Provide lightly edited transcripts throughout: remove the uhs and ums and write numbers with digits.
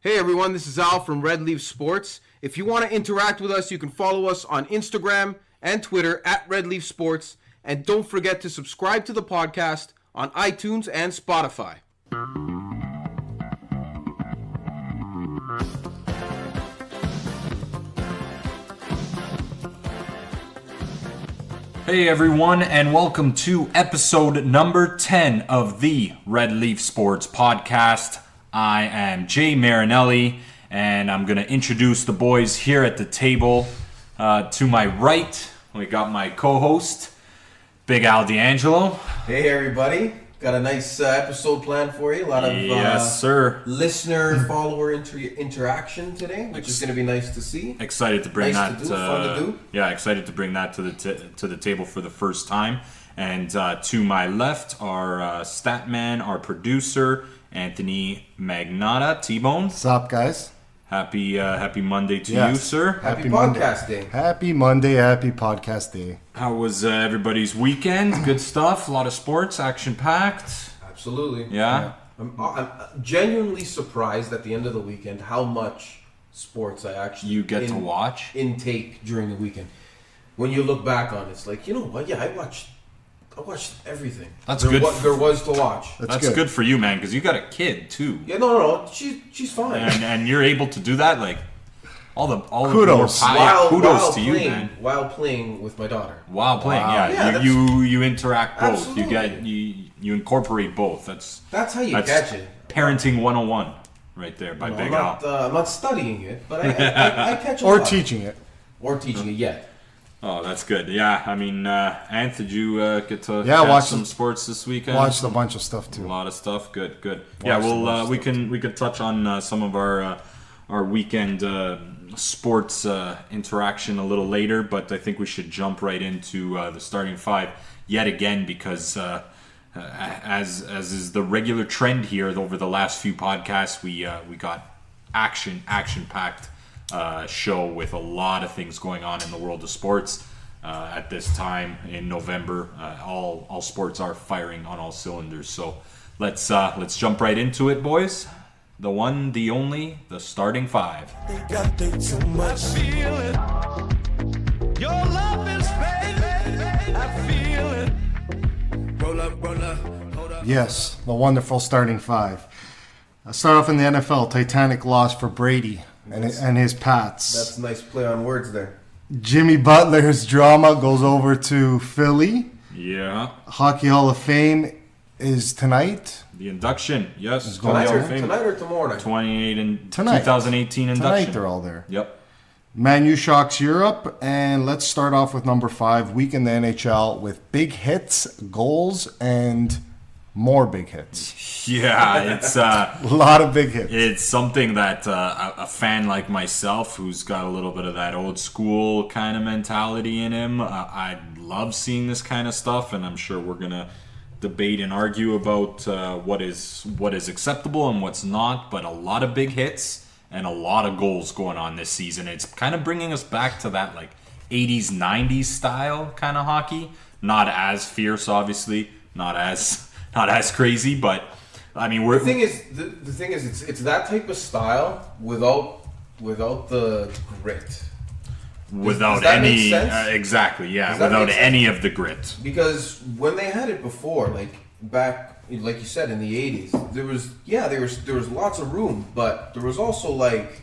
Hey everyone, this is Al from Red Leaf Sports. If you want to interact with us, you can follow us on Instagram and Twitter at Red Leaf Sports. And don't forget to subscribe to the podcast on iTunes and Spotify. Hey everyone, and welcome to episode number 10 of the Red Leaf Sports Podcast. I am Jay Marinelli, and I'm going to introduce the boys here at the table. To my right, we got my co-host, Big Al D'Angelo. Hey everybody, got a nice episode planned for you. A lot of Yes, sir. listener-follower interaction today, which is going to be nice to see. Excited to bring Nice that. to do, fun to do. Yeah, excited to bring that to the table for the first time. And to my left, our stat man, our producer, Anthony Magnotta, T-Bone. What's up, guys? Happy Monday to Yes. you, sir. Happy Monday. podcast day. Happy Monday, happy podcast day. How was everybody's weekend? Good stuff. A lot of sports, action packed. Absolutely. Yeah. I'm genuinely surprised at the end of the weekend how much sports I actually You get to watch. intake during the weekend. When you look back on it, it's like, you know what? Yeah, I watched everything. That's there good. There was to watch. That's good for you, man, because you got a kid too, Yeah, no. She's fine. and you're able to do that. Like all the Kudos. kudos to you, man. While playing with my daughter. While playing, Wow. yeah, Yeah, you interact both. Absolutely. You get you incorporate both. That's how you catch it. Parenting 101 right there by No, Big I'm Al. not studying it, but I catch a Or lot. teaching it. Or teaching it yet. Oh, that's good. Yeah, I mean, Ant, did you get to Yeah, catch watch some the- sports this weekend? Watched a bunch of stuff A too. lot of stuff. Good. Yeah, Watched a bunch well, of we stuff, can touch on some of our weekend sports interaction a little later, but I think we should jump right into the starting five yet again because as is the regular trend here over the last few podcasts, we got action packed show with a lot of things going on in the world of sports. At this time in November, all sports are firing on all cylinders. So let's jump right into it, boys. The one, the only, the starting five. They got too much. I feel it. Your love is fake. I feel it. Roll up, hold up. Yes, the wonderful starting five. I'll start off in the NFL. Titanic loss for Brady and his Pats. That's a nice play on words there. Jimmy Butler's drama goes over to Philly. Yeah, Hockey Hall of Fame is tonight. the induction. Yes, going Tonight Hall or, of Fame. tonight or tomorrow night? 28 and Tonight. 2018 induction. Tonight they're all there. Yep. Man U shocks Europe, and let's start off with number 5, week in the NHL with big hits, goals, and more big hits. Yeah, it's A lot of big hits. it's something that a fan like myself, who's got a little bit of that old school kind of mentality in him, I love seeing this kind of stuff, and I'm sure we're gonna debate and argue about what is acceptable and what's not. But a lot of big hits and a lot of goals going on this season. It's kind of bringing us back to that like 80s, 90s style kind of hockey. Not as fierce, obviously, not as crazy, but I mean The thing is, it's that type of style without the grit. without does that make any sense? Exactly, yeah, Does that without make sense? any of the grit. Because when they had it before, like back, like you said, in the 80s, there was lots of room, but there was also like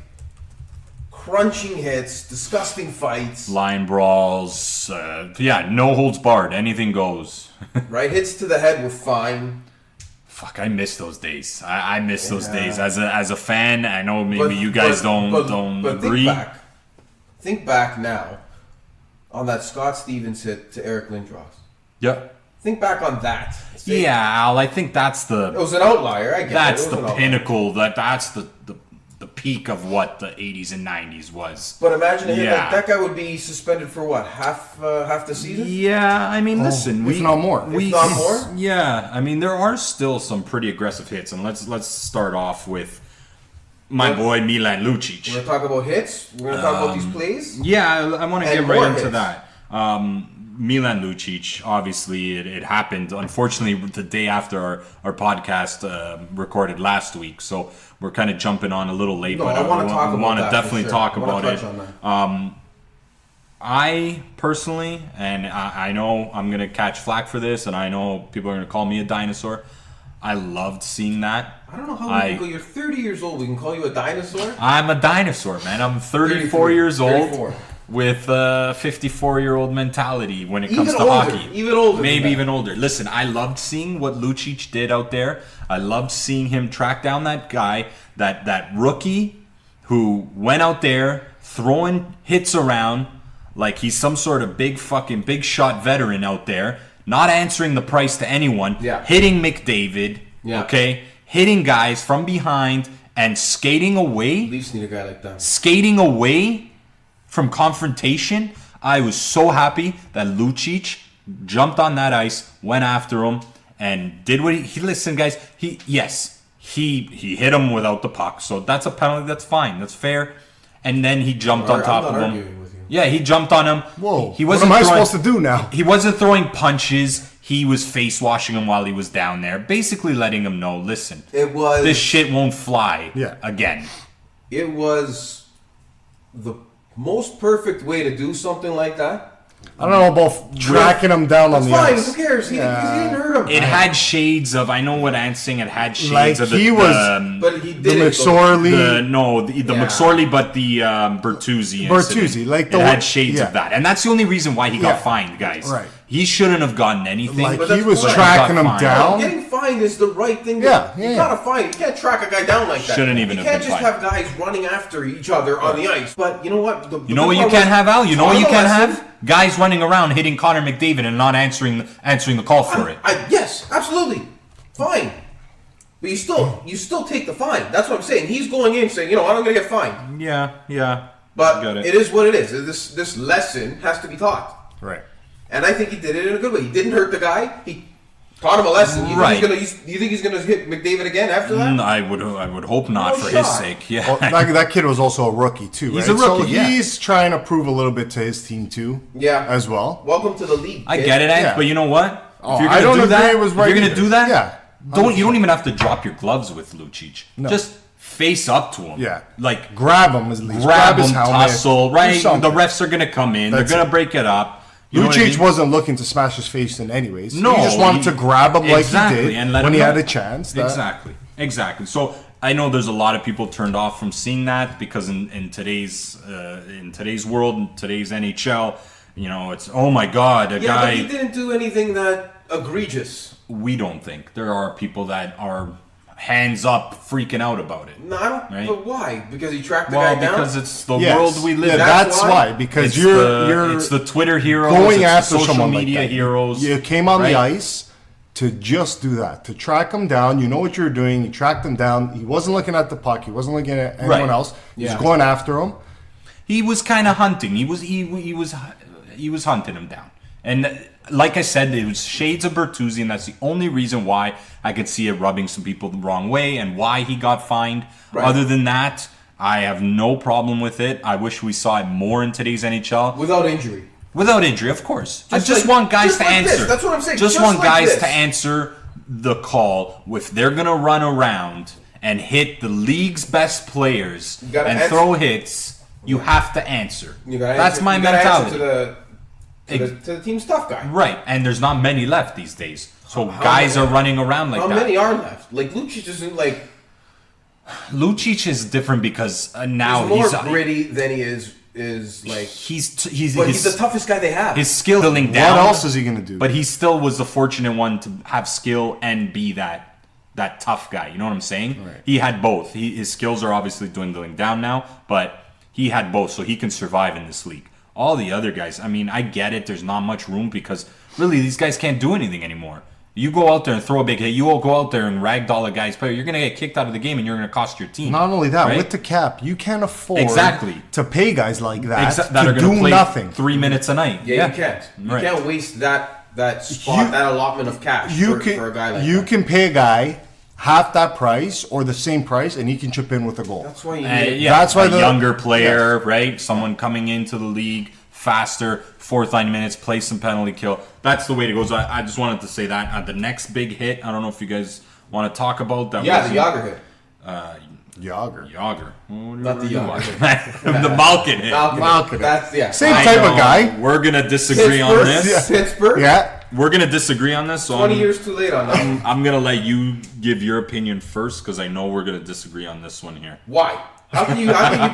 crunching hits, disgusting fights, Line brawls, no holds barred, anything goes. right? Hits to the head were fine. Fuck, I miss those days. I miss those Yeah. days as a fan. I know maybe But- you guys but- don't but agree. Think back now on that Scott Stevens hit to Eric Lindros. Yep. Think back on that. Yeah, Al, I think that's It the was an outlier. I get that's it. It was the an outlier. pinnacle. That's the peak of what the 80s and 90s was. But imagine a hit Yeah. like that guy would be suspended for what, half the season? Yeah, I mean, listen, if not more. If not more? Yeah, I mean, there are still some pretty aggressive hits, and let's start off with my boy Milan Lucic. We're gonna talk about hits. We're gonna talk about these plays. Yeah, I want to And get more right into hits. that. Milan Lucic, obviously it happened, unfortunately, the day after our podcast recorded last week. So we're kind of jumping on a little late, No, but I want to talk about that. definitely for sure. talk I wanna about it. touch on that. I personally, and I know I'm going to catch flack for this, and I know people are going to call me a dinosaur. I loved seeing that. I don't know how we can go. You're 30 years old. We can call you a dinosaur? I'm a dinosaur, man. I'm 34 33, years old 34. with a 54-year-old mentality when it comes Even to older, hockey. even older than Maybe that. even older. Listen, I loved seeing what Lucic did out there. I loved seeing him track down that guy, that rookie who went out there throwing hits around like he's some sort of big shot veteran out there, not answering the price to anyone, Yeah. hitting McDavid, Yeah. okay, hitting guys from behind and skating away. Leafs need a guy like that. Skating away from confrontation. I was so happy that Lucic jumped on that ice, went after him, and did what he listen, guys. He hit him without the puck, so that's a penalty. That's fine. That's fair. And then he jumped on top I'm of not him. arguing with you. Yeah, he jumped on him. Whoa. He What wasn't am I throwing- supposed to do now? He wasn't throwing punches. He was face washing him while he was down there, basically letting him know, listen, It was this shit won't fly Yeah. again. It was the most perfect way to do something like that. I don't know about tracking him down on That's the fine. ice. Who cares? He didn't hurt him. It had shades of, I know what Ant's saying, it had shades Like, of he was- but he did The it, though. McSorley. the Yeah. McSorley, but the Bertuzzi incident. Bertuzzi, like the it one- had shades yeah. of that, and that's the only reason why he got Yeah. fined, guys. Right. He shouldn't have gotten anything. Like, But he that's was fine. tracking Got him fined. down. Getting fined is the right thing. Yeah, you yeah. gotta fine. You can't track a guy down like that. Shouldn't even you have can't been just fined. have guys running after each other on the ice. But you know what? You know what you can't have, Al? You know what you can't lesson. have? Guys running around hitting Connor McDavid and not answering the call for it. Yes, absolutely, fine. But you still take the fine. That's what I'm saying. He's going in saying, I'm gonna get fined. Yeah. But Got it. it is what it is. This lesson has to be taught. Right. And I think he did it in a good way. He didn't hurt the guy. He taught him a lesson. Right. You think he's gonna hit McDavid again after that? I would hope not No for his shot. sake. Yeah. Well, that kid was also a rookie too. He's right? a rookie, So yeah. he's trying to prove a little bit to his team too. Yeah. As well. Welcome to the league. I kid. get it, Ant, Yeah. but you know what? Oh, if you're I gonna don't do agree that, it was if right you're gonna either. do that, Yeah. you don't even have to drop your gloves with Lucic. No. Just face up to him. Yeah. Like Grab him at least. grab his him, helmet. tussle, do right? The something. refs are gonna come in. That's They're gonna it. break it up. You know what I Lucic mean? wasn't looking to smash his face in anyways. No, he just wanted to grab him like exactly, he did and let when him he know. had a chance. Exactly. So I know there's a lot of people turned off from seeing that because in today's world, in today's NHL, it's oh my god, a Yeah, guy. but he didn't do anything that egregious. We don't think there are people that are hands up freaking out about it. No, I don't. Right. But why? Because he tracked the Well, guy down. because it's the Yes. world we live Yeah, in. that's That's why. why. Because It's you're it's the Twitter heroes, going it's after the social someone media like that. heroes. You came on the right? ice to just do that, to track him down. You know what you're doing. You tracked him down. He wasn't looking at the puck. He wasn't looking at anyone Right. else. He was Yeah. going after him. He was kind of hunting. He was hunting him down. And like I said, it was shades of Bertuzzi, and that's the only reason why I could see it rubbing some people the wrong way and why he got fined. Right. Other than that, I have no problem with it. I wish we saw it more in today's NHL. without injury. Without injury, of course. I Just just like- want guys just to like answer. this. That's what I'm saying. Just Just want like guys this. to answer the call. If they're going to run around and hit the league's best players You gotta and answer. throw hits, you have to answer. You gotta That's answer, my you gotta mentality. answer to the team's tough guy. Right, and there's not many left these days. So How guys many- are running around like How that. many are left? Like Lucic isn't like Lucic is different because now he's more he's gritty than he is like. he's But he's the toughest guy they have. his skill building down. What else is he going to do? But he still was the fortunate one to have skill and be that tough guy. You know what I'm saying? Right. He had both. His skills are obviously dwindling down now, but he had both, so he can survive in this league. All the other guys, I mean, I get it. There's not much room because really these guys can't do anything anymore. You go out there and throw a big hit. You will go out there and ragdoll a guy's player. You're going to get kicked out of the game and you're going to cost your team. Not only that, right? with the cap, you can't afford Exactly. to pay guys like that, that to are going do to play nothing. 3 minutes a night. yeah, you can't. You Right. can't waste that spot, You- that allotment of cash You for can a guy like you that. can pay a guy half that price or the same price, and he can chip in with a goal. That's why you Uh, need yeah, That's why a the- younger player, right? Someone coming into the league, faster, fourth line minutes, play some penalty kill. That's the way to go. So I just wanted to say that. The next big hit, I don't know if you guys want to talk about that. Yeah, the Yager hit. Yager. Not the Yager. The Malkin hit. Malkin. That's, yeah. Same I type of know. guy. We're going to disagree on this. Pittsburgh? Yeah. We're going to disagree on this. So 20 years too late on that. I'm going to let you give your opinion first because I know we're going to disagree on this one here. Why? How can you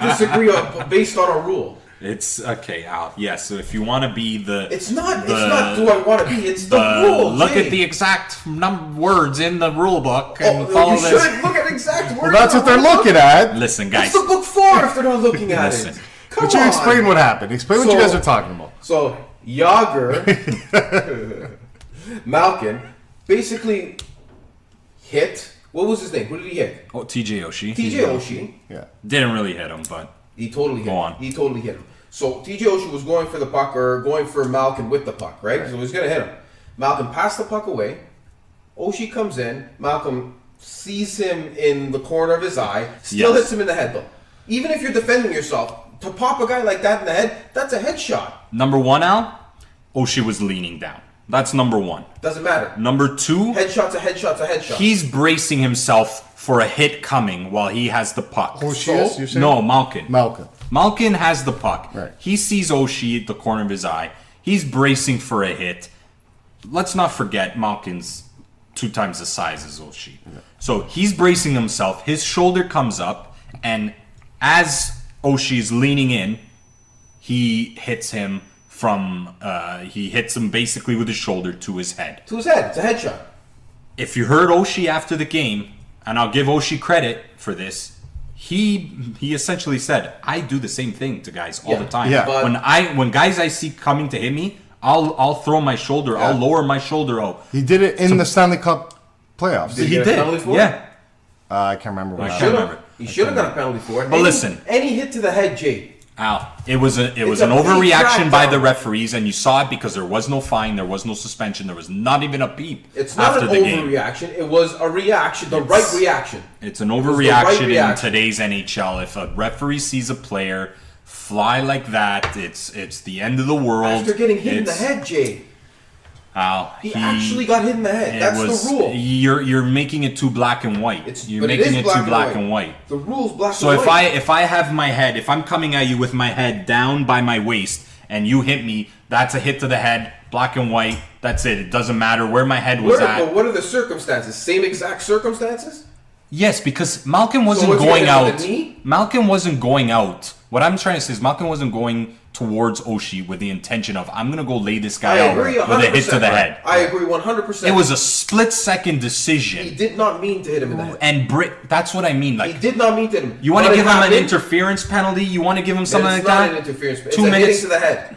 disagree based on a rule? It's okay, Al. Yes, so if you want to be the It's not do I want to be, it's the rule. look Jay. at the exact words in the rule book and follow you this. should look at exact words. Well, that's what they're looking at. Listen, What's guys. the book for if they're not looking at Listen. it? Come But you on. explain what happened. Explain what you guys are talking about. So, Yager, Malkin, basically hit. What was his name? Who did he hit? Oh, TJ Oshie. TJ Oshie. Yeah. Didn't really hit him, but He totally hit Go him. on. He totally hit him. So TJ Oshie was going for the puck or going for Malkin with the puck, right? So he was going to hit him. Malkin passed the puck away. Oshie comes in. Malcolm sees him in the corner of his eye. Still Yes. hits him in the head, though. Even if you're defending yourself, to pop a guy like that in the head, that's a headshot. number one, Al, Oshie was leaning down. That's number one. Doesn't matter. Number two, Headshot's a headshot's a headshot. he's bracing himself for a hit coming while he has the puck. Oshie is, you're saying? No, Malkin. Malkin. Malkin has the puck. Right. He sees Oshie at the corner of his eye. He's bracing for a hit. Let's not forget Malkin's 2 times the size as Oshie. So he's bracing himself. His shoulder comes up, and as Oshie's leaning in, he hits him he hits him basically with his shoulder to his head. to his head. It's a headshot. If you heard Oshie after the game, and I'll give Oshie credit for this, he essentially said, "I do the same thing to guys all Yeah. the time. Yeah. But- When guys I see coming to hit me, I'll throw my shoulder, I'll lower my shoulder out." He did it in the Stanley Cup playoffs. Did He get a did, penalty for it? yeah. I can't remember what I happened. can't Should've- remember. He should have got a penalty for it. But listen. Any hit to the head, Jay. Al, it was an a big overreaction by the crackdown. referees, and you saw it because there was no fine, there was no suspension, there was not even a beep It's not after an the game. overreaction. It was a reaction, the right reaction. It's an was the overreaction right in reaction. today's NHL. If a referee sees a player fly like that, it's the end of the world. After getting hit in the It's- head, Jay. Al, He actually got hit in the head. it That's was- the rule. You're making it too black and white. You're But making is it too black and white. The rule's black So and if white. if I have my head, if I'm coming at you with my head down by my waist and you hit me, that's a hit to the head, black and white. That's it. It doesn't matter where my head was But at. what are the circumstances? Same exact circumstances? Yes, because Malcolm wasn't was he going gonna hit out. with a knee? Malcolm wasn't going out. What I'm trying to say is Malcolm wasn't going towards Oshie with the intention of I'm gonna go lay this guy I out agree with a hit to 100%. the head. I agree 100%. It was a split-second He decision, did not mean to hit him in the head. and that's what I mean. He Like, did not mean to hit him. you want to But it give him an happened, interference penalty? You want to give him then something like it's not that? an interference. It's 2 a minutes. hitting to the head.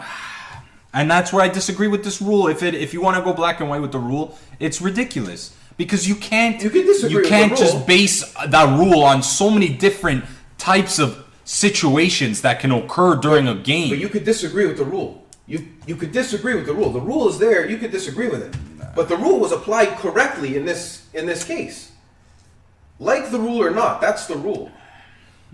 And that's where I disagree with this rule. If you want to go black and white with the rule, it's ridiculous because you can't You can disagree with the can't rule. just base that rule on so many different types of situations that can occur during a game. But you could disagree with the rule. You could disagree with the rule. The rule is there. You could disagree with it. But the rule was applied correctly in this case. Like the rule or not, that's the rule.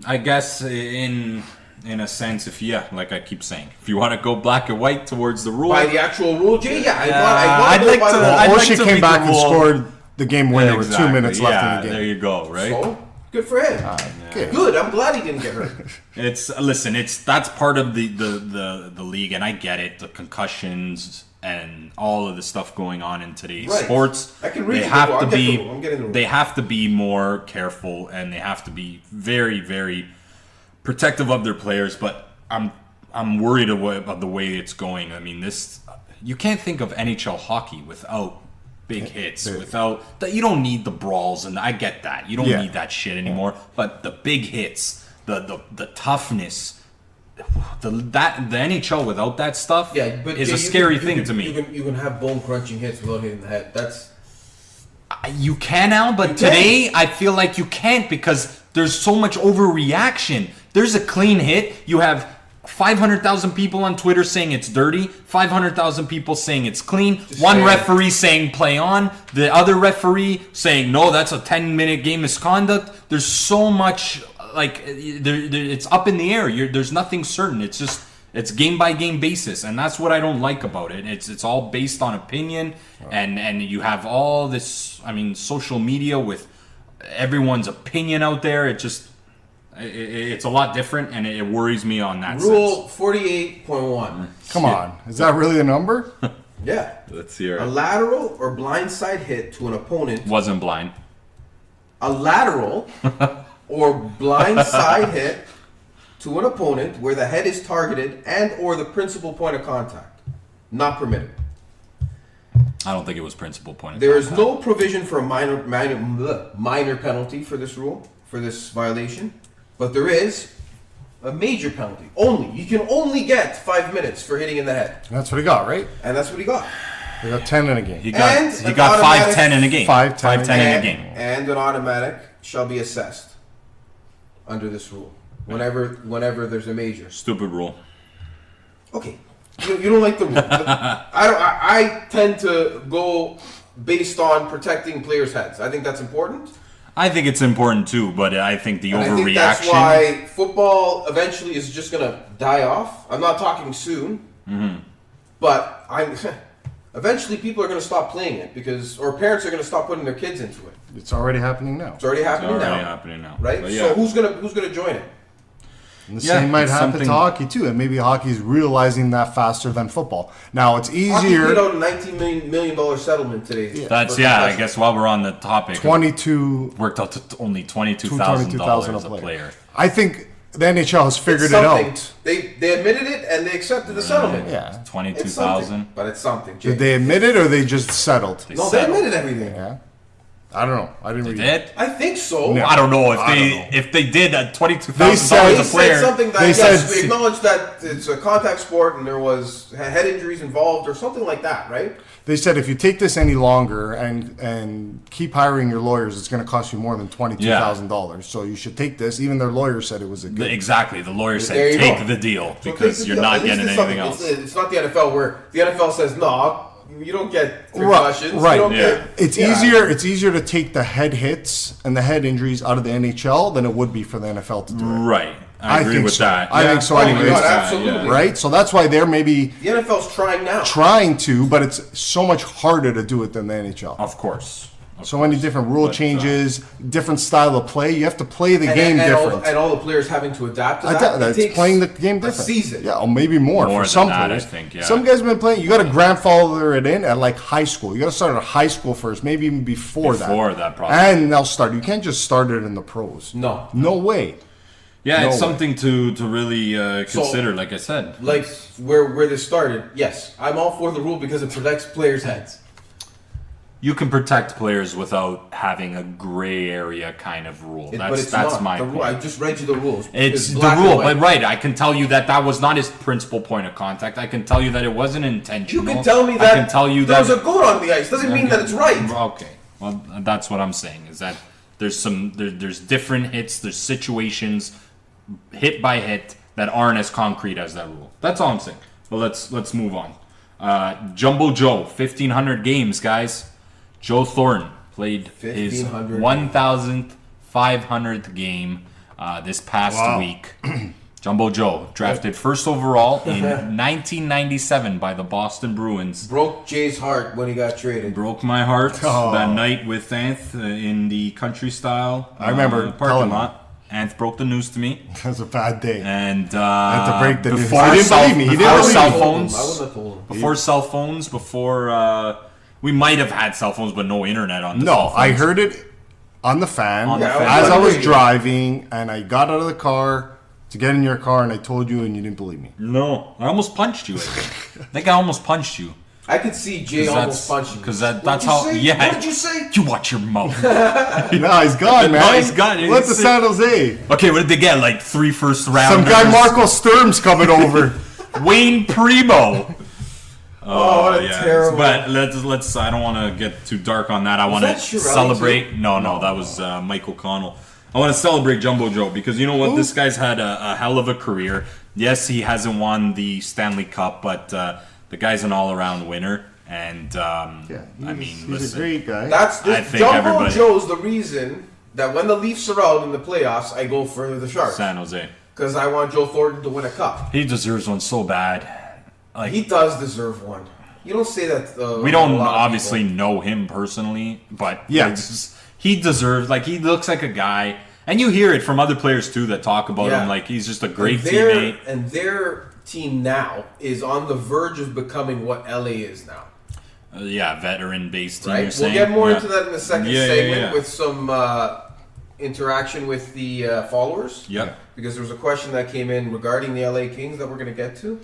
I guess in a sense, like I keep saying, if you want to go black and white towards the rule, By the actual rule, Jay, yeah, I'd I like want to- to go by I'd the like Oshie to came beat back the and rule. scored the game winner with 2 Exactly. minutes left in the There game. you go, right? So, good for him. Okay. Good. I'm glad he didn't get hurt. That's part of the league, and I get it. The concussions and all of the stuff going on in today's Right. sports, I can read they the have rule. to I'll get the be rule. I'm getting the rule. they have to be more careful, and they have to be very, very protective of their players. But I'm worried about the way it's going. I mean, you can't think of NHL hockey without big hits, without that. You don't need the brawls, and I get that. You don't Yeah. need that shit anymore. But the big hits, the toughness, the NHL without that stuff Yeah, but is Jay, a scary thing can, to me. You can have bone crunching hits without hitting the head. That's You can now, but You can. today I feel like you can't because there's so much overreaction. There's a clean hit. You have 500,000 people on Twitter saying it's dirty, 500,000 people saying it's clean, one saying. referee saying play on, the other referee saying no, that's a 10-minute game misconduct. There's so much, like, it's up in the air. There's nothing certain. It's just it's game by game basis, and that's what I don't like about it. It's all based on opinion, and you have all this. I mean, social media with everyone's opinion out there. It's a lot different, and it worries me on that Rule sense. 48.1. Come on, is that really a number? Yeah. Let's hear A it. lateral or blindside hit to an opponent. Wasn't blind. A lateral or blindside hit to an opponent where the head is targeted and or the principal point of contact. Not permitted. I don't think it was principal point. There is no provision for a minor penalty for this rule, for this violation, but there is a major penalty. You can only get 5 minutes for hitting in the head, That's what he got, right? and that's what he got. He got 10 in a game. He got And he an got automatic 5-10 in a game. 5-10 5-10 in a And, game. and an automatic shall be assessed under this rule whenever there's a major. Stupid rule. Okay, you don't like the rule. I tend to go based on protecting players' heads. I think that's important. I think it's important too, but I think the And I think that's overreaction. why football eventually is just going to die off. I'm not talking soon, but eventually people are going to stop playing it or parents are going to stop putting their kids into it. It's already happening now. It's already happening It's already now, happening now. right? But So yeah. who's gonna join it? And the Yeah, same might it's happen something- to hockey too, and maybe hockey's realizing that faster than football. Now it's Hockey easier. paid out a $19 million settlement today. That's for I concussion. guess while we're on the topic, 22 worked out to only $22,000 a player. I think the NHL has figured It's it something. out. They admitted it and they accepted the settlement. Yeah. It's 22,000. something, but it's something. Jay. Did they admit it or they just settled? No, they settled. admitted everything. Yeah. I don't know. I didn't read it. Did? I think so. No. I don't know if I they don't know. if they did at They $22,000 said- They a said player. something that They yes, said- we acknowledge that it's a contact sport and there was head injuries involved or something like that, right? They said if you take this any longer and keep hiring your lawyers, it's going to cost you more than $22,000. So you should take this. Even their lawyer said it was a good. Exactly. The lawyer There said you take go. the deal So because take the you're deal. not At least getting it's anything something. else. It's not the NFL where the NFL says no, you don't get concussions. Right. You don't Yeah. get, It's yeah. easier. It's easier to take the head hits and the head injuries out of the NHL than it would be for the NFL to do it. Right. I agree think with so. that. I think so Oh my anyways. God, Yeah, absolutely. yeah. Right. So that's why they're maybe The NFL's trying now. trying to, but it's so much harder to do it than the NHL. Of course. So many different rule changes, different style of play. You have to play the game different. And all the players having to adapt to that. It That's takes playing the game a different. season. Yeah, or maybe more, More for than some that, I players. think, yeah. Some guys have been playing. You got to grandfather it in at like high school. You got to start at high school first, maybe even before that, probably. And they'll start. You can't just start it in the pros. No. No way. Yeah, No it's way. something to really consider, like I said. Like where this started, yes, I'm all for the rule because it protects players' heads. You can protect players without having a gray area kind of rule. But That's it's that's not. my The rule, I point. just read you the rules. It's the black and rule, white. but right, I can tell you that was not his principal point of contact. I can tell you that it wasn't You intentional. can tell me that I can tell you there that was a goat on the ice. Doesn't mean that it's right. Okay, well, that's what I'm saying. Is that there's different hits, there's situations, hit by hit, that aren't as concrete as that rule. That's all I'm saying. Well, let's move on. Jumbo Joe, 1,500 games, guys. Joe Thornton played his 1,500 1,500th game this past Wow. week. Jumbo Joe, drafted first overall in 1997 by the Boston Bruins. Broke Jay's heart when he got traded. Broke my heart Oh. that night with Anth in the country style. I remember parking telling lot. Anth broke the news to me, That was a bad day. and had to break the news. before He didn't cell, believe me. He didn't before believe cell me. phones, I wouldn't have told him. before cell phones, before we might have had cell phones, but no internet on. The cell No, phones. I heard it on the fan On the fan. as I was Yeah. driving, and I got out of the car to get in your car, and I told you, and you didn't believe me. No, I almost punched you. I think I almost punched you. I could see Jay almost punching. Because What'd that's you how. say? Yeah. What did you say? You watch your mouth. No, he's gone, man. No, he's gone. What's the It's- San Jose? Okay, what did they get? Like 3 first round. Some guy Marco Sturm's coming over. Wayne Primo. Oh, what a terrible. But let's. I don't want to get too dark on that. I want to that Chiarelli celebrate. No, that was Mike O'Connell. I want to celebrate Jumbo Joe because you know what? This guy's had a hell of a career. Yes, he hasn't won the Stanley Cup, but the guy's an all-around winner. And I mean, he's listen, a great guy. That's I this think Jumbo everybody- Joe's the reason that when the Leafs are out in the playoffs, I go for the Sharks. San Jose. because I want Joe Thornton to win a cup. He deserves one so bad. Like He does deserve one. You don't say that. we don't a lot of obviously people. know him personally, but Yeah. he deserves. Like he looks like a guy, and you hear it from other players too that talk about Yeah. him. Like he's just a great And their- teammate. And their team now is on the verge of becoming what LA is now. Yeah, veteran-based team. Right? You're We'll saying? get more Yeah. into that in the second Yeah, yeah, segment yeah. with some interaction with the followers. Yep. Because there was a question that came in regarding the LA Kings that we're going to get to.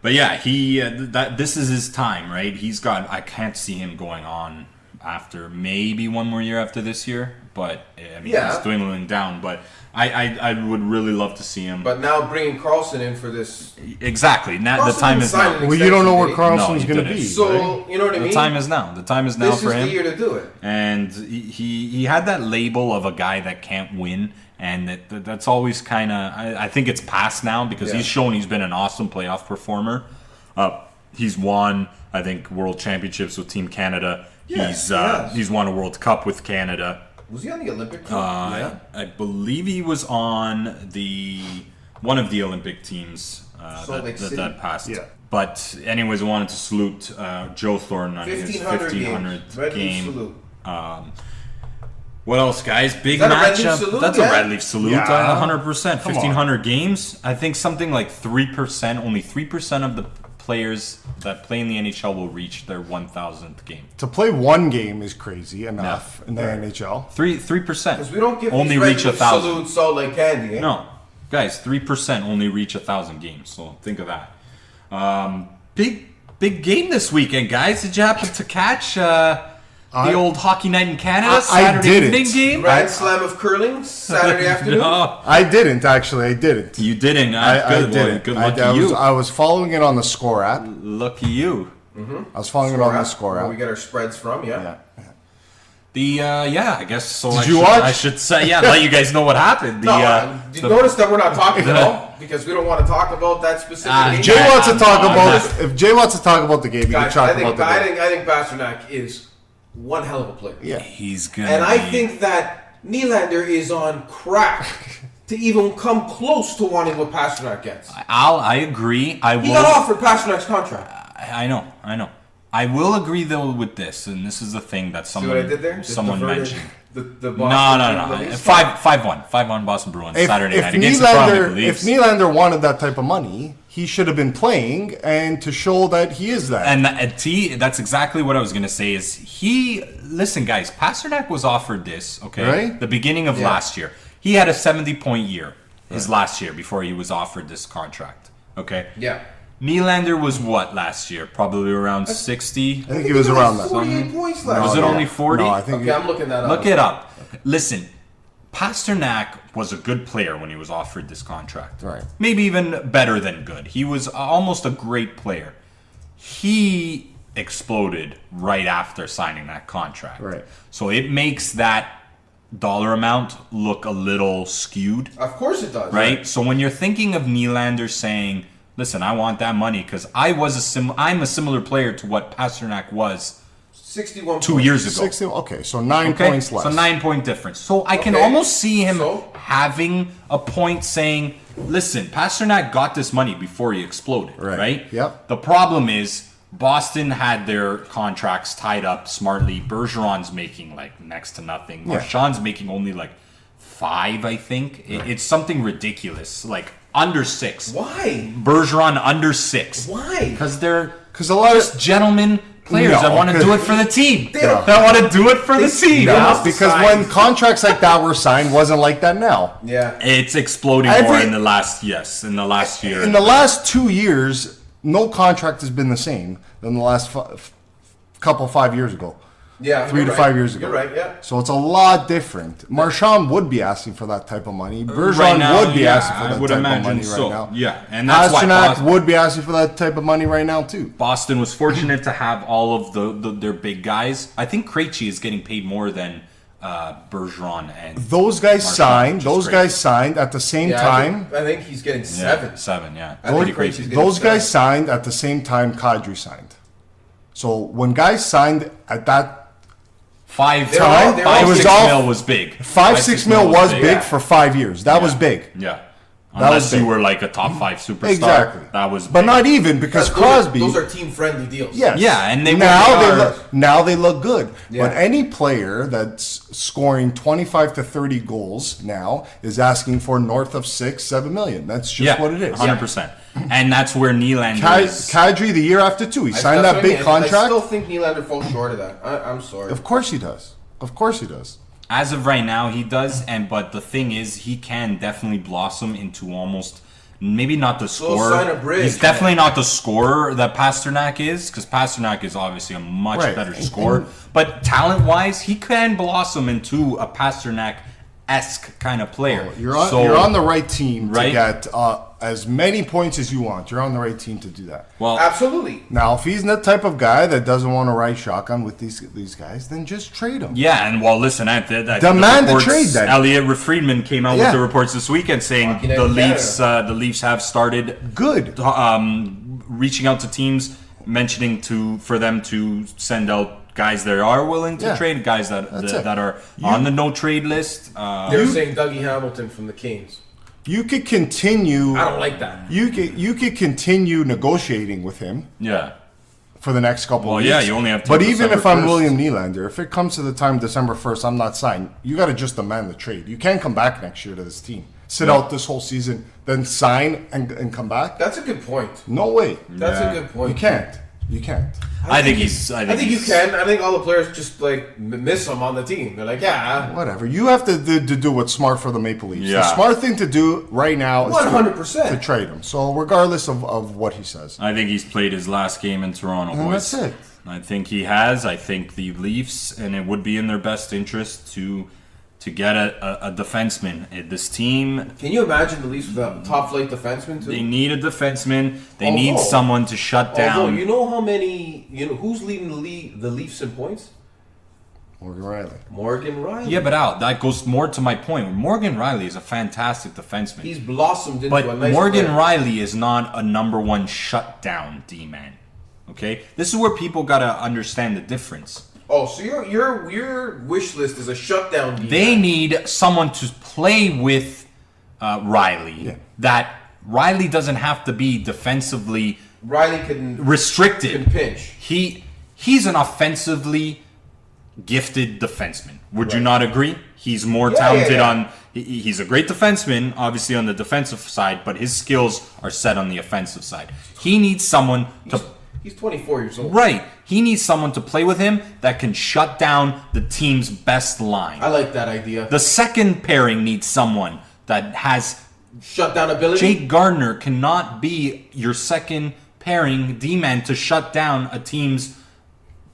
But yeah, he this is his time, right? He's got. I can't see him going on after maybe one more year after this year, but I mean Yeah. he's dwindling down. But I would really love to see him. But now bringing Carlson in for this. exactly, now the Carlson time didn't is sign now. an Well, you don't know where extension, did he? Carlson's he going to didn't. be. So, right? you know what I mean? The time is now. The time is now This for is him. the year to do it. And he had that label of a guy that can't win, and that's always kind of I think it's past now because Yeah. he's shown he's been an awesome playoff performer. He's won I think World Championships with Team Canada. Yeah, he's he has. he's won a World Cup with Canada. Was he on the Olympic team? Yeah. I believe he was on one of the Olympic teams Salt Lake City. that passed. Yeah. But anyways, I wanted to salute Joe Thornton on his 1500 1500th Red Leaf game. salute. What else, guys? Big that a Red Leaf matchup. salute? That's Yeah. a Red Leaf salute. Yeah. 100%. Come on. 1,500 games. I think something like 3%, only 3% of the players that play in the NHL will reach their 1,000th game. To play one game is crazy enough in the NHL. 3%. Because we don't give only these Red reach Leaf 1,000. salutes Salt Lake Candy. Eh? No, guys, 3% only reach 1,000 games. So think of that. Big game this weekend, guys. Did you happen to catch the old Hockey Night in Canada I Saturday didn't. evening game? Grand Slam of Curling Saturday afternoon. No, I didn't actually. I didn't. you didn't. I Good, well, didn't. good I, lucky I was, you. I was following it on the Score app. Lucky you. I was following it on the Score Where app. we get our spreads from, yeah. Yeah. I guess so. Did you watch? I should say, let you guys know what happened. Did you notice that we're not talking at all? Because we don't want to talk about that specific game. Jay wants to talk I'm about. not. If Jay wants to talk about the game, he can Guys, talk I think, about the game. I think Pasternak is one hell of a player. Yeah. He's good. And I think that Nylander is on crack to even come close to wanting what Pasternak gets. I agree. I He will. got offered Pasternak's contract. I know. I will agree though with this, and this is the thing that See someone what I did there? Just someone diverted mentioned. The No. Boston Bruins. 5-1 Boston Bruins Saturday night against the Nylander, Leafs. if Nylander wanted that type of money, he should have been playing and to show that he is that. And that's exactly what I was gonna say. Listen, guys, Pasternak was offered this. Okay, Right? the beginning of last year, he had a 70-point year. His last year before he was offered this contract. Okay. Yeah. Nylander was what last year? Probably around 60. I think he was around that. 48 points last Was it year. only 40? No, I think Okay, I'm looking that up. Look it up. Listen, Pasternak was a good player when he was offered this contract. Right. Maybe even better than good. He was almost a great player. He exploded right after signing that contract. Right. So it makes that dollar amount look a little skewed, Of course it does. right? So when you're thinking of Nylander saying, "Listen, I want that money because I'm a similar player to what Pasternak was 61 2 points. years ago." 60, okay, so 9 Okay, points less. so 9-point difference. So I can Okay, almost see him so? having a point saying, "Listen, Pasternak got this money before he exploded." Right. Right. Yep. The problem is Boston had their contracts tied up smartly. Bergeron's making like next to nothing. Yeah. Marchand's making only like 5, I think. It's something ridiculous, like under 6. Why? Bergeron under 6. Why? Because they're 'Cause a lot of- just gentlemen players No, that want to 'cause- do it for the team. don't- That want to do it for the team. No. Yeah, because when contracts like that were signed, wasn't like that now. Yeah. It's exploding more in the last year. In the last 2 years, no contract has been the same than the last couple 5 years ago. Yeah. 3 you're to right. 5 years ago. You're right, yeah. So it's a lot different. Marchand would be asking for that type of money. Bergeron Right now, would be yeah, asking for I that would type imagine of money so. right now. Yeah, and that's why Pasternak would be asking for that type of money right now too. Boston was fortunate to have all of their big guys. I think Krejci is getting paid more than Bergeron and Those guys Marchand, signed. which is Those great. guys signed at the same Yeah, time. I think he's getting 7. 7, yeah. I think Pretty Krejci's crazy. getting Those guys 7. signed at the same time Kadri signed. So when guys signed at that 5 They're all- time, they're 5 all- 6 it was all- mil was big. 5-6 mil was big yeah. for 5 years. That was big. Yeah. Unless big. you were like a top 5 superstar. Exactly. That was But big. not even because Crosby. Those are team-friendly deals. Yes. Yeah, and they now now they look good. Yeah. But any player that's scoring 25 to 30 goals now is asking for north of 6-7 million. That's just what it is. 100%. And that's where Nylander is. Kadri the year after too. He signed That's that what I big mean. contract. I still think Nylander falls short of that. I'm sorry. Of course he does. Of course he does. As of right now, he does. But the thing is, he can definitely blossom into almost maybe not the scorer. sign a bridge, He's definitely not the scorer that Pasternak is, because Pasternak is obviously a much Right. better scorer. But talent-wise, he can blossom into a Pasternak-esque kind of player. You're on, So- you're on the right team to Right? get as many points as you want. You're on the right team to do that. Well, Absolutely. Now, if he's the type of guy that doesn't want to ride shotgun with these guys, then just trade him. yeah, and well, listen, I Demand the trade, then. Elliot Friedman came out Yeah. with the reports this weekend saying Hockey the Night in the Leafs have started Good. reaching out to teams, mentioning for them to send out guys that are willing to Yeah. trade, guys that That's it. that are on the no trade list. They're saying Dougie Hamilton from the Kings. You could continue. I don't like that. You could continue negotiating with him Yeah, for the next couple Well, of yeah, weeks. you only have till But even December if I'm 1st. William Nylander, if it comes to the time December 1st, I'm not signed. You got to just demand the trade. You can't come back next year to this team. Sit out this whole season, then sign and come back. That's a good point. No way. That's Yeah. a good point. You can't. You can't. I think he's. I think you can. I think all the players just like miss him on the team. They're like, yeah, Whatever. You have to do what's smart for the Maple Leafs. Yeah. The smart thing to do right now is 100%. to trade him. So regardless of what he says. I think he's played his last game in Toronto, And boys. that's it. I think he has. I think the Leafs, and it would be in their best interest to get a defenseman. This team, Can you imagine the Leafs with a top flight defenseman too? they need a defenseman. They need Although- someone to shut down. Although, you know how many, who's leading the Leafs in points? Morgan Riley. Morgan Riley. Yeah, but Al, that goes more to my point. Morgan Riley is a fantastic defenseman. He's blossomed into But a nice Morgan player. Riley is not a number one shutdown D-man. Okay? This is where people got to understand the difference. Oh, so your wish list is a shutdown defense. They need someone to play with Riley. That Riley doesn't have to be defensively Riley can restricted. pinch. He's an offensively gifted defenseman. Would you not agree? He's more Yeah, talented yeah. on. He's a great defenseman, obviously on the defensive side, but his skills are set on the offensive side. He needs someone to. He's 24 years old. Right. He needs someone to play with him that can shut down the team's best line. I like that idea. The second pairing needs someone that has. Shutdown ability. Jake Gardner cannot be your second pairing D-man to shut down a team's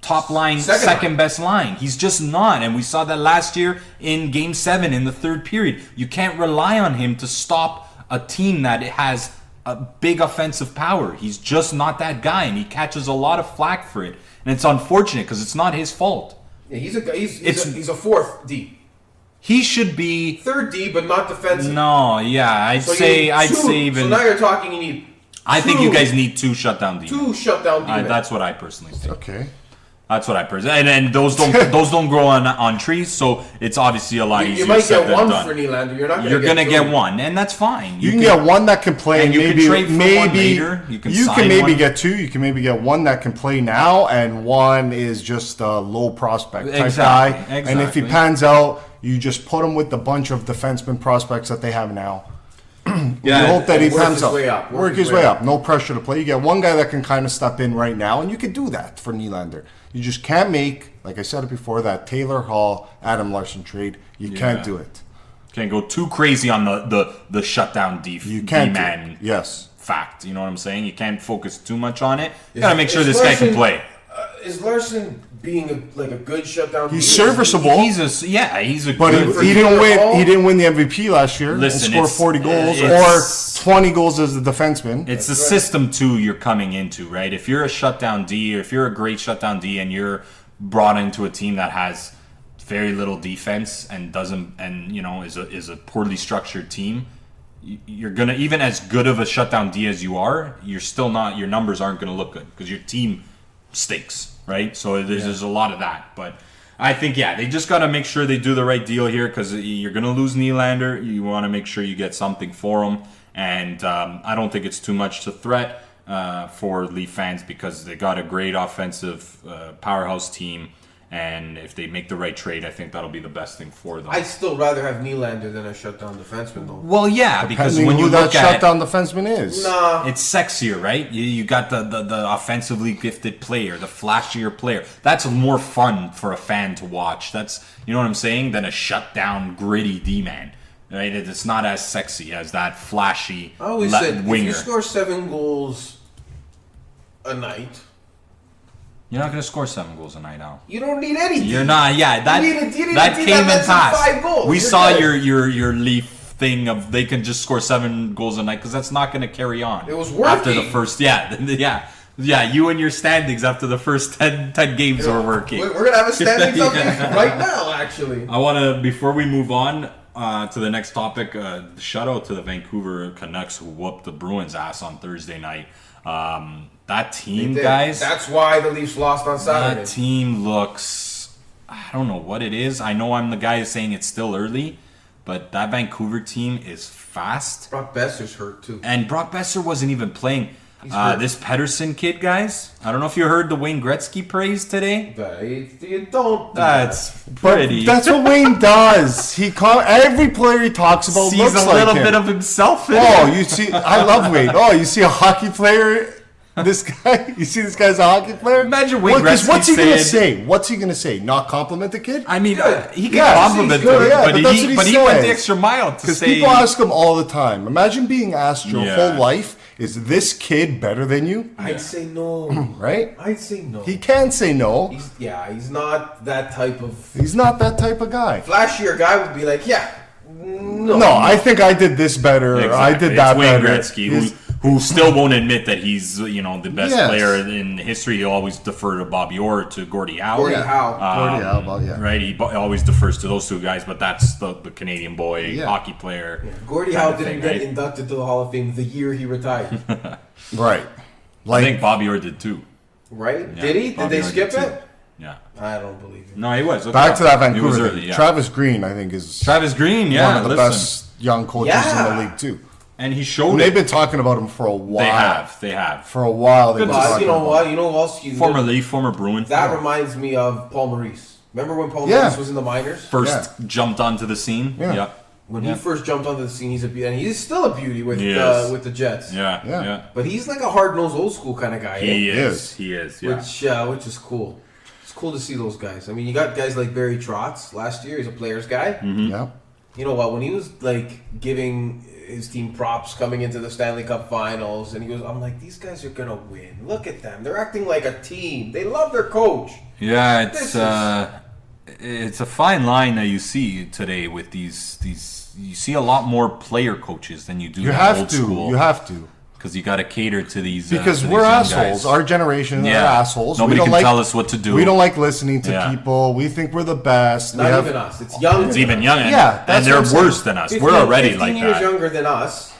top line, second best line. He's just not. And we saw that last year in Game 7 in the third period. You can't rely on him to stop a team that has a big offensive power. He's just not that guy, and he catches a lot of flack for it. And it's unfortunate because it's not his fault. Yeah, he's a fourth D. He should be. Third D, but not defensive. No, yeah, I'd So you say need I'd two. say even. So now you're talking. You need. I think two- you guys need two shutdown D. two shutdown D. That's what I personally think. Okay. That's what I personally. And those don't grow on trees, so it's obviously a lot easier. You might said get than one done. for Nylander. You're not gonna You're get gonna two. get one, and that's fine. You can get one that can play, and you can maybe trade for maybe one later. You can sign maybe one. get two. You can maybe get one that can play now, and one is just a low prospect type Exactly, guy. And if he exactly. pans out, you just put him with the bunch of defenseman prospects that they have now. You hope that he work pans his out. way up, Work his way up. No pressure to play. You get one guy that can kind of step in right now, and you could do that for Nylander. You just can't make, like I said it before, that Taylor Hall, Adam Larson trade. You can't do it. Can't go too crazy on the shutdown You can't do D-man it. Yes. fact. You know what I'm saying? You can't focus too much on it. You gotta make sure this guy can Larson- play. Is Larson being a good shutdown? He's D? serviceable. He's a But good. he didn't win. He didn't win the MVP last year. Listen, and score it's- 40 goals it's- or 20 goals as a defenseman. It's the system too you're coming into, right? If you're a shutdown D, or if you're a great shutdown D, and you're brought into a team that has very little defense and doesn't, and is a poorly structured team, you're gonna, even as good of a shutdown D as you are, you're still not. Your numbers aren't gonna look good because your team stinks, right? So there's a lot of that, but. I think, they just got to make sure they do the right deal here because you're going to lose Nylander. You want to make sure you get something for him. And I don't think it's too much to threat for Leaf fans because they got a great offensive powerhouse team. And if they make the right trade, I think that'll be the best thing for them. I'd still rather have Nylander than a shutdown defenseman, though. Well, yeah, because Depending when who you that look at shutdown defenseman is. Nah. it's sexier, right? You got the offensively gifted player, the flashier player. That's more fun for a fan to watch. That's, you know what I'm saying, than a shutdown gritty D-man. Right? It's not as sexy as that flashy I always said, winger. if you score 7 goals a night, You're not going to score 7 goals a night now. you don't need anything. You're not. Yeah, that You need that a team came that and lets in passed. 5 goals. We You're saw good. your Leaf thing of they can just score 7 goals a night because that's not going to carry on. It was after the working. first. Yeah. You and your standings after the first 10 games are working. We're going to have a standings up right now, actually. I want to, before we move on to the next topic, shout out to the Vancouver Canucks who whooped the Bruins' ass on Thursday night. That team, guys. That's why the Leafs lost on Saturday. That team looks, I don't know what it is. I know I'm the guy saying it's still early, but that Vancouver team is fast. Brock Besser's hurt, too. And Brock Besser wasn't even playing. hurt. This Pedersen kid, guys. I don't know if you heard the Wayne Gretzky praise today. You don't. do That's But pretty. that's what Wayne does. Every player he talks about sees looks a like little him. bit of himself in Oh, it. you see, I love Wayne. Oh, you see a hockey player. This guy, you see this guy's a hockey player. Imagine Wayne 'cause Gretzky what's he gonna saying- say? What's he gonna say? Not compliment the kid? I mean, he can Yeah, compliment he's good, him, yeah, but, but that's he, what he but he went the says. extra mile to Because say. people ask him all the time. Imagine being asked your Yeah. whole life, "Is this kid better than you?" I'd say no. Right? I'd say no. He can't say no. He's not that type of He's not that type of guy. flashier guy. Would be like, yeah, no. No, I think I did this better. Exactly. I did that it's Wayne better. Gretzky, He's- who still won't admit that he's the best Yes. player in history. He'll always defer to Bobby Orr, to Gordie Howe. Gordie Yeah. Howe. Gordie Howe, well, yeah. Right, he always defers to those two guys, but that's the Canadian boy Yeah. hockey player. Gordie kind Howe of didn't thing, get right? inducted to the Hall of Fame the year he retired. Right. I Like, think Bobby Orr did too. Right? Yeah, Did he? Did Bobby they Orr skip did too. it? Yeah. I don't believe it. No, he was. Look back it to up. that He was Vancouver early, thing. yeah. Travis Green, I think, is Travis Green, yeah, one of the listen. best young coaches Yeah. in the league too. And he showed And they've it. been talking about him for a while. They have. For a while, they've been But talking you know about what? him. You know who else? Former Leaf, former Bruin. That reminds me of Paul Maurice. Remember when Paul Yeah. Maurice was in the minors? First jumped onto the scene. Yeah. Yeah. When Yeah. he first jumped onto the scene, he's a beauty, and he's still a beauty with He is. with the Jets. Yeah. Yeah. Yeah. But he's like a hard-nosed, old-school kind of guy. He eh? is. He is. Yeah. Which is cool. It's cool to see those guys. I mean, you got guys like Barry Trotz last year. He's a players guy. Yeah. You know what? When he was like giving his team props coming into the Stanley Cup Finals, and he goes, "I'm like, these guys are gonna win. Look at them. They're acting like a team. They love their coach." Yeah, This it's a fine line that you see today with these. You see a lot more player coaches than you do You in have old to. school. You have to. Because you got to cater to these. Because to we're these young assholes. guys. Our generation are Yeah. assholes. Nobody we don't can like, tell us what to do. We don't like listening to Yeah. people. We think we're the best. Not we have, even us. It's young. It's even young, and, Yeah, and that's they're what I'm saying. worse than us. We're already 15 like years that. younger than us.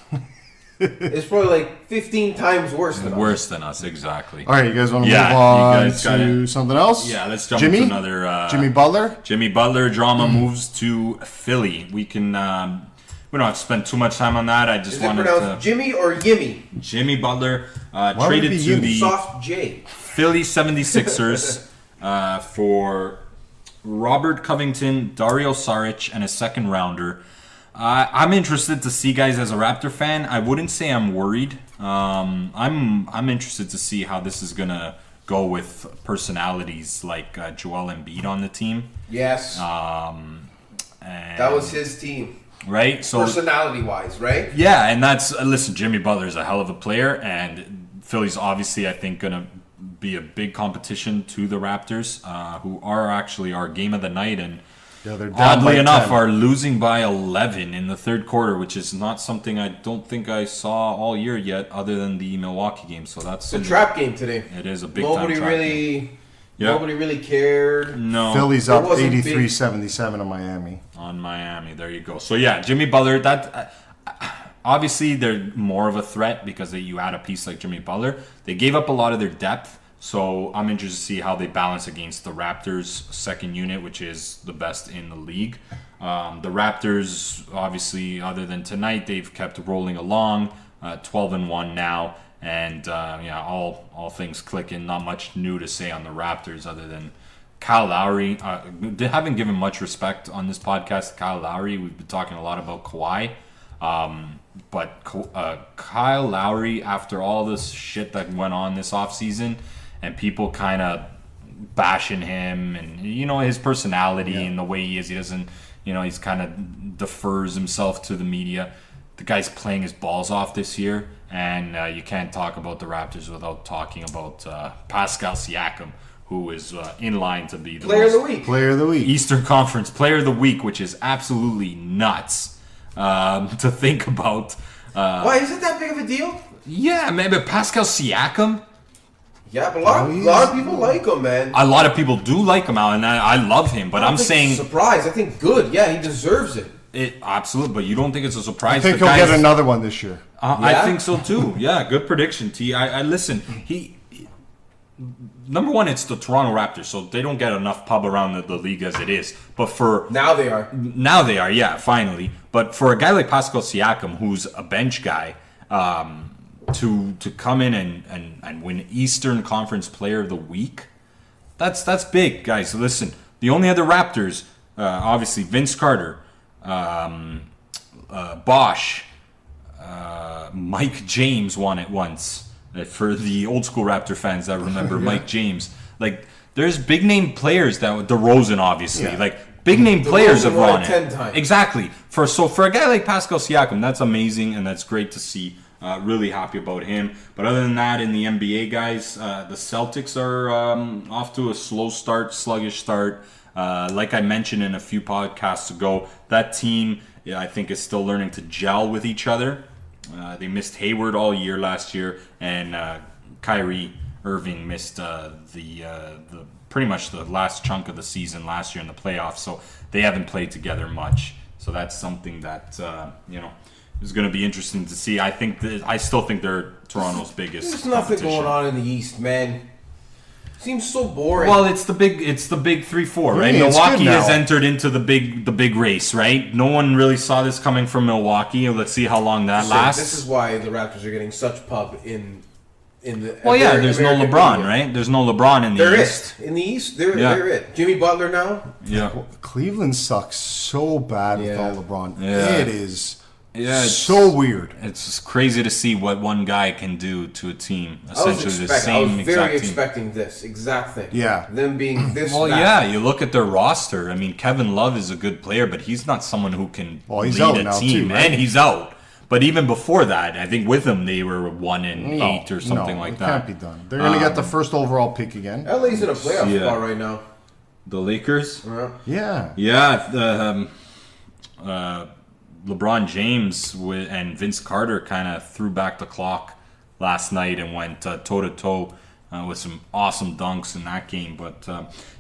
It's probably like 15 times worse than us. Worse than us, exactly. All right, you guys want to Yeah, move you on guys gotta- to something else? Yeah, let's jump Jimmy? into another. Jimmy Butler? Jimmy Butler drama moves to Philly. We can. We don't have to spend too much time on that. I just Is it wanted pronounced to. Jimmy or Yimmy? Jimmy Butler would it traded be to Jimmy? the Soft J. Philly 76ers for Robert Covington, Dario Saric, and a second rounder. I'm interested to see, guys, as a Raptor fan. I wouldn't say I'm worried. I'm interested to see how this is gonna go with personalities like Joel Embiid on the team. Yes. And, that was his team. right. So Personality-wise, right? yeah, and that's listen. Jimmy Butler is a hell of a player, and Philly's obviously, I think, gonna be a big competition to the Raptors, who are actually our game of the night, and Yeah, they're down oddly by enough, 10. are losing by 11 in the third quarter, which is not something I don't think I saw all year yet, other than the Milwaukee game. So that's It's a trap game today. It is a big Nobody time trap game. really, Yeah. nobody really cared. No, Philly's It up wasn't 83-77 on Miami. on Miami. There you go. So yeah, Jimmy Butler. That obviously they're more of a threat because you add a piece like Jimmy Butler. They gave up a lot of their depth, So I'm interested to see how they balance against the Raptors' second unit, which is the best in the league. The Raptors, obviously, other than tonight, they've kept rolling along, 12-1 now, and all things clicking. Not much new to say on the Raptors other than Kyle Lowry. They haven't given much respect on this podcast. Kyle Lowry, we've been talking a lot about Kawhi. But Kyle Lowry, after all this shit that went on this offseason, and people kind of bashing him, and his personality and the way he is, he doesn't, he's kind of defers himself to the media. The guy's playing his balls off this year, and you can't talk about the Raptors without talking about Pascal Siakam, who is in line to be the Player of the week. Player of the week. Eastern Conference Player of the Week, which is absolutely nuts to think about. Why is it that big of a deal? Yeah, man, but Pascal Siakam, Yeah, but a lot of people like him, man. a lot of people do like him out, and I love him. But I'm saying surprise. I think good. Yeah, he deserves it. it absolutely. But you don't think it's a surprise? I think The he'll guy's- get another one this year. I Yeah? think so too. Yeah, good prediction, T. I listen. Number one, it's the Toronto Raptors, so they don't get enough pub around the league as it is. But for Now they are. now they are, yeah, finally. But for a guy like Pascal Siakam, who's a bench guy, to come in and win Eastern Conference Player of the Week, that's big, guys. Listen, the only other Raptors, obviously Vince Carter, Bosch, Mike James won it once. For the old school Raptor fans that remember Mike James, like there's big name players that DeRozan, obviously, Yeah. like big name players have won won it it 10 times. exactly. For a guy like Pascal Siakam, that's amazing and that's great to see. Really happy about him. But other than that, in the NBA, guys, the Celtics are off to a sluggish start. Like I mentioned in a few podcasts ago, that team, I think, is still learning to gel with each other. They missed Hayward all year last year, and Kyrie Irving missed the pretty much the last chunk of the season last year in the playoffs. So they haven't played together much. So that's something that is going to be interesting to see. I still think they're Toronto's biggest. There's nothing competition. going on in the East, man. Seems so boring. Well, it's the big 3-4, right? Yeah, it's Milwaukee good has now. entered into the big race, right? No one really saw this coming from Milwaukee. Let's see how long that So lasts. this is why the Raptors are getting such pub in the. Well, yeah, American there's no LeBron, media. right? There's no LeBron in the They're East. it in the East. They're Yeah. it. Jimmy Butler now. Yeah, Cleveland sucks so bad Yeah. without LeBron. Yeah. It is it's so weird. It's just crazy to see what one guy can do to a team. I was Essentially, the I same was very exact team. expecting this exact thing. Yeah. Them being this. Well, bad. yeah, you look at their roster. I mean, Kevin Love is a good player, but he's not someone who can Well, he's lead out a now, team, too, right? and he's out. But even before that, I think with him they were 1-8 or something no, like it that. can't be done. They're going to get the first overall pick again. LA's in a playoff Yeah. spot right now. The Lakers. Yeah. Yeah, LeBron James and Vince Carter kind of threw back the clock last night and went toe-to-toe with some awesome dunks in that game. But,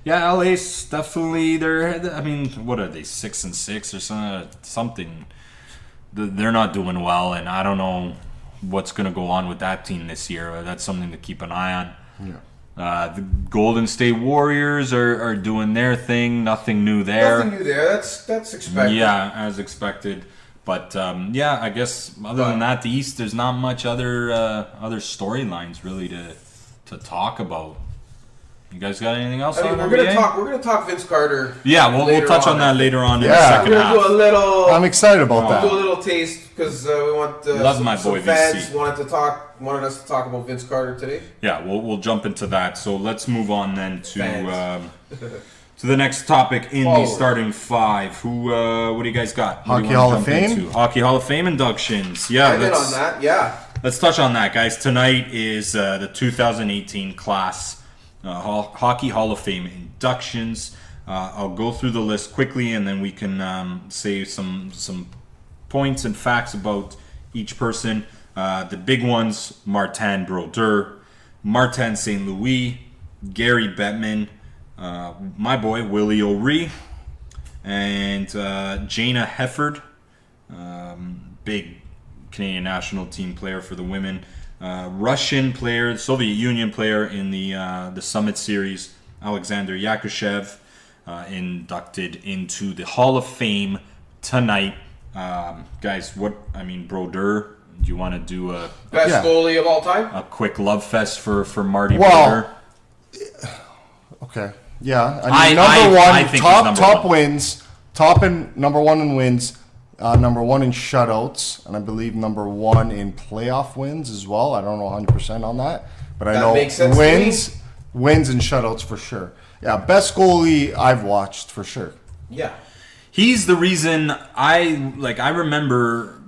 yeah, LA's definitely, what are they, 6-6 or something? They're not doing well, and I don't know what's going to go on with that team this year. That's something to keep an eye on. Yeah. The Golden State Warriors are doing their thing. Nothing new there. Nothing new there. That's expected. Yeah, as expected. But yeah, I guess other than that, the East, there's not much other storylines really to talk about. You guys got anything else I mean, on we're NBA? gonna talk Vince Carter. Yeah, we'll later touch on that later on in the Yeah. second We're gonna do a half. little. I'm excited about do a that. little taste because we want Love my boy fans VC. wanted us to talk about Vince Carter today. Yeah, we'll jump into that. So let's move on then to Fans. to the next topic in the Forward. starting five. Who? What do you guys got? What do Hockey you wanna Hall of jump Fame? into? Hockey Hall of Fame inductions. Yeah, I'm in on that. Yeah. Let's touch on that, guys. Tonight is the 2018 class Hockey Hall of Fame inductions. I'll go through the list quickly, and then we can say some points and facts about each person. The big ones: Martin Brodeur, Martin St. Louis, Gary Bettman, my boy Willie O'Ree, and Jana Hefford, big Canadian national team player for the women. Russian player, Soviet Union player in the Summit Series, Alexander Yakushev, inducted into the Hall of Fame tonight. Guys, Brodeur, do you want to do a Best goalie of all time? quick love fest for Marty Well, Brodeur? Okay. Yeah. I mean, number one, I think he's number top one. wins, number one in wins, number one in shutouts, and I believe number one in playoff wins as well. I don't know 100% on that, but I That know makes sense to wins and shutouts for sure. Yeah, best goalie I've watched for sure. Yeah. He's the reason I remember.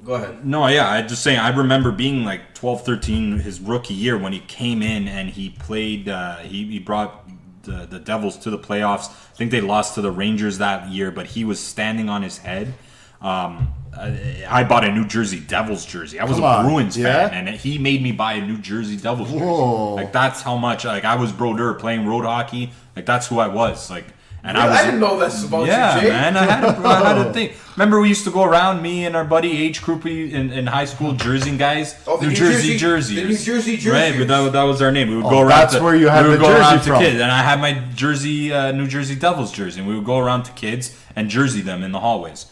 Go ahead. No, yeah, I just saying. I remember being like 12, 13, his rookie year when he came in and he played. He brought the Devils to the playoffs. I think they lost to the Rangers that year, but he was standing on his head. I bought a New Jersey Devils jersey. I was Come a on, Bruins yeah? fan, and he made me buy a New Jersey Devils jersey. Whoa. Like that's how much. Like I was Brodeur playing road hockey. Like that's who I was. Like, and I was. didn't know this about Yeah, you, Jay. man. I had to think. Remember, we used to go around, me and our buddy H. Kroupy in high school, jerseying guys. Oh, the New New Jersey Jersey- jerseys. the New Jersey Right, jerseys. but that was our name. We would Oh, go around. that's where you had we would the go around jersey to from. kids, and I had my Jersey, New Jersey Devils jersey, and we would go around to kids and jersey them in the hallways.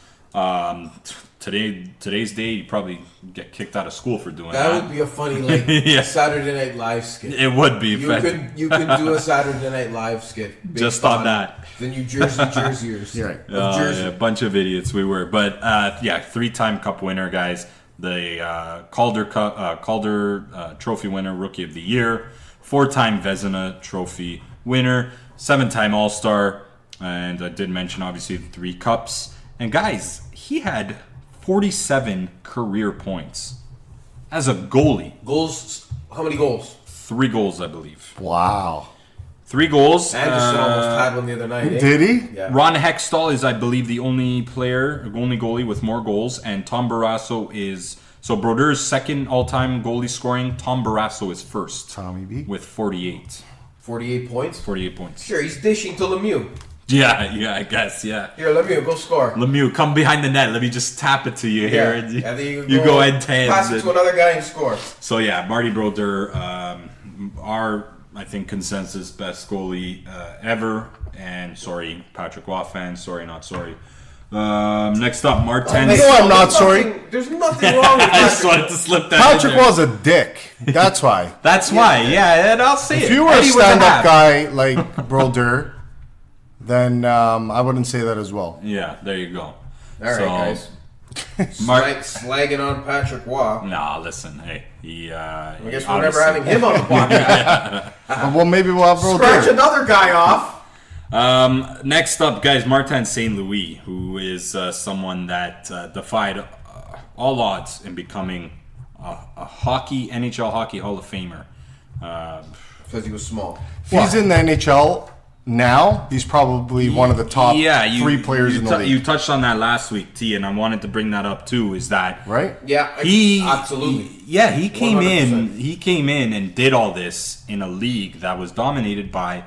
Today's day, you probably get kicked out of school for doing that. That would be a funny Yeah. Saturday Night Live skit. It would be. You could do a Saturday Night Live skit based Just on that. The New Jersey Jerseyers. You're right. Of Jersey. Yeah, a bunch of idiots we were, but three-time Cup winner, guys. The Calder Trophy winner, Rookie of the Year, four-time Vezina Trophy winner, seven-time All-Star, and I did mention obviously the 3 cups. And guys, he had 47 career points as a goalie. Goals. How many goals? 3 goals, I believe. Wow. 3 goals. Anderson almost had one the other night. Eh? Did he? Yeah. Ron Hextall is, I believe, the only goalie with more goals, and Tom Barrasso is. So Brodeur's second all-time goalie scoring. Tom Barrasso is first Tommy B. with 48. 48 points. 48 points. Sure, he's dishing to Lemieux. Yeah, I guess, yeah. Here, Lemieux, go score. Lemieux, come behind the net. Let me just tap it to you here. And And then you go ahead and pass it to another guy and score. So yeah, Marty Brodeur, our I think consensus best goalie ever. And sorry, Patrick Waugh fans. Sorry, not sorry. Next up, Martin. No, I'm not sorry. There's nothing wrong with I just Patrick. wanted to slip that. in Patrick there. was a dick. That's why. That's why, yeah, and I'll say it. If you were Eddie a was stand-up half. guy like Brodeur, then I wouldn't say that as well. Yeah, there you go. All right, guys. Slagging on Patrick Waugh. Nah, listen, hey, he. I guess we're never having him on the podcast. Well, maybe we'll have Scratch Brodeur. another guy off. Next up, guys, Martin St. Louis, who is someone that defied all odds in becoming a NHL hockey Hall of Famer. Because he was small. If he's in the NHL now, he's probably one of the top 3 players in the league. You touched on that last week, T, and I wanted to bring that up too. Is that Right? Yeah, absolutely. He came 100%. He came in and did all this in a league that was dominated by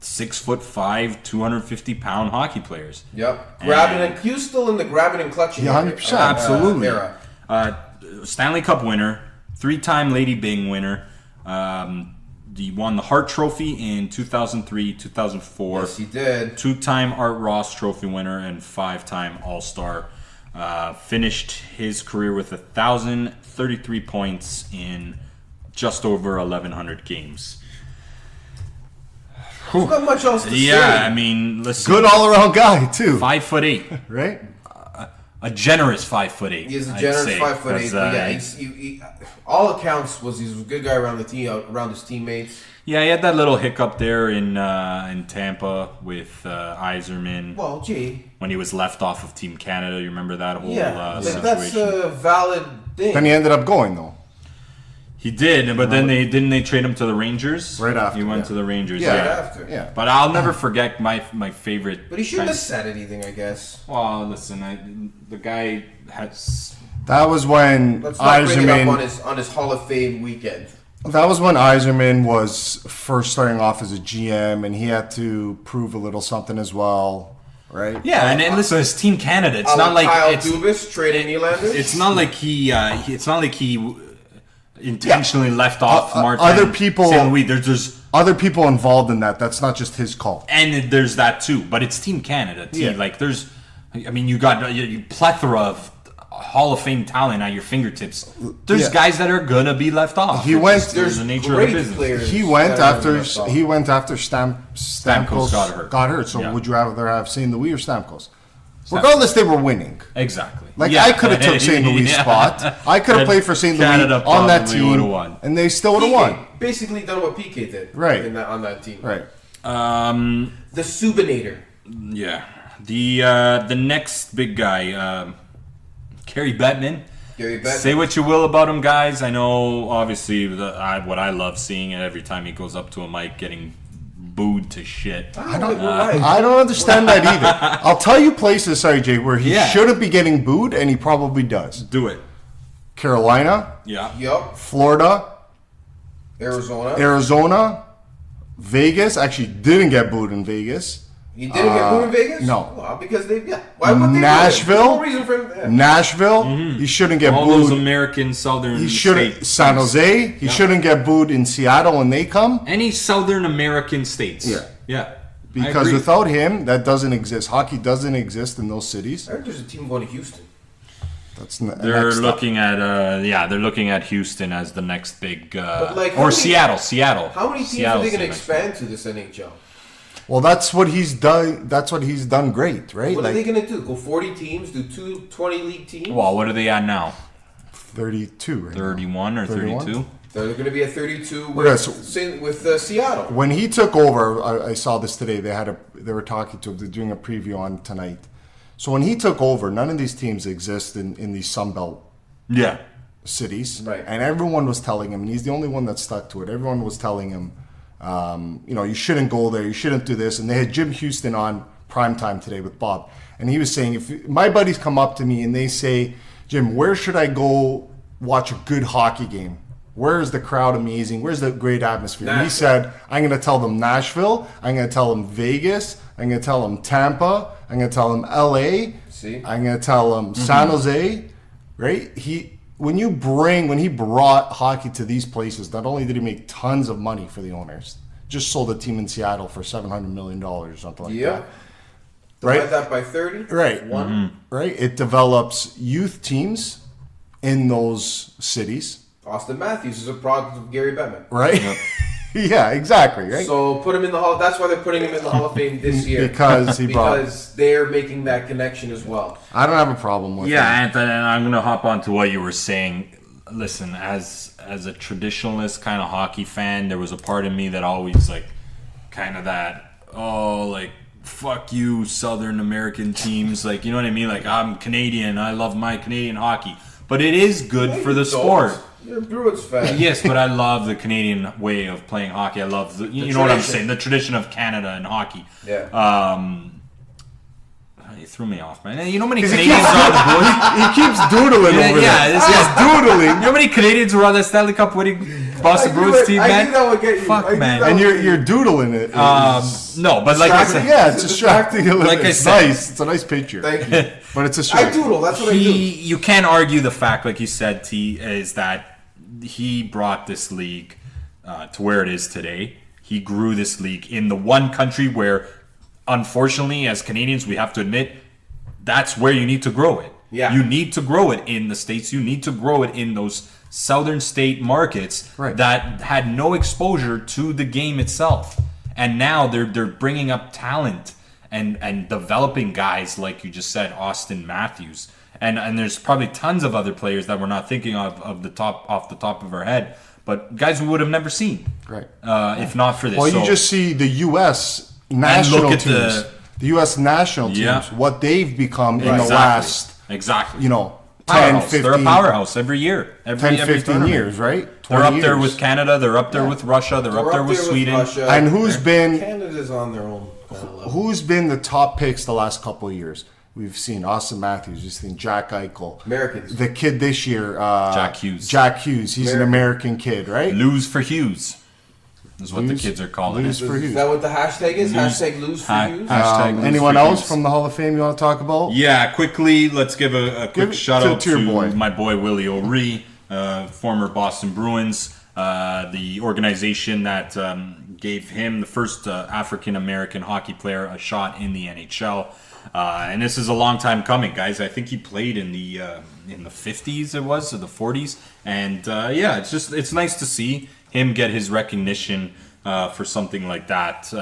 6'5", 250-pound hockey players. Yep. Grabbing and he was still in the grabbing and clutching. Yeah, 100%. Absolutely. Era. Stanley Cup winner, 3-time Lady Byng winner. He won the Hart Trophy in 2003, 2004. Yes, he did. 2-time Art Ross Trophy winner and 5-time All-Star. Finished his career with 1,033 points in just over 1,100 games. There's not much else to say. Yeah, I mean, listen. Good all-around guy, too. 5'8", Right? a generous 5'8". He is a I'd generous say, 5'8". 'cause, But yeah, he, all accounts he's a good guy around the team, around his teammates. yeah, he had that little hiccup there in Tampa with Yzerman. Well, gee, When he was left off of Team Canada, you remember that whole situation? that's a valid thing. Then he ended up going, though. He did, but then didn't they trade him to the Rangers? Right after, He went yeah. to the Rangers. Yeah. Right Yeah. after. Yeah. But I'll never forget my favorite. But he shouldn't have said anything, I guess. Well, listen, the guy has. That was when Let's not bring it up Yzerman... on his Hall of Fame weekend. That was when Yzerman was first starting off as a GM, and he had to prove a little something as well, right? Yeah, and listen, it's Team Canada. It's Not not like Kyle it's, Dubas trading Nylander. it's not like he. It's not like he. intentionally left off Martin. other people- St. Louis. There's Other people involved in that. That's not just his call. and there's that too. But it's Team Canada. Yeah. Like there's, I mean, you got a plethora of Hall of Fame talent at your fingertips. There's Yeah. guys that are gonna be left off. He It's went- just- there's the nature of great the business. players. He went that are after left off. Stamkos got hurt. So Yeah. would you rather have St. Louis or Stamkos? Regardless, they were winning. Exactly. Like Yeah. I could have took St. Louis' Yeah. spot. I could have And played for St. Louis Canada on that probably team, would've won. and they still would have won. Basically done what PK did. Right. On that team. Right. The Subinator. Yeah. The next big guy, Gary Bettman. Gary Bettman. Say what you will about him, guys. I know, obviously, what I love seeing it every time he goes up to a mic, getting booed to shit. I don't understand that either. I'll tell you places, sorry Jay, where he Yeah. shouldn't be getting booed, and he probably does. Do it. Carolina, Yeah. Yup. Florida, Arizona. Arizona, Vegas. Actually, didn't get booed in Vegas. You didn't get booed in Vegas? no. Well, because they. Yeah. Why would they? Nashville? There's no reason for him. Yeah. Nashville, he shouldn't get All those booed. American southern He shouldn't. states. San Jose, he shouldn't get booed in Seattle when they come. Any southern American states. Yeah. Yeah. I Because agree. without him, that doesn't exist. Hockey doesn't exist in those cities. I heard there's a team going to Houston. That's They're next up. looking at they're looking at Houston as the next big But, like, how or many- Seattle. How many teams Seattle's are they going the to next one. expand to this NHL? Well, that's what he's done. That's what he's done great, right? What are Like they going to do? Go 40 teams? Do 20 league teams? Well, what are they at now? 32, right? now. 31 or 31? 32? They're going to be at 32 Okay, with Seattle. When he took over, I saw this today. They were talking to him. They're doing a preview on tonight. So when he took over, none of these teams exist in these Sunbelt Yeah. cities, Right. and everyone was telling him, and he's the only one that stuck to it. Everyone was telling him, you shouldn't go there, you shouldn't do this. And they had Jim Houston on primetime today with Bob, and he was saying, if my buddies come up to me and they say, Jim, where should I go watch a good hockey game? Where is the crowd amazing? Where's the great atmosphere? And he Nashville. said, I'm going to tell them Nashville. I'm going to tell them Vegas. I'm going to tell them Tampa. I'm going to tell them LA. See? I'm going to tell them San Jose. Right? When he brought hockey to these places, not only did he make tons of money for the owners, just sold a team in Seattle for $700 million or something like Yeah. that. Divide Right? that by 30. Right. One. Right? It develops youth teams in those cities. Austin Matthews is a product of Gary Bettman. Right? Yeah, exactly. Right? So put him in the Hall. That's why they're putting him in the Hall of Fame this year. Because he brought. because they're making that connection as well. I don't have a problem with Yeah, it. Anthony, and I'm gonna hop on to what you were saying. Listen, as a traditionalist kind of hockey fan, there was a part of me that always kind of that, fuck you, Southern American teams. Like, you know what I mean? Like, I'm Canadian, I love my Canadian hockey. But it is good for the sport. You're a Bruins fan. Yes, but I love the Canadian way of playing hockey. I love you know what I'm tradition. saying, the tradition of Canada and hockey. Yeah. You threw me off, man. You know how many Canadians are on the boys? He keeps doodling over Yeah, there. this guy's doodling. You know how many Canadians were on that Stanley Cup winning Boston Bruins team, I man? knew that would get you. I Fuck, knew man. that And would- you're doodling it. No, but like I said, Yeah, it's distracting. Like I It's said. nice. It's a nice picture. Thank you. But it's a I shirt. doodle. That's what I do. you can't argue the fact, like you said, T, is that he brought this league to where it is today. He grew this league in the one country where, unfortunately, as Canadians, we have to admit, that's where you need to grow it. Yeah. You need to grow it in the States. You need to grow it in those southern state markets Right. that had no exposure to the game itself. And now they're bringing up talent and developing guys like you just said, Austin Matthews. And there's probably tons of other players that we're not thinking of off the top of our head, but guys we would have never seen, Right. if not for this. Well, So- you just see the U.S. national look at teams. The U.S. national teams, Yeah. what they've become in the Exactly. last, Exactly. 10, Powerhouse. 15, They're a powerhouse every year. 10, 15 tournament. years, right? They're 20 up there years. with Canada. They're up there with Russia. They're up there with Sweden. Russia. And who's been Canada's on their own kind of level. who's been the top picks the last couple of years? We've seen Austin Matthews. We've seen Jack Eichel. Americans. The kid this year, Jack Hughes. Jack Hughes. He's an American kid, right? Lose for Hughes is what Lose- the kids are calling lose it. for Is Hughes. that what the hashtag is? Lose- Hashtag lose for Ha- Hughes? hashtag lose Anyone for else Hughes. from the Hall of Fame you want to talk about? Yeah, quickly, let's give a quick it shout out to your to boy. my boy Willie O'Ree. former Boston Bruins, the organization that gave him, the first African American hockey player, a shot in the NHL. And this is a long time coming, guys. I think he played in the 50s, it was, or the 40s. And yeah, it's nice to see him get his recognition for something like that,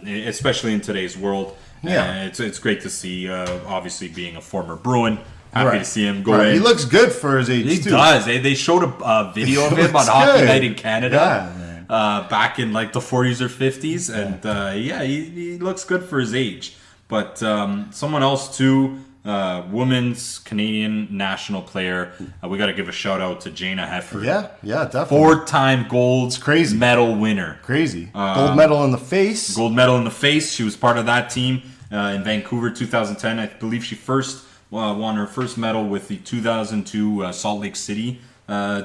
especially in today's world. Yeah. It's great to see, obviously being a former Bruin. Happy to see him go in. He looks good for his age, He too. does. They showed a video of him on looks Hockey good. Night in Canada Yeah, back in like the 40s or 50s. And yeah, he looks good for his age. But someone else too, women's Canadian national player. We got to give a shout out to Jana Hefford. Yeah, definitely. 4-time gold crazy. medal winner. Crazy. Gold medal in the face. Gold medal in the face. She was part of that team in Vancouver 2010. I believe she first won her first medal with the 2002 Salt Lake City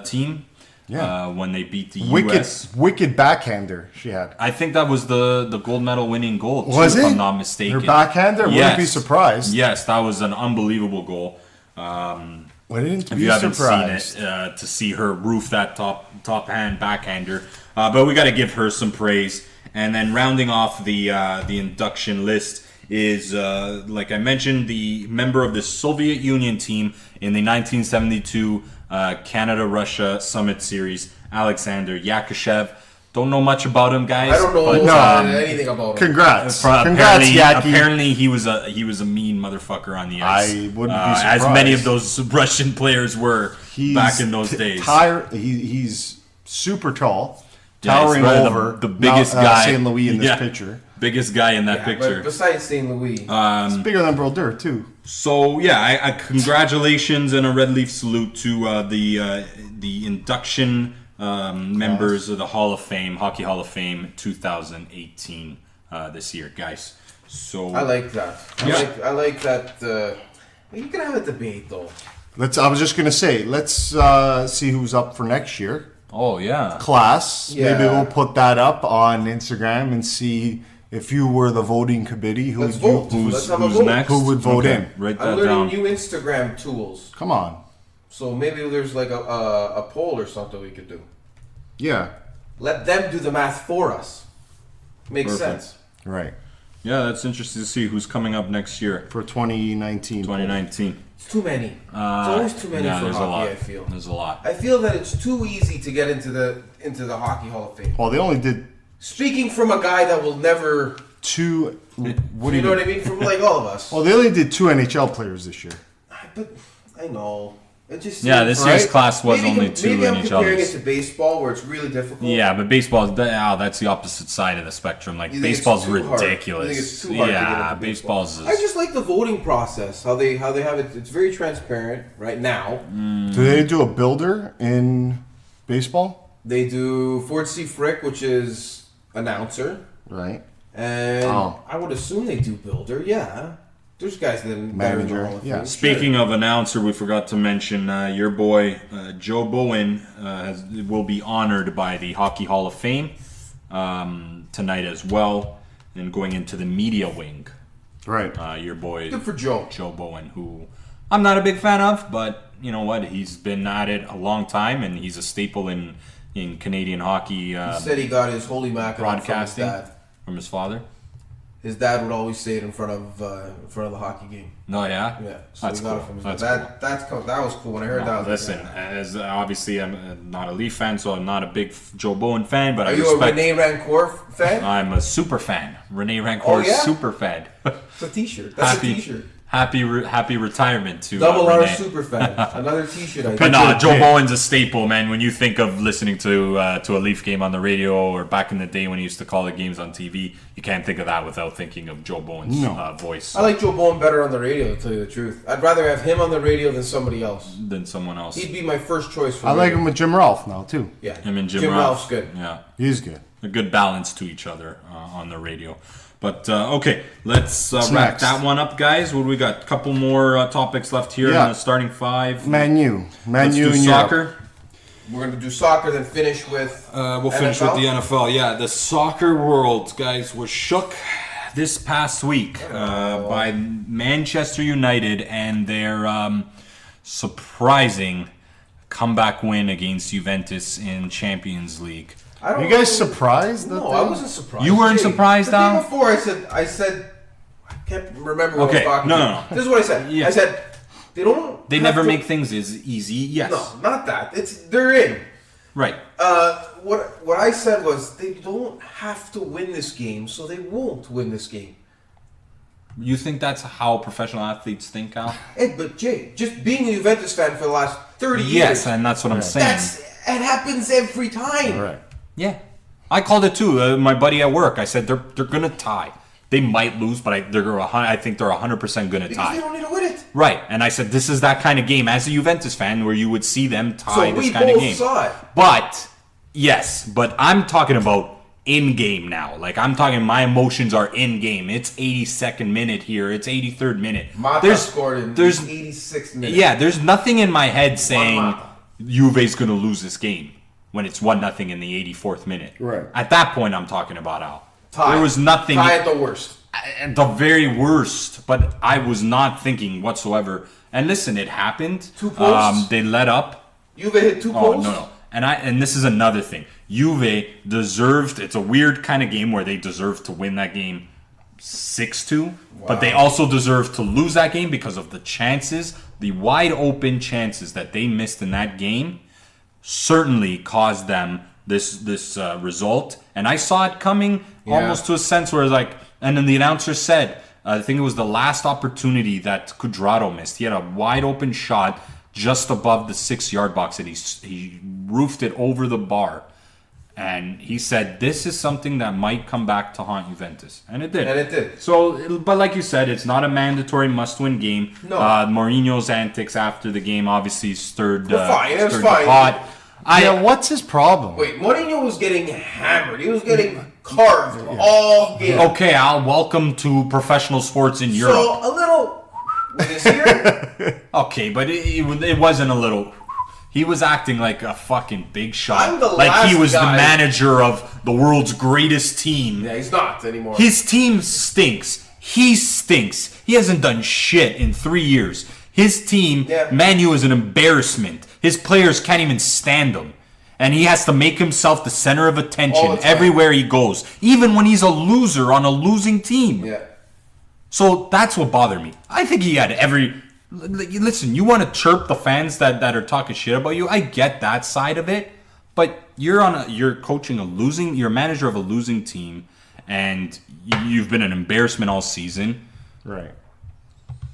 team. Yeah. When they beat the Wicked, U.S. wicked backhander she had. I think that was the gold medal winning goal, too, Was if it? I'm not mistaken. Her backhander? Wouldn't be surprised. Yes, that was an unbelievable goal. Wouldn't If be you haven't surprised. seen it, to see her roof that top hand backhander. But we got to give her some praise. And then rounding off the induction list is, like I mentioned, the member of the Soviet Union team in the 1972 Canada-Russia Summit Series, Alexander Yakushev. Don't know much about him, guys. I don't know anything about him. Congrats. Apparently, Yaki. apparently he was a mean motherfucker on the ice. I wouldn't be As surprised. many of those Russian players were back in those days. He's super tall, Yeah, he's towering probably over the biggest Mount, guy. St. Louis in this Yeah. picture. Biggest guy in that Yeah, picture. but besides St. Louis, It's bigger than Brodeur, too. So yeah, I congratulations and a red leaf salute to the induction members of the Hall of Fame, Hockey Hall of Fame 2018 this year, guys. So I like that. Yeah. I like that. You can have a debate though. I was just gonna say, let's see who's up for next year. Oh yeah. Class. Yeah. Maybe we'll put that up on Instagram and see if you were the voting committee. Let's vote. Let's have a Who's vote. next? Who would vote Okay, in? Write I'm that learning down. new Instagram tools, Come on. so maybe there's like a poll or something we could do. Yeah. Let them do the math for us. Makes Perfect. sense. Right. Yeah, that's interesting to see who's coming up next year, For 2019. 2019. It's too many. It's always too many for there's a hockey. lot. I feel. There's a lot. I feel that it's too easy to get into the Hockey Hall of Fame. Well, they only did Speaking from a guy that will never, two. What do you know what I mean? From like all of us. Well, they only did 2 NHL players this year. But I know. It just Yeah, seems- this year's right? class was only two Maybe I'm comparing it NHLers. to baseball where it's really difficult. Yeah, but baseball, that's the opposite side of the spectrum. Like, You think it's baseball's too hard? ridiculous. You think it's too hard to get Yeah, into baseball? baseball's. I just like the voting process. How they have it. It's very transparent right now. Do they do a builder in baseball? They do Ford C. Frick, which is announcer, Right. and Oh. I would assume they do builder. Yeah, there's guys that are in the Manager, Hall of yeah. Fame, Speaking of announcer, we forgot to mention your boy Joe Bowen will be honored by the Hockey Hall of Fame tonight as well, and going into the media wing. Right. Your boy Good for Joe. Joe Bowen, who I'm not a big fan of, but you know what? He's been at it a long time, and he's a staple in Canadian hockey He said he got his holy mackerel from his broadcasting dad. from his father. His dad would always say it in front of the hockey game. No, yeah, Yeah, so that's he got cool. it from his That's dad. cool. That's cool. That was cool when I heard that. I was like, Listen, yeah. as obviously I'm not a Leaf fan, so I'm not a big Joe Bowen fan, but Are I you a respect. Rene Rancourt fan? I'm a super fan. Rene Rancourt, Oh, yeah? super fan. It's a T-shirt. That's happy, a T-shirt. happy retirement to Double R Rene. super fan. Another T-shirt. I But think. no, Joe kid. Bowen's a staple, man. When you think of listening to a Leaf game on the radio, or back in the day when he used to call the games on TV, you can't think of that without thinking of Joe Bowen's voice I like Joe Bowen better on the radio, to tell you the truth. I'd rather have him on the radio than somebody else. than someone else. He'd be my first choice for I like radio. him with Jim Ralph now, too. Yeah, Him and Jim Ralph's good. Yeah, He's good. a good balance to each other on the radio. But okay, let's wrap next? that one up, guys. What do we got? A couple more topics left here Yeah. in the starting five. Man U. Man Let's U do in Europe. soccer. We're gonna do soccer, then finish with. We'll finish with the NFL. Yeah, the soccer world, guys, was shook this past week by Manchester United and their surprising comeback win against Juventus in Champions League. Are you guys surprised? No, I wasn't surprised. You weren't Jay, surprised, the day Al? before I said, I can't remember what I was Okay, talking no, about. no. This is what I said. Yeah. I said, they Never have to- make things as easy. Yes. No, not that. They're in. Right. What I said was they don't have to win this game, so they won't win this game. You think that's how professional athletes think, Al? Hey, but Jay, just being a Juventus fan for the last 30 years, Yes, and that's what I'm saying. it happens every time. Right. Yeah, I called it too. My buddy at work, I said they're gonna tie. They might lose, but I think they're 100% gonna Because tie. they don't need to win it. Right, and I said this is that kind of game as a Juventus fan where you would see them tie So this we kind of both game. saw it. But yes, but I'm talking about in game now. Like I'm talking, my emotions are in game. It's 82nd minute here. It's 83rd minute. Mata scored in there's 86 minutes. Yeah, there's nothing in my head saying Mata. Juve's going to lose this game when it's 1-0 in the 84th minute. Right. At that point, I'm talking about Al. Tie. There was nothing Tie at the worst. at the very worst, but I was not thinking whatsoever. And listen, it happened. 2 posts? They let up. Juve hit 2 Oh posts. no. And this is another thing. Juve deserved. It's a weird kind of game where they deserve to win that game 6-2, but they also deserve to lose that game because of the chances, the wide open chances that they missed in that game, certainly caused them this result. And I saw it coming almost to a sense where it's like, and then the announcer said, I think it was the last opportunity that Cuadrado missed. He had a wide open shot just above the 6-yard box and he roofed it over the bar. And he said, this is something that might come back to haunt Juventus. And it did. And it did. So, but like you said, it's not a mandatory must-win game. No. Mourinho's antics after the game obviously stirred, fine. It was stirred the fine. pot. What's his problem? Wait, Mourinho was getting hammered. He was getting carved all game. Okay, Al, welcome to professional sports in Europe. So a little this here. Okay, but it wasn't a little. He was acting like a fucking big shot. I'm the Like he last was the guy- manager of the world's greatest team. Yeah, he's not anymore. His team stinks. He stinks. He hasn't done shit in 3 years. His team, Yeah. Man U, is an embarrassment. His players can't even stand him. And he has to make himself the center of All attention the time. everywhere he goes. Even when he's a loser on a losing team. Yeah. So that's what bothered me. I think he had every... Listen, you want to chirp the fans that are talking shit about you. I get that side of it. But you're coaching you're a manager of a losing team. And you've been an embarrassment all season. Right.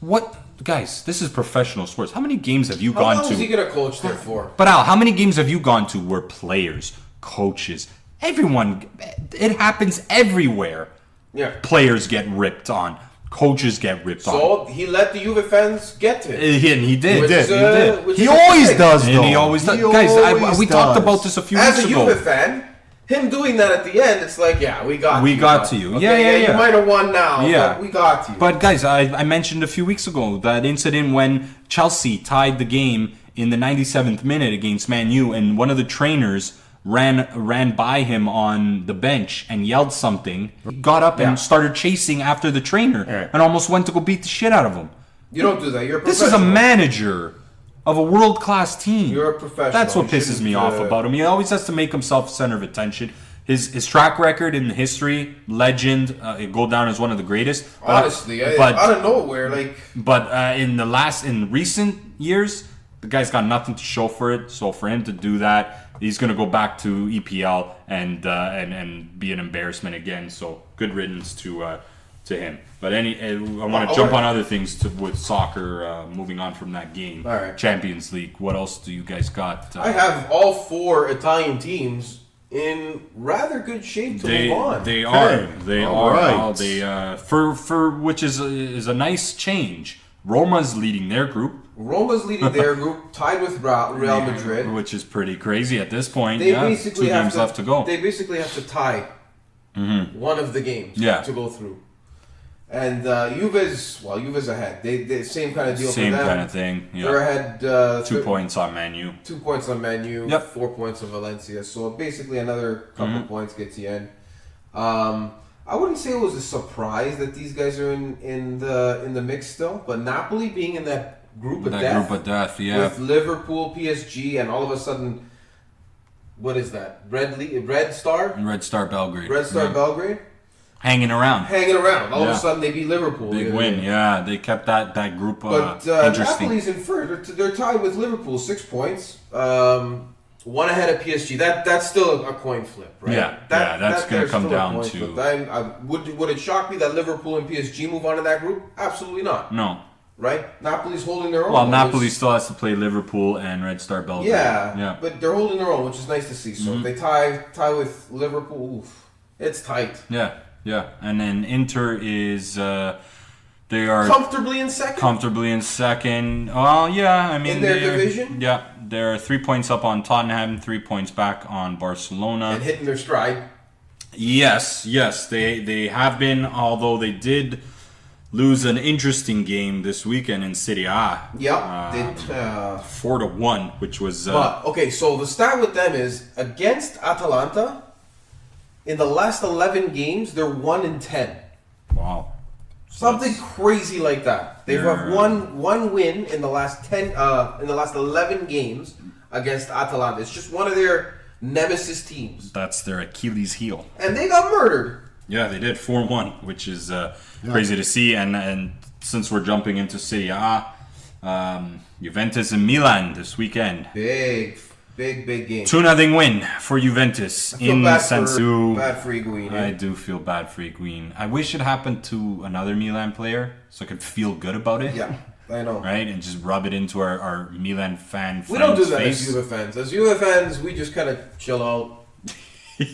What... Guys, this is professional sports. How many games have you How gone long to? is he gonna coach there for? But Al, how many games have you gone to where players, coaches, everyone, it happens everywhere. Yeah. Players get ripped on. Coaches get ripped on. So he let the Juve fans get to him. And he did. Which is, He did. which He is a always thing. does, though. And he always does. Guys, we talked about this a few As weeks a ago. Juve fan, him doing that at the end, it's like, yeah, we got We you. got bud. to you. Okay, Yeah. You might have won now, Yeah. but we got you. But guys, I mentioned a few weeks ago that incident when Chelsea tied the game in the 97th minute against Man U, and one of the trainers ran by him on the bench and yelled something. He got up and started chasing after the trainer and almost went to go beat the shit out of him. You don't do that. You're a This is a professional. manager of a world-class team. You're a professional. That's what You pisses me shouldn't, off about him. He always has to make himself center of attention. His track record in history, legend, it go down as one of the greatest. Honestly, but out of nowhere, like in recent years, the guy's got nothing to show for it. So for him to do that, he's gonna go back to EPL and be an embarrassment again. So good riddance to him. But I want to jump on other things with soccer. Moving on from that game, All right. Champions League. What else do you guys got? I have all 4 Italian teams in rather good shape to move on. They are. They All are. right. Well, they for which is a nice change. Roma's leading their group, Roma's leading their group, tied with Real Madrid. which is pretty crazy at this point. They Yeah, basically 2 have games left to go. They basically have to tie one of the games Yeah. to go through. And Juve's ahead. They same kind of deal Same for them. kind of thing. They're Yeah. ahead 2 points on Man U. 2 points on Man U, Yep. 4 points on Valencia. So basically another couple points gets you in. I wouldn't say it was a surprise that these guys are in the mix still, but Napoli being in that group of That death. group of death, yeah. With Liverpool, PSG, and all of a sudden, what is that? Red Star? Red Star Belgrade. Red Star Yeah. Belgrade? Hanging around. Hanging around. All of Yeah. a sudden, they beat Liverpool. Big win, yeah. They kept that group But interesting. Napoli's in first. They're tied with Liverpool, 6 points. One ahead of PSG. That's still a coin flip, right? Yeah, that's gonna there's come still a down coin to- flip. Would it shock me that Liverpool and PSG move on to that group? Absolutely not. No. Right? Napoli's holding their own. Well, which Napoli is- still has to play Liverpool and Red Star Belgrade. Yeah, Yeah. but they're holding their own, which is nice to see. So if they tie with Liverpool, oof, it's tight. Yeah. Yeah. And then Inter is they are Comfortably in second. comfortably in second. Well, yeah, I mean In their they're- division? Yeah, they're 3 points up on Tottenham, 3 points back on Barcelona. and hitting their stride. Yes, they have been. Although they did lose an interesting game this weekend in Serie A. Yep. 4-1, which was But okay, so the stat with them is against Atalanta. In the last 11 games, they're 1-10. wow. Something crazy like that. They've They're- have one win in the last 11 games against Atalanta. It's just one of their nemesis teams, That's their Achilles heel. and they got murdered. Yeah, they did 4-1, which is crazy to see. And since we're jumping into Serie A, Juventus and Milan this weekend. Big game. 2-0 win for Juventus Feel in bad Sensu. for Higuain. I do feel bad for Higuain. I wish it happened to another Milan player so I could feel good about it. Yeah, I know. Right? And just rub it into our Milan fan We don't do friend's that face. as Juve fans. As Juve fans, we just kind of chill out,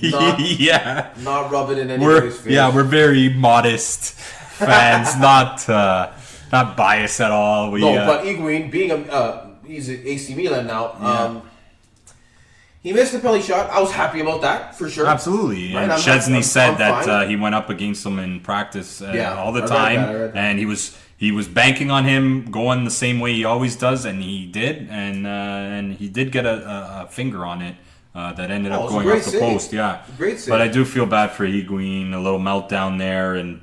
not- yeah. not rub it in anybody's face. We're very modest fans, not biased at all. We, No, but Higuain, being he's at AC Milan now. He missed the penalty shot. I was happy about that for sure. absolutely. Right, And I'm Chesney said I'm that fine. he went up against him in practice Yeah, all the I read time, that, I read that. and he was banking on him going the same way he always does, and he did, and he did get a finger on it. That ended Oh, it up was a going great off the save. post, yeah. Great save. But I do feel bad for Higuain, a little meltdown there, and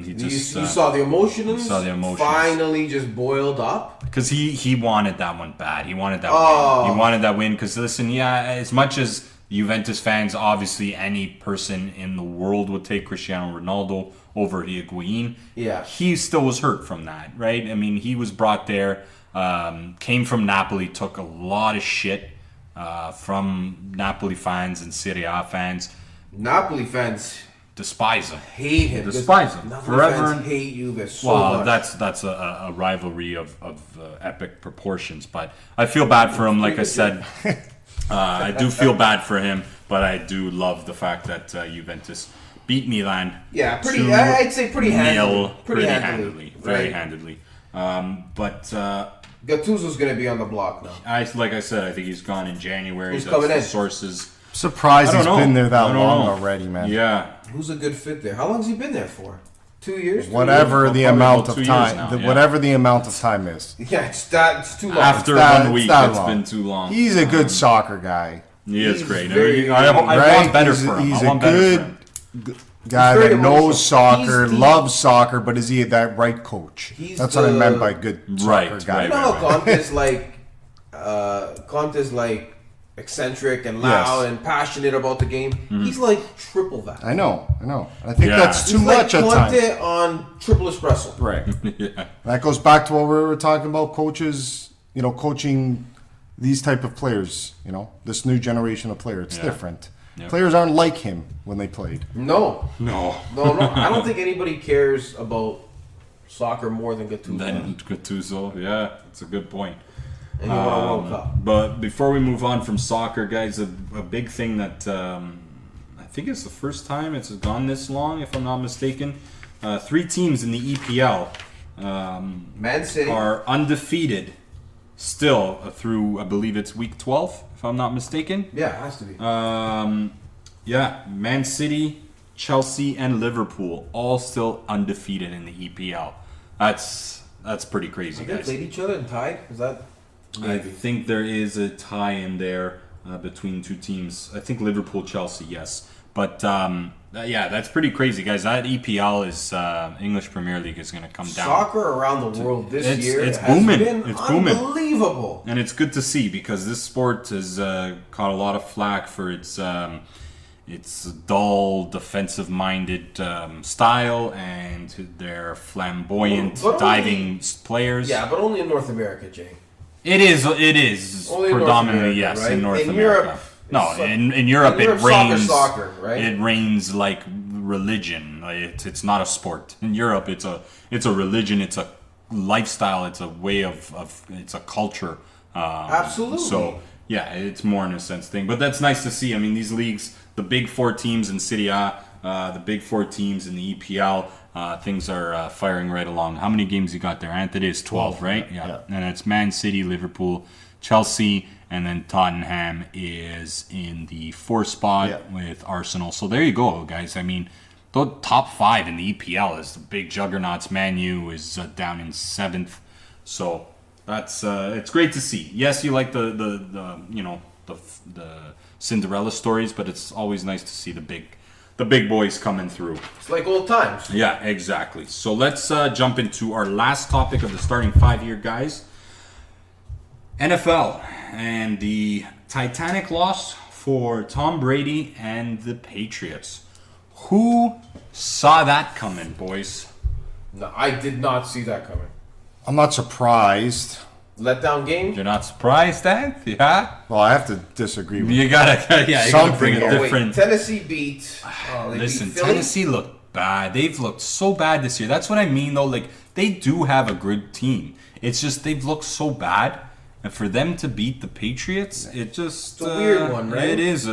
he You, just you saw the emotions. saw the emotions. Finally, just boiled up. because he wanted that one bad. He wanted that Oh. win. He wanted that win because listen, yeah, as much as Juventus fans, obviously any person in the world would take Cristiano Ronaldo over Higuain. Yeah. he still was hurt from that, right? I mean, he was brought there, came from Napoli, took a lot of shit from Napoli fans and Serie A fans. Napoli fans Despise him. hate him. Despise him. Napoli Forever. fans hate Juve so Well, much. that's a rivalry of epic proportions, but I feel bad for him. Like I said, I do feel bad for him, but I do love the fact that Juventus beat Milan. Yeah, pretty. 2-0, I'd say pretty handily. pretty handily, very right? handily. But Gattuso's gonna be on the block now. like I said, I think he's gone in January. Who's That's coming the in? sources. Surprised I don't he's know. been there I that don't long know. already, man. Yeah, Who's a good fit there? How long's he been there for? 2 years. 3 Whatever Well, the probably amount about of 2 years time, now, yeah. whatever the amount of time is. years? Yeah, it's too long. after that- 1 week, that it's long. been too long. He's a good soccer guy. He is He's great. very I Right? want better He's- for him. he's I a want better for good- him. Guy very that emotional. knows soccer, He's the- loves soccer, but is he that right coach? He's That's what I the- meant by good soccer Right, guy. You know how Conte's like, Conte's like eccentric and loud Yes. and passionate about the game. Mm-hmm. He's like triple that. I know. I think Yeah. that's too He's much like at Conte times. on triple espresso. Right. Yeah. That goes back to what we were talking about, coaches, coaching these type of players, this new generation of player. It's Yeah. different. Yeah. Players aren't like him when they played. No, No. I don't think anybody cares about soccer more than Gattuso. Then Gattuso, yeah, that's a good point. And he won a World Cup. But before we move on from soccer, guys, a big thing that I think it's the first time it's gone this long, if I'm not mistaken. 3 teams in the EPL Man City. are undefeated still through, I believe it's week 12, if I'm not mistaken. Yeah, it has to be. Yeah, Man City, Chelsea, and Liverpool all still undefeated in the EPL. That's pretty crazy, They guys. played each other and tied. Is that? I think there is a tie in there between 2 teams. I think Liverpool, Chelsea, yes, But yeah, that's pretty crazy, guys. That EPL is English Premier League is going to come down. Soccer around the world this year it's has booming. been It's booming. unbelievable. And it's good to see because this sport has caught a lot of flack for its dull, defensive-minded style and their flamboyant But only- diving players. Yeah, but only in North America, Jay. It is Only in North predominantly, America, yes, right? in North In America. Europe, No, it's like- in Europe in Europe, it reigns. soccer, right? It reigns like religion. It's not a sport. In Europe, it's a religion. It's a lifestyle. It's a way of it's a culture. Absolutely. So yeah, it's more in a sense thing. But that's nice to see. I mean, these leagues, the big four teams in Serie A, the big four teams in the EPL. Things are firing right along. How many games you got there, Anthony? It's 12, right? Yeah. And it's Man City, Liverpool, Chelsea, and then Tottenham is in the 4th spot with Arsenal. So there you go, guys. I mean, the top 5 in the EPL is the big juggernauts. Man U is down in 7th. So that's it's great to see. Yes, you like the Cinderella stories, but it's always nice to see the big boys coming through. It's like old times. Yeah, exactly. So let's jump into our last topic of the starting 5 here, guys. NFL and the Titanic loss for Tom Brady and the Patriots. Who saw that coming, boys? No, I did not see that coming. I'm not surprised. Letdown game. You're not surprised, Dan? Yeah? Well, I have to disagree with You gotta bring a Something. different... Tennessee beat. They Listen, beat Philly. Tennessee looked bad. They've looked so bad this year. That's what I mean, though. Like, they do have a good team. It's just they've looked so bad. And for them to beat the Patriots, it just... It's a weird one, right? It is.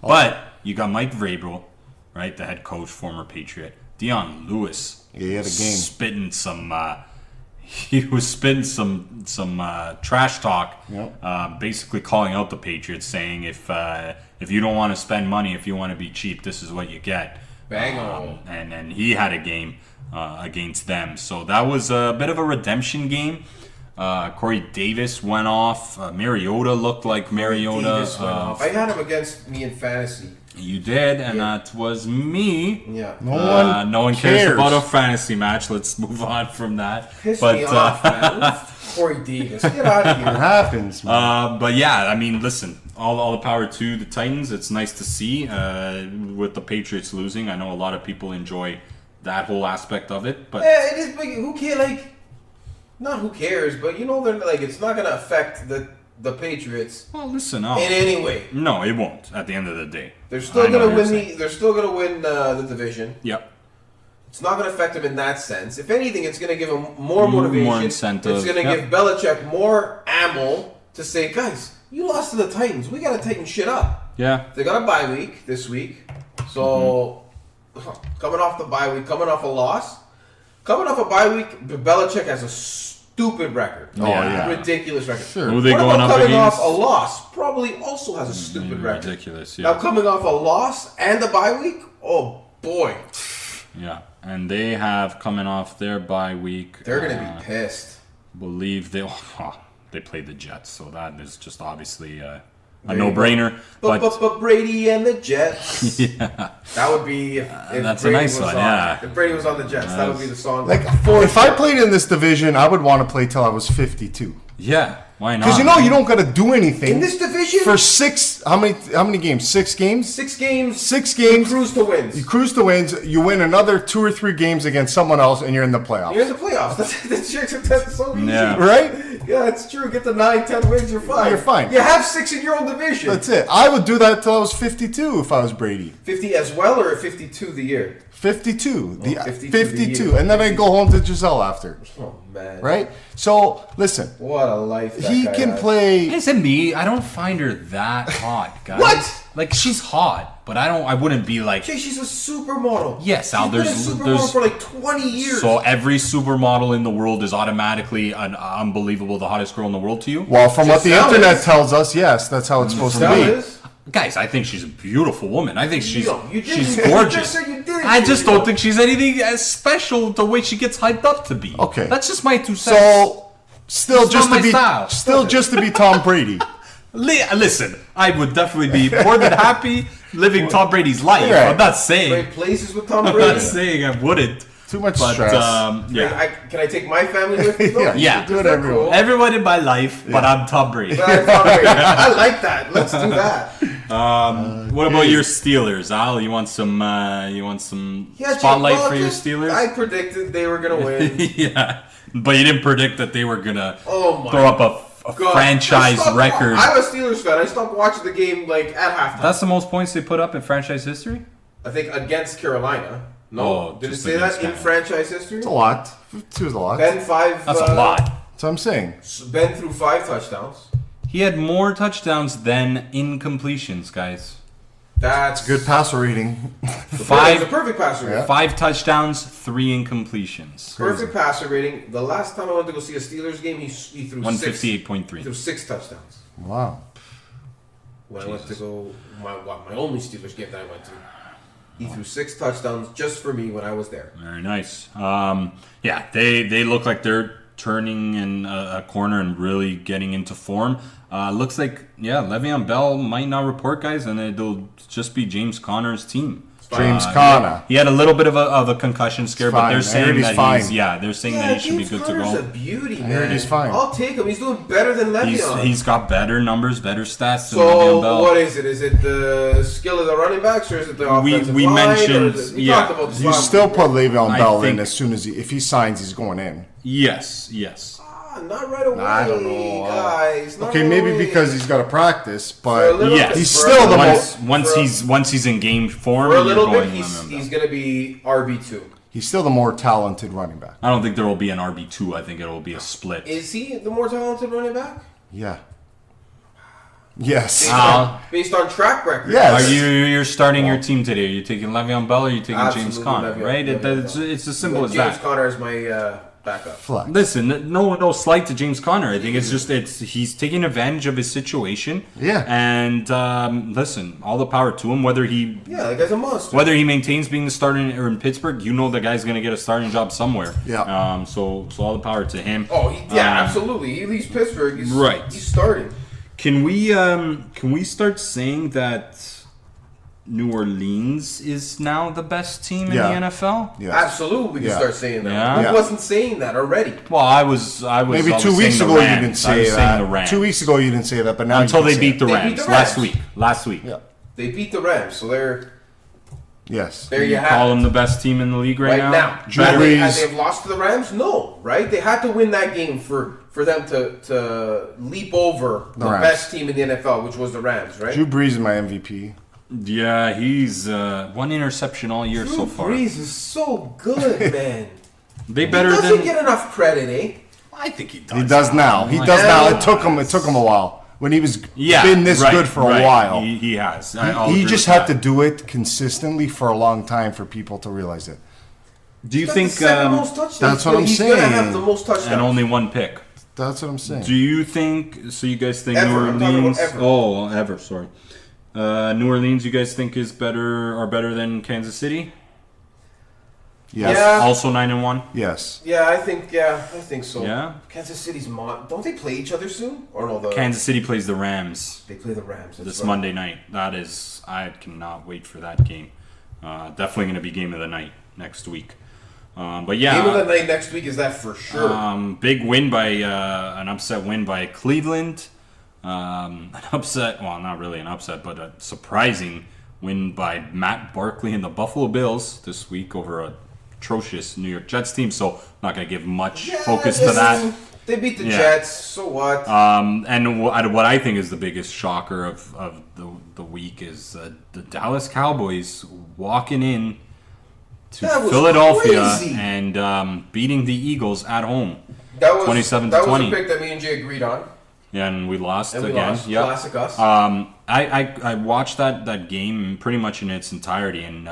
But you got Mike Vrabel, right? The head coach, former Patriot. Dion Lewis. Yeah, he had a game. Spitting some... he was spitting some trash talk, basically calling out the Patriots, saying if you don't want to spend money, if you want to be cheap, this is what you get. Bang on. And he had a game against them, so that was a bit of a redemption game. Corey Davis went off. Mariota looked like Mariota. Davis went off. I had him against me in fantasy. You did, and that was me. Yeah. No one cares cares. about a fantasy match. Let's move on from that. Pissed me off, man. Corey Davis. Get out of It here. happens, man. But yeah, I mean, listen, all the power to the Titans. It's nice to see with the Patriots losing. I know a lot of people enjoy that whole aspect of it, but Yeah, it is big. Who cares? Like, not who cares, but you know, they're like, it's not gonna affect the Patriots well, listen, in any way. no, it won't. At the end of the day, They're still I know gonna what you're win saying. They're still gonna win the division. Yep. It's not going to affect him in that sense. If anything, it's going to give him more motivation. More incentive. It's going to Yep. give Belichick more ammo to say, guys, you lost to the Titans. We got to tighten shit up. Yeah. They got a bye week this week. So, coming off the bye week, coming off a loss, coming off a bye week, Belichick has a stupid record. Oh, yeah. Ridiculous record. Sure. Who are they What going about up coming against? off a loss? Probably also has a stupid record. Ridiculous. Now, Yeah. coming off a loss and a bye week, oh boy. Yeah. And they have coming off their bye week. They're going to be pissed. Believe they played the Jets, so that is just obviously a no-brainer. But Brady and the Jets. That would be if that's a Brady nice was one, on, yeah. If Brady was on the Jets, that would be the song. Like, if I played in this division, I would want to play till I was 52. Yeah. Why not? Because you don't got to do anything in this division, for how many games? 6 games. 6 games, 6 games. cruise to wins. You cruise to wins. You win another 2 or 3 games against someone else, and you're in the playoffs. You're in the playoffs. That's so easy. Yeah. Right? Yeah, it's true. Get the 9, 10 wins, you're fine. You're fine. You have 6 in your own division. That's it. I would do that till I was 52 if I was Brady. 50 as well, or 52 the year. 52. 52 52. the year. And then I go home to Giselle after. Oh man. Right? So, listen. What a life. That He guy can has. play. Is it me? I don't find her that hot, guys. What? Like, she's hot, but I wouldn't be like... Okay, she's a supermodel. Yes, Al, She's been a there's- supermodel for like 20 years. So every supermodel in the world is automatically an unbelievable, the hottest girl in the world to you? Well, from what the Giselle internet is. tells us, yes, that's how it's supposed to That be. is. Guys, I think she's a beautiful woman. I think she's You didn't. she's You gorgeous. just said you did. I just don't think she's anything as special the way she gets hyped up to be. Okay. That's just my 2 cents. So, still It's just not to my be style. still just to be Tom Brady. Listen, I would definitely be more than happy living Tom Brady's life. Right. I'm not saying. Trade places with Tom I'm Brady. not saying I wouldn't. Too much But stress. yeah, Can I take my family with me? though? Yeah. Do whatever you want. everyone in my life, but I'm Tom Brady. But I'm Tom Brady. I like that. Let's do that. What about your Steelers, Al? You want some? Yeah, spotlight well, for your just- Steelers? I predicted they were gonna win. Yeah, but you didn't predict that they were gonna Oh my throw up a God. franchise I stopped- record. I'm a Steelers fan. I stopped watching the game like at halftime. That's the most points they put up in franchise history. I think against Carolina. No, Oh, did it just say that against in Canada. franchise history? It's a lot. 2 is a lot. Ben five. That's a lot. That's what I'm saying. Ben threw 5 touchdowns. He had more touchdowns than incompletions, guys. That's Good passer rating. It's a Five, perfect passer rating. Yeah. 5 touchdowns, 3 incompletions. Perfect passer rating. The last time I went to go see a Steelers game, he threw 158.3. 6 touchdowns. Wow. When I went to go my only Steelers game that I went to, he threw 6 touchdowns just for me when I was there. Very nice. Yeah, they look like they're turning in a corner and really getting into form. Looks like, Le'Veon Bell might not report, guys, and it'll just be James Conner's team. James Conner. He had a little bit of a concussion scare, but fine. they're I saying heard he's that fine. they're saying that he should be James good to Conner's a go. beauty, man. heard he's fine. I'll take him. He's doing better than Le'Veon. He's got better numbers, better stats than So Le'Veon Bell. what is it? Is it the skill of the running backs, or is it the offensive we line? mentioned- or is it, we yeah. talked about this You last still week, put right? Le'Veon I Bell in think- as soon as if he signs, he's going in. Yes. Not right away, I don't know. guys. Not Okay, right maybe away. because he's got to practice, For a but little Yes. bit- He's for still a the little- Once he's in game form, For a you're little bit, going he's Le'Veon Bell. going to be RB2. he's still the more talented running back. I don't think there will be an RB2. I think it will be a split. Is he the more talented running back? Yeah. Yes. Based on track record. Yes. You're starting your team today? Are you taking Le'Veon Bell or are you taking James Absolutely Conner? Le'Veon- Right? Le'Veon It's Bell. as simple as James that. Conner is my backup. Flex. Listen, no slight to James Conner. I think he's taking advantage of his situation. Yeah. And listen, all the power to him. Whether he That guy's a monster. Whether he maintains being the starter in Pittsburgh, you know the guy's going to get a starting job somewhere. Yeah. So all the power to him. Oh, absolutely. He leaves Pittsburgh. He's, Right. He's starting. Can we start saying that New Orleans is now the best team in Yeah. the NFL? Yes. Absolutely, we can Yeah. start saying that. Yeah. Who wasn't saying that already? Well, I was Maybe always 2 weeks saying ago the you Rams. didn't I say was saying the that. Rams. 2 weeks ago you didn't say that, but now until you they can beat the say it. They beat Rams the last Rams. week. Last week. Yeah. They beat the Rams, so they're Yes. there. You Call have them the best team in the league right, right now. Drew Had Brees- they have lost to the Rams? No, right? They had to win that game for them to leap over the Rams. best team in the NFL, which was the Rams, right? Drew Brees is my MVP. Yeah, he's one interception all year so far. Brees is so good, man. They He better doesn't than. get enough credit, eh? I think he does. He does now. He does now. It took him a while. When he was been this good for a while. He has. He just had to do it consistently for a long time for people to realize it. Do you He's got think? the second most touchdowns. that's what I'm He's gonna have saying. the most touchdowns. And only one pick. That's what I'm saying. Do you think? So you guys think Ever, New I'm talking Orleans? about ever. Oh, ever. Sorry. New Orleans, you guys think is better than Kansas City? Yes. Yeah. Also 9-1. Yes. I think so. Yeah? Kansas City's don't they play each other soon? Or no, Kansas City plays the Rams they play the Rams. That's this right. Monday night. I cannot wait for that game. Definitely going to be game of the night next week. But yeah, Game of the night next week is that for sure. big win by an upset win by Cleveland. An upset, well, not really an upset, but a surprising win by Matt Barkley and the Buffalo Bills this week over a atrocious New York Jets team. So not going to give much focus to that. They beat the Yeah. Jets. So what? And what I think is the biggest shocker of the week is the Dallas Cowboys walking in to That was Philadelphia crazy. and beating the Eagles at home. That was 27-20. That was a pick that me and Jay agreed on, And we lost and we again. lost. Yep. Classic us. I watched that game pretty much in its entirety, and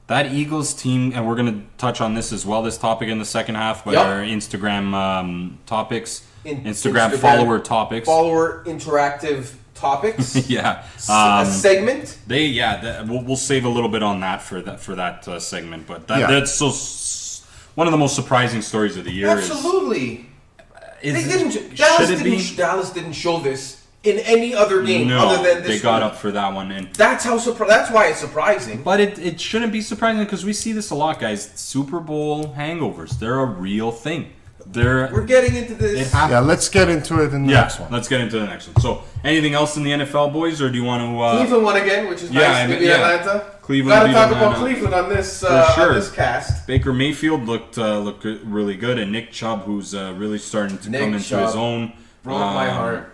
that Eagles team, and we're going to touch on this as well, this topic in the second half, but Yep. our Instagram topics, Instagram follower topics. Follower interactive topics. Yeah. A segment. We'll save a little bit on that for that segment, but Yeah. that's one of the most surprising stories of the year. Absolutely. Is They it- didn't. should Dallas it be? didn't. Dallas didn't show this in any other game No, other than this they got one. up for that one, and That's how that's why it's surprising. but it shouldn't be surprising because we see this a lot, guys. Super Bowl hangovers, they're a real thing. We're getting into It this. happens. Yeah, let's get into it in the next one. Let's get into the next one. So, anything else in the NFL, boys, or do you want to? Cleveland won again, which is yeah, nice. I mean, Maybe yeah. Atlanta. Cleveland Gotta beat talk about Atlanta. Cleveland on this sure. on this cast. Baker Mayfield looked really good, and Nick Chubb, who's really starting to come into his own. Broke my heart.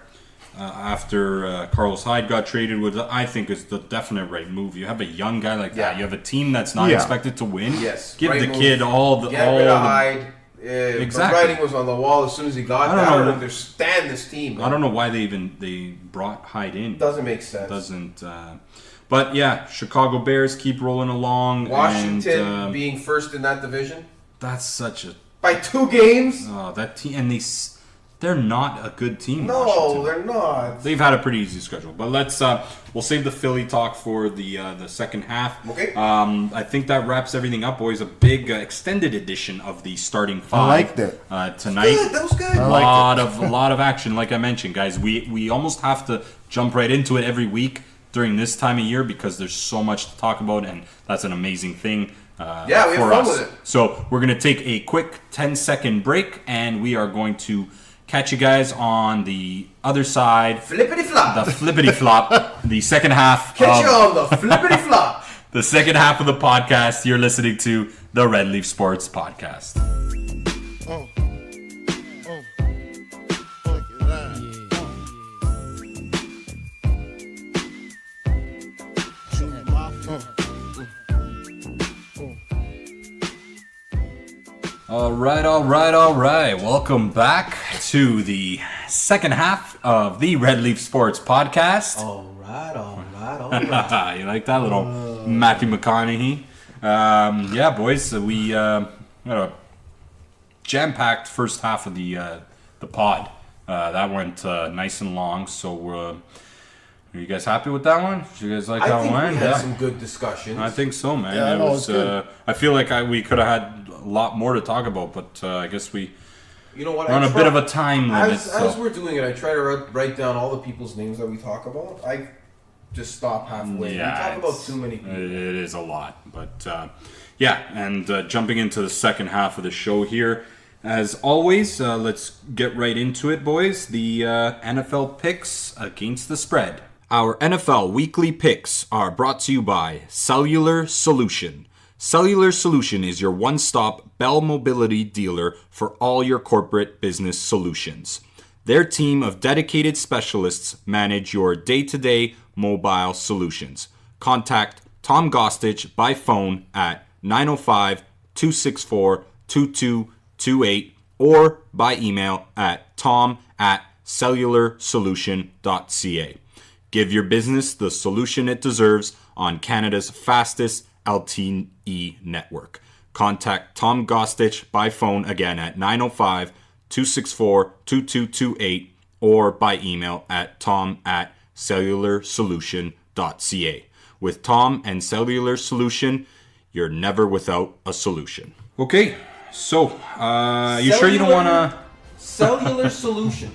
After Carlos Hyde got traded, which I think is the definite right move. You have a young guy like that. Yeah. You have a team that's not Yeah. expected to win. Yes, Give right the move. kid all the Get all rid of the, Hyde. Exactly. The writing was on the wall as soon as he got I there. don't I know. don't understand this team. Man. I don't know why they brought Hyde in. Doesn't make sense. Doesn't. But yeah, Chicago Bears keep rolling along. Washington and, being first in that division that's such a by 2 games. that team, and they're not a good team. No, Washington. they're not. They've had a pretty easy schedule, but we'll save the Philly talk for the second half. Okay. I think that wraps everything up, boys. A big extended edition of the starting five. I liked it. Tonight. Good, that was good. I liked A lot of action, like I mentioned, guys. We almost have to jump right into it every week during this time of year because there's so much to talk about, and that's an amazing thing. Yeah, we have for fun us. with it. So we're gonna take a quick 10-second break, and we are going to catch you guys on the other side, Flippity flop. the flippity flop, the second half. Catch you of, on the flippity flop. the second half of the podcast. You're listening to the Red Leaf Sports Podcast. All right. Welcome back to the second half of the Red Leaf Sports Podcast. All right. You like that little Matthew McConaughey? Yeah, boys. We had a jam-packed first half of the pod. That went nice and long. So, are you guys happy with that one? Did you guys like I how it think we went? had some good discussions. I think so, man. Yeah, it no, was. it's good. I feel like we could have had a lot more to talk about, but I guess we. You know what? We're on a bit of a time limit. As we're doing it, I try to write down all the people's names that we talk about. I just stop halfway. Yeah, we talk about it's- too many people. It is a lot, but yeah. And jumping into the second half of the show here, as always, let's get right into it, boys. The NFL picks against the spread. Our NFL weekly picks are brought to you by Cellular Solution. Cellular Solution is your one-stop Bell Mobility dealer for all your corporate business solutions. Their team of dedicated specialists manage your day-to-day mobile solutions. Contact Tom Gostich by phone at 905-264-2228 or by email at tom@cellularsolution.ca. Give your business the solution it deserves on Canada's fastest LTE network. Contact Tom Gostich by phone again at 905-264-2228 or by email at tom@cellularsolution.ca. With Tom and Cellular Solution, you're never without a solution. Okay, so you sure you don't want to... Cellular Solution.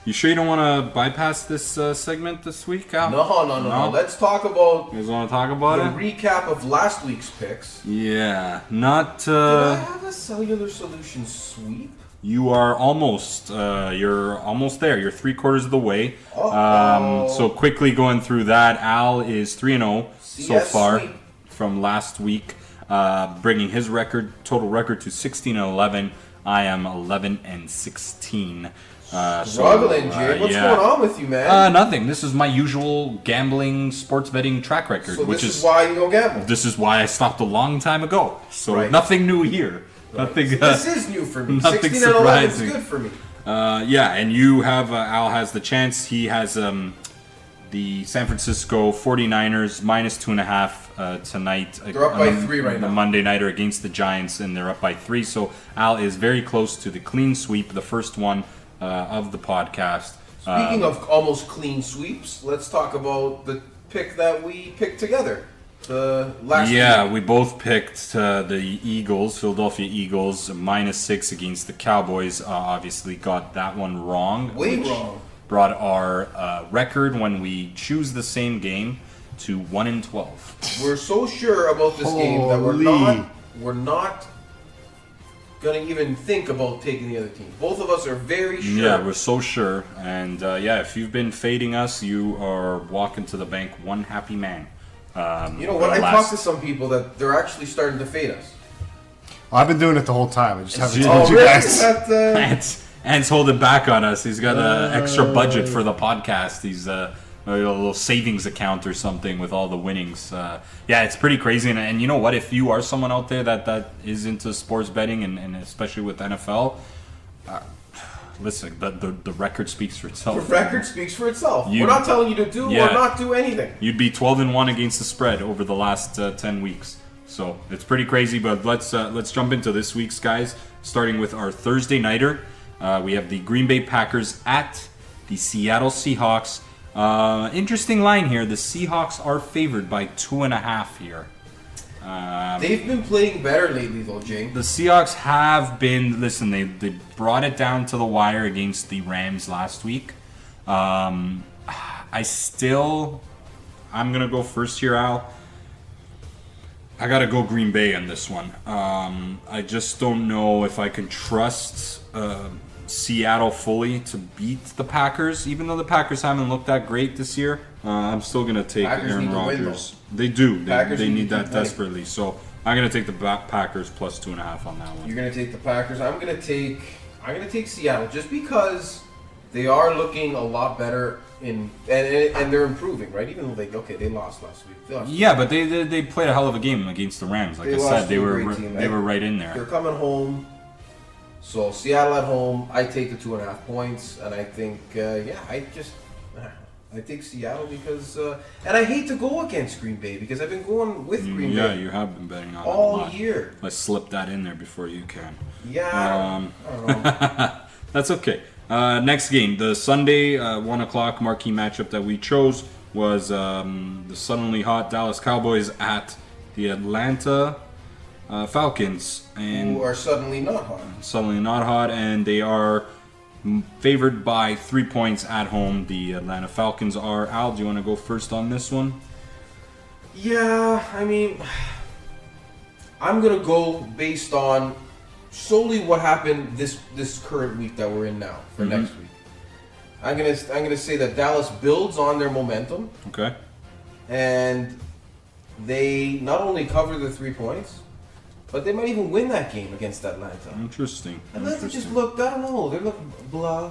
You sure you don't want to bypass this segment this week, Al? No. Let's talk about You guys want to talk about the it? recap of last week's picks. Yeah, not. Did I have a Cellular Solution sweep? You are almost. You're almost there. You're 3/4 of the way. Uh-oh. So quickly going through that, Al is 3-0 so CS far sweep. from last week, bringing his total record to 16-11. I am 11-16. Struggling, Jay. What's yeah. going on with you, man? Nothing. This is my usual gambling, sports betting track record, So which this is why you don't gamble. This is why I stopped a long time ago. So Right. nothing new here. Nothing. This is new for me. nothing 16 and 11 is surprising. good for me. Yeah, and you have Al has the chance. He has the San Francisco 49ers minus 2.5 tonight. They're up by 3 right the now. Monday nighter against the Giants, and they're up by 3. So Al is very close to the clean sweep, the first one of the podcast. Speaking of almost clean sweeps, let's talk about the pick that we picked together. The last Yeah, week. we both picked the Eagles, Philadelphia Eagles, minus 6 against the Cowboys. Obviously got that one wrong. Way wrong. brought our record when we choose the same game to 1-12. We're so sure about this game that we're not gonna even think about taking the other team. Both of us are very sure. Yeah, we're so sure. And if you've been fading us, you are walking to the bank one happy man. You know what? I talked to some people that they're actually starting to fade us. I've been doing it the whole time. I just haven't Oh, told you really? guys. Ant's holding back on us. He's got an extra budget for the podcast. He's a little savings account or something with all the winnings. It's pretty crazy. And you know what? If you are someone out there that is into sports betting and especially with NFL, listen, the record speaks for itself. The record speaks for itself. We're not telling you to do or not do anything. You'd be 12-1 against the spread over the last 10 weeks. So it's pretty crazy, but let's jump into this week's, guys. Starting with our Thursday nighter, we have the Green Bay Packers at the Seattle Seahawks. Interesting line here. The Seahawks are favored by 2.5 here. They've been playing better lately, though, Jay. The Seahawks have been. Listen, they brought it down to the wire against the Rams last week. I'm gonna go first here, Al. I gotta go Green Bay on this one. I just don't know if I can trust Seattle fully to beat the Packers, even though the Packers haven't looked that great this year. I'm still gonna take Packers Aaron need to win, Rodgers. They do. They need that keep winning. desperately. So I'm gonna take the Packers plus 2.5 on that one. You're gonna take the Packers. I'm gonna take Seattle just because they are looking a lot better and they're improving, right? Even though they lost last week. Yeah, but they played a hell of a game against the Rams. Like I said, they were right in there. They're coming home. So Seattle at home, I take the 2.5 points, and I think I take Seattle because and I hate to go against Green Bay because I've been going with Green Bay. Yeah, you have been betting on all it a lot. year. Let's slip that in there before you can. Yeah, I don't know. That's okay. Next game, the Sunday 1 o'clock marquee matchup that we chose was the suddenly hot Dallas Cowboys at the Atlanta Falcons, and Who are suddenly not hot. suddenly not hot, and they are favored by 3 points at home. The Atlanta Falcons are. Al, do you want to go first on this one? Yeah, I mean, I'm gonna go based on solely what happened this current week that we're in now for next week. I'm gonna say that Dallas builds on their momentum Okay. and they not only cover the 3 points, but they might even win that game against Atlanta. Interesting. Atlanta just looked, I don't know, they look blah.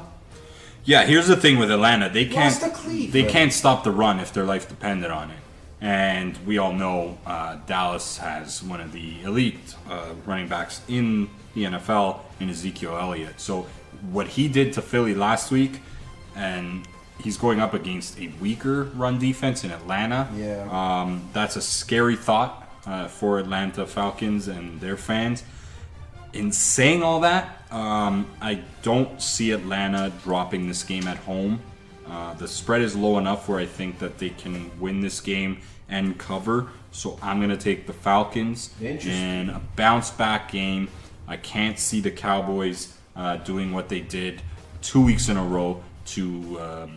Yeah, here's the thing with Atlanta. They Lost can't to Cleveland. they can't stop the run if their life depended on it. And we all know Dallas has one of the elite running backs in the NFL in Ezekiel Elliott. So what he did to Philly last week, and he's going up against a weaker run defense in Atlanta. Yeah. That's a scary thought for Atlanta Falcons and their fans. In saying all that, I don't see Atlanta dropping this game at home. The spread is low enough where I think that they can win this game and cover. So I'm going to take the Falcons in a bounce back game. I can't see the Cowboys doing what they did 2 weeks in a row to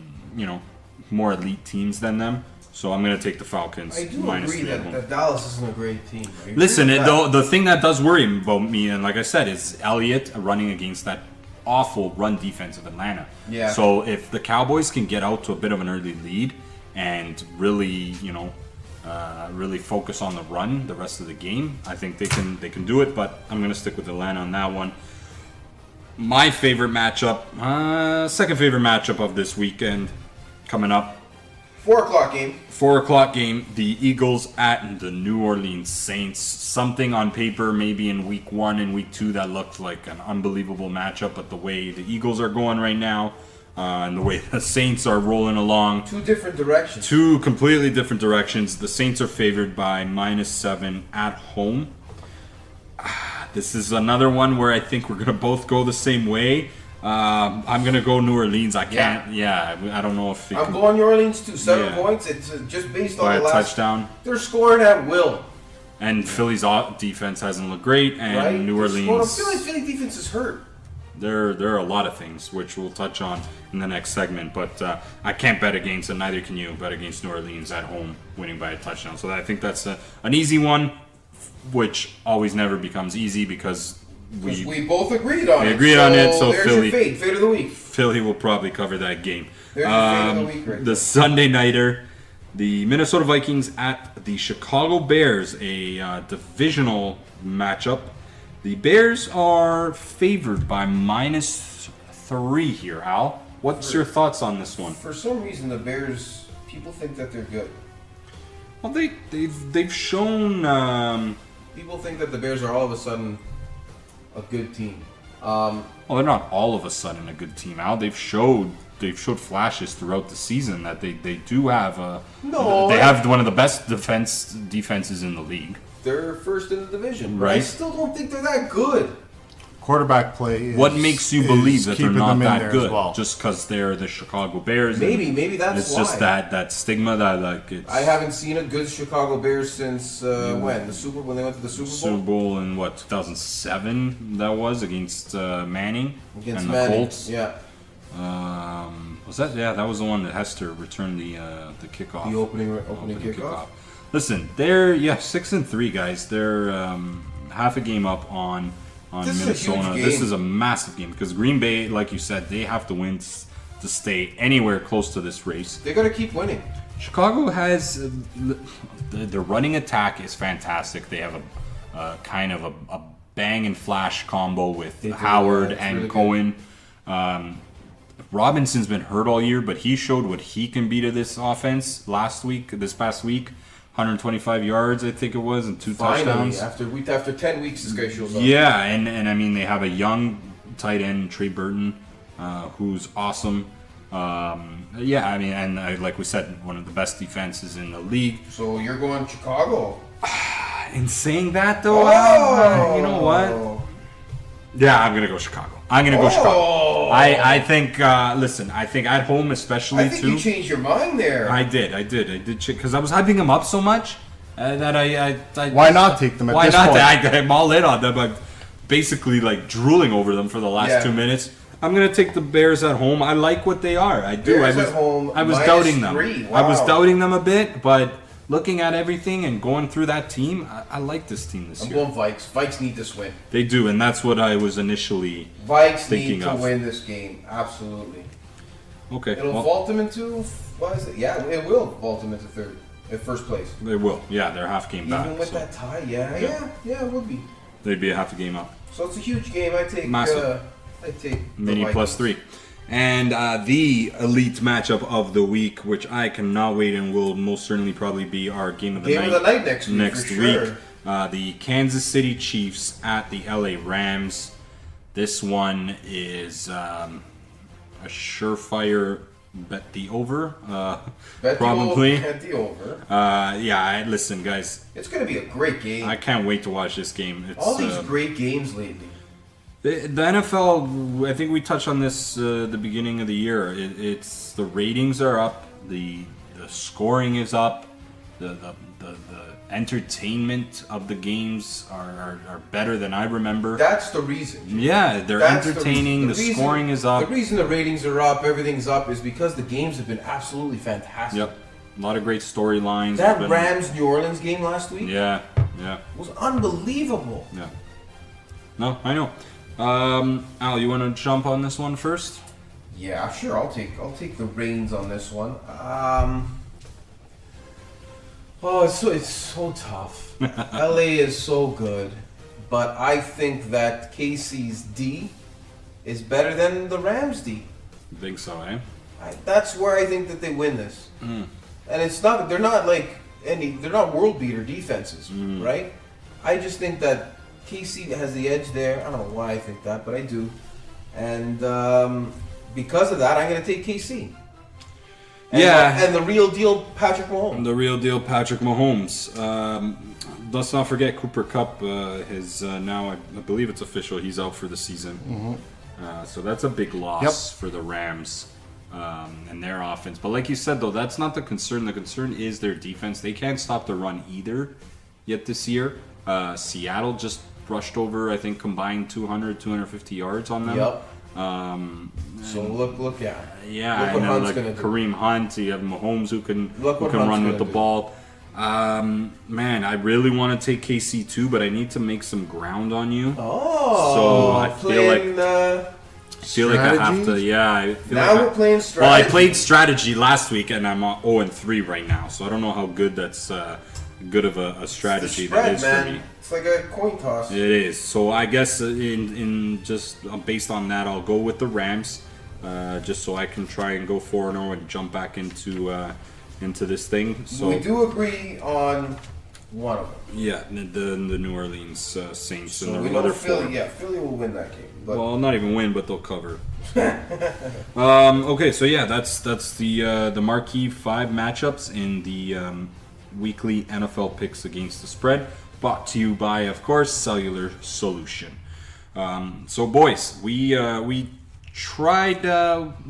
more elite teams than them. So I'm going to take the Falcons. I do minus agree 3 at home. that Dallas isn't a great team. I agree Listen, with that. the thing that does worry about me, and like I said, is Elliott running against that awful run defense of Atlanta. Yeah. So if the Cowboys can get out to a bit of an early lead and really, really focus on the run the rest of the game, I think they can do it. But I'm gonna stick with Atlanta on that one. My favorite matchup, second favorite matchup of this weekend, coming up. 4 o'clock game. 4 o'clock game, the Eagles at the New Orleans Saints. Something on paper, maybe in week 1 and week 2, that looked like an unbelievable matchup. But the way the Eagles are going right now, and the way the Saints are rolling along, 2 different directions. 2 completely different directions. The Saints are favored by -7 at home. This is another one where I think we're going to both go the same way. I'm going to go New Orleans. I can't. Yeah, I don't know if it I'm can going New Orleans too. 7 Yeah. points. It's just based on buy the a last touchdown. They're scoring at will, And Philly's defense hasn't looked great, and right? New They're scoring- I Orleans. feel like Philly defense is hurt. there are a lot of things which we'll touch on in the next segment. But I can't bet against, and neither can you bet against New Orleans at home winning by a touchdown. So I think that's an easy one, which always never becomes easy because We both agreed on it. We agreed on it, so there's Philly. your fate of the week. Philly will probably cover that game. There's your fate of the week right The there. Sunday nighter, the Minnesota Vikings at the Chicago Bears, a divisional matchup. The Bears are favored by -3 here. Al, what's your thoughts on this one? For some reason, the Bears, people think that they're good. Well, they've shown. People think that the Bears are all of a sudden a good team. Well, they're not all of a sudden a good team, Al. They've showed flashes throughout the season that they do have they have one of the best defenses in the league. They're first in the division, but I Right. still don't think they're that good. Quarterback play is, What makes you is believe that they're keeping not them in that there good? as well. Just because they're the Chicago Bears? Maybe that's it's why. just that stigma that like it's I haven't seen a good Chicago Bears since when when they went to the Super Bowl. Super Bowl in what 2007 that was against Manning Against and the Manning. Colts. Yeah, Was that? Yeah, that was the one that Hester returned the kickoff. the opening Opening kickoff. Listen, they're 6-3 guys. They're half a game up on This is a huge Minnesota. game. This is a massive game because Green Bay, like you said, they have to win to stay anywhere close to this race. They got to keep winning. Chicago has their running attack is fantastic. They have a kind of a bang and flash combo with They do, Howard yeah, it's and really Cohen. Robinson's been hurt all year, but he showed what he can be to this offense this past week. 125 yards, I think it was, and 2 Finally, touchdowns. after 10 weeks, this guy shows up. Yeah, and I mean they have a young tight end, Trey Burton, who's awesome. Yeah, I mean, and like we said, one of the best defenses in the league. So you're going Chicago. In saying that, though, you know what? Yeah, I'm gonna go Chicago. I'm gonna go Chicago. I think. Listen, I think at home, especially I think too. you changed your mind there. I did because I was hyping them up so much that I Why not take them at why this not? point? I'm all in on them. I'm basically like drooling over them for the last Yeah. 2 minutes. I'm gonna take the Bears at home. I like what they are. I do. Bears at home, I was minus doubting them. 3. I was Wow. doubting them a bit, but looking at everything and going through that team, I like this team this I'm year. going Vikes. Vikes need this win. They do, and that's what I was initially Vikes thinking need to of. win this game. Absolutely. Okay. It'll well, vault them into. What is it? Yeah, it will vault them into first place. they will. Yeah, they're half game back. Even with so that tie, yeah, it would be. they'd be a half a game up. So it's a huge game. I take. Massive. I take the Mini Vikings. +3. And the elite matchup of the week, which I cannot wait and will most certainly probably be our game of the Game night. of the night next week. For sure. The Kansas City Chiefs at the LA Rams. This one is a surefire bet the over. Bet probably. Bet the over. Listen, guys, It's going to be a great game. I can't wait to watch this game. It's, All these great games lately. The NFL, I think we touched on this the beginning of the year. It's the ratings are up, the scoring is up, the entertainment of the games are better than I remember. That's the reason. Yeah, they're That's entertaining. The reason- scoring is up. The reason the ratings are up, everything's up, is because the games have been absolutely fantastic. Yep, a lot of great storylines. That Have been- Rams New Orleans game last week Yeah. was unbelievable. Yeah. No, I know. Al, you want to jump on this one first? Yeah, sure. I'll take the reins on this one. It's so tough. LA is so good, but I think that KC's D is better than the Rams D. I think so, eh? That's where I think that they win this. And it's not. They're not they're not world beater defenses, right? I just think that KC has the edge there. I don't know why I think that, but I do. And because of that, I'm going to take KC. And the real deal, Patrick Mahomes. The real deal, Patrick Mahomes. Let's not forget Cooper Kupp is now, I believe it's official, he's out for the season. So that's a big loss for the Rams and their offense. But like you said, though, that's not the concern. The concern is their defense. They can't stop the run either yet this year. Seattle just rushed over, I think, combined 200, 250 yards on them. Yep. So look, yeah. Yeah, Look and what then Hunt's like gonna do. Kareem Hunt, you have Mahomes who can Look what Hunt's run with the gonna do. ball. Man, I really want to take KC too, but I need to make some ground on you. Oh, So I feel like- playing, I feel like I have to. Strategies? Yeah, I feel now like we're playing Well, strategy. I played strategy last week, and I'm 0-3 right now. So I don't know how good that's good of a the strategy spread, that is man. for me. It's like a coin toss. It is. So I guess in just based on that, I'll go with the Rams, just so I can try and go 4-0 and jump back into this thing. So We do agree on one of them. yeah, the New Orleans Saints So and we the know other Philly. four. Yeah, Philly will win that game. But Well, not even win, but they'll cover. Okay, so yeah, that's the marquee 5 matchups in the weekly NFL picks against the spread. Brought to you by, of course, Cellular Solution. So, boys, we tried.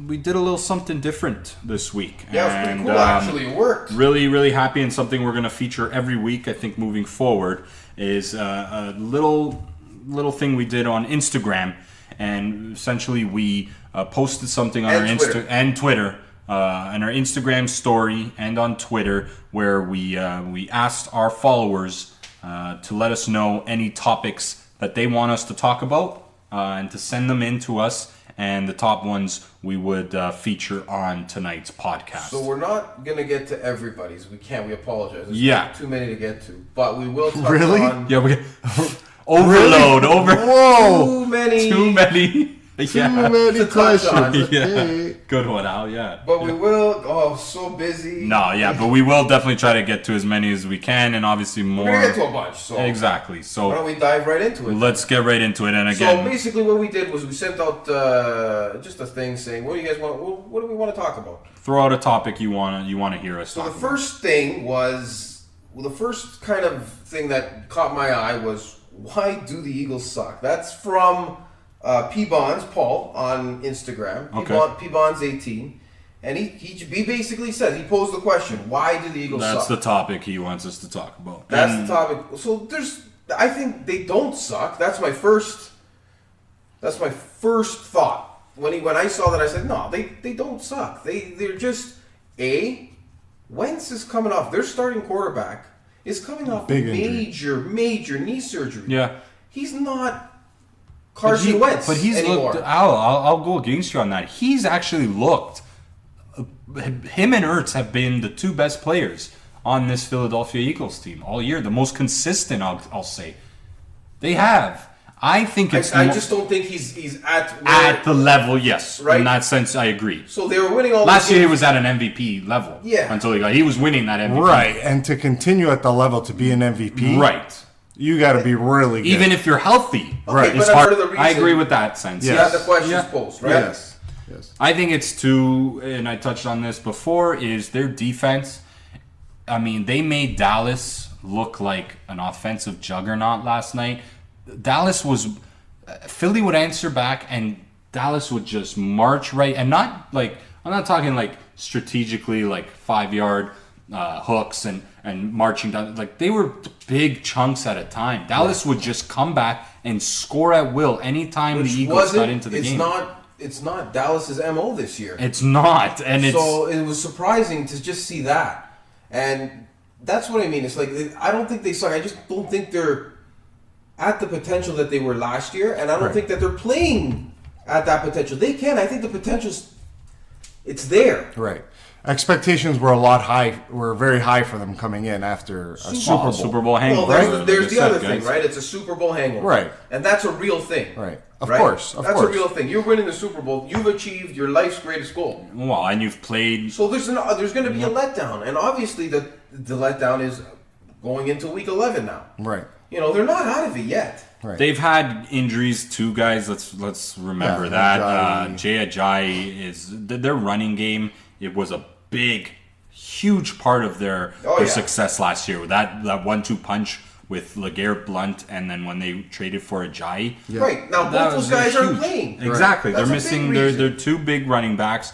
We did a little something different this week. yeah, it was pretty cool. Actually, it worked. Really, really happy, and something we're going to feature every week, I think, moving forward, is a little thing we did on Instagram, and essentially we posted something on And our Twitter. Twitter, and our Instagram story, and on Twitter, where we asked our followers to let us know any topics that they want us to talk about, and to send them in to us. And the top ones we would feature on tonight's podcast. So we're not gonna get to everybody's. We can't. We apologize. There's Yeah. too many to get to. But we will touch Really? on Yeah, we overload, Whoa! too many. too many. Too Yeah, many To touch on. questions. yeah. Okay. Good one, Al. Yeah. But we will. Oh, so busy. No, yeah, but we will definitely try to get to as many as we can, and obviously more. We're gonna get to a bunch. So Exactly. why So don't we dive right into it? let's get right into it. And So again, basically, what we did was we sent out just a thing saying, "What do you guys want? What do we want to talk about?" throw out a topic you wanna hear us So talk the about. first thing was, well, the first kind of thing that caught my eye was, why do the Eagles suck? That's from P Bonds Paul on Instagram. Okay. P Bonds 18, and he basically said, he posed the question, why do the Eagles That's suck? the topic he wants us to talk about. That's And the topic. So I think they don't suck. That's my first thought. When I saw that, I said, no, they don't suck. They're just Wentz is coming off. Their starting quarterback is coming off Big injury. major knee surgery. Yeah. He's not Carson Wentz But he's anymore. looked. I'll go against you on that. He's actually looked. Him and Ertz have been the two best players on this Philadelphia Eagles team all year. The most consistent, I'll say. They have. I think it's I more- just don't think he's at at the level. Yes, Right. in that sense, I agree. So they were winning all Last the year he games. was at an MVP level. Yeah. Until he was winning that MVP. Right, and to continue at the level to be an MVP, Right. you got to be really good. Even if you're healthy, Okay, but it's I've hard. heard of the I reason- agree with that sense. You Yes. had the questions Yeah. posed, right? yes, yes, I think it's too, and I touched on this before, is their defense. I mean, they made Dallas look like an offensive juggernaut last night. Philly would answer back, and Dallas would just march right, and not like, I'm not talking like strategically, like 5-yard hooks and marching down. Like, they were big chunks at a time. Dallas would just come back and score at will anytime the Eagles got into the game. It's not Dallas's MO this year. It's not, and it's So it was surprising to just see that. And that's what I mean. It's like, I don't think they suck. I just don't think they're at the potential that they were last year. And I don't Right. think that they're playing at that potential. They can. I think the potential's, it's there. right. Expectations were very high for them coming in after a Super Bowl. Super Bowl hangover. Well, like there's I the said, other thing, guys. right? It's a Super Bowl hangover. Right. And that's a real thing. Right. Of Right? course, That's a real thing. You're winning the Super Bowl. You've achieved your life's greatest goal. Well, and you've played. So there's going to be a letdown, and obviously the letdown is going into week 11 now. Right. You know, they're not out of it yet. Right. They've had injuries too, guys. Let's remember Yeah, that. Ajayi. Jay Ajayi is their running game. It was a huge part of their yeah. success last year. That 1-2 punch with LeGarrette Blount, and then when they traded for Ajayi. Right. Now, That both was those guys aren't huge. playing. Exactly. That's They're a big missing reason. their two big running backs.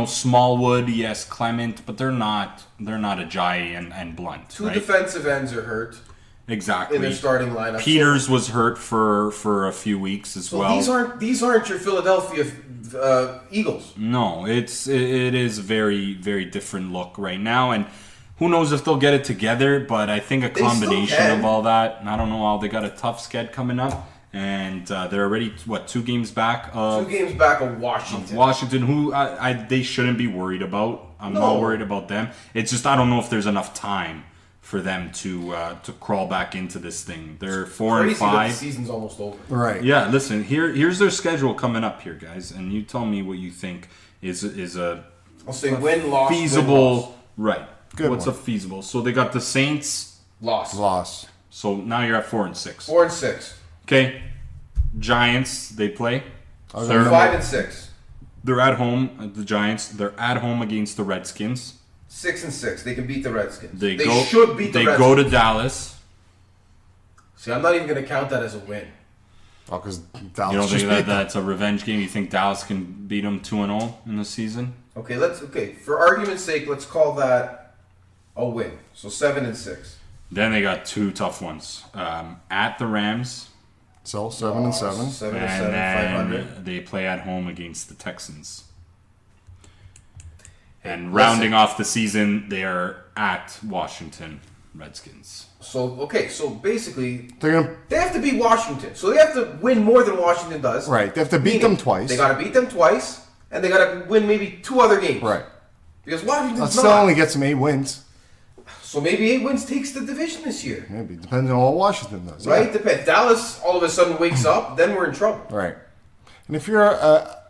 Smallwood, yes, Clement, but they're not Ajayi and Blunt. Two right? defensive ends are hurt. Exactly. in their starting lineup. Peters was hurt for a few weeks as So well. these aren't your Philadelphia Eagles. No, it is a very, very different look right now, and who knows if they'll get it together. But I think a still combination can. of all that. I don't know how they got a tough sked coming up, and they're already 2 games back of 2 games back of Washington. Washington, who they shouldn't be worried about. I'm No. not worried about them. It's just I don't know if there's enough time for them to crawl back into this thing. They're 4 and Crazy that the 5. season's almost over. Right. Yeah, listen. Here's their schedule coming up here, guys, and you tell me what you think is a I'll say win, loss, feasible. win, loss. Right. Good What's one. a feasible? So they got the Saints. Loss. So now you're at 4 and 6. 4 and 6. Okay. Giants. They play. I'll They're, go 5 and 6. they're at home. The Giants. They're at home against the Redskins. 6 and 6. They can beat the Redskins. They should beat the They Redskins. go to Dallas. See, I'm not even going to count that as a win. Oh, because You Dallas don't just think beat that them. that's a revenge game? You think Dallas can beat them 2-0 in the season? Okay, for argument's sake, let's call that a win. So 7 and 6. Then they got 2 tough ones. At the Rams, So 7 and 7. 7 and and 7, then 500. they play at home against the Texans. And listen. rounding off the season, they are at Washington Redskins. So basically, They're gonna they have to beat Washington. So they have to win more than Washington does. right. They have to beat Meaning, them twice. They got to beat them twice, and they got to win maybe 2 other games. right. Because Washington's That still not. only gets them 8 wins. So maybe 8 wins takes the division this year. Maybe depending on what Washington does. Right? Yeah. Depends. Dallas all of a sudden wakes up, then we're in trouble. Right. And if you're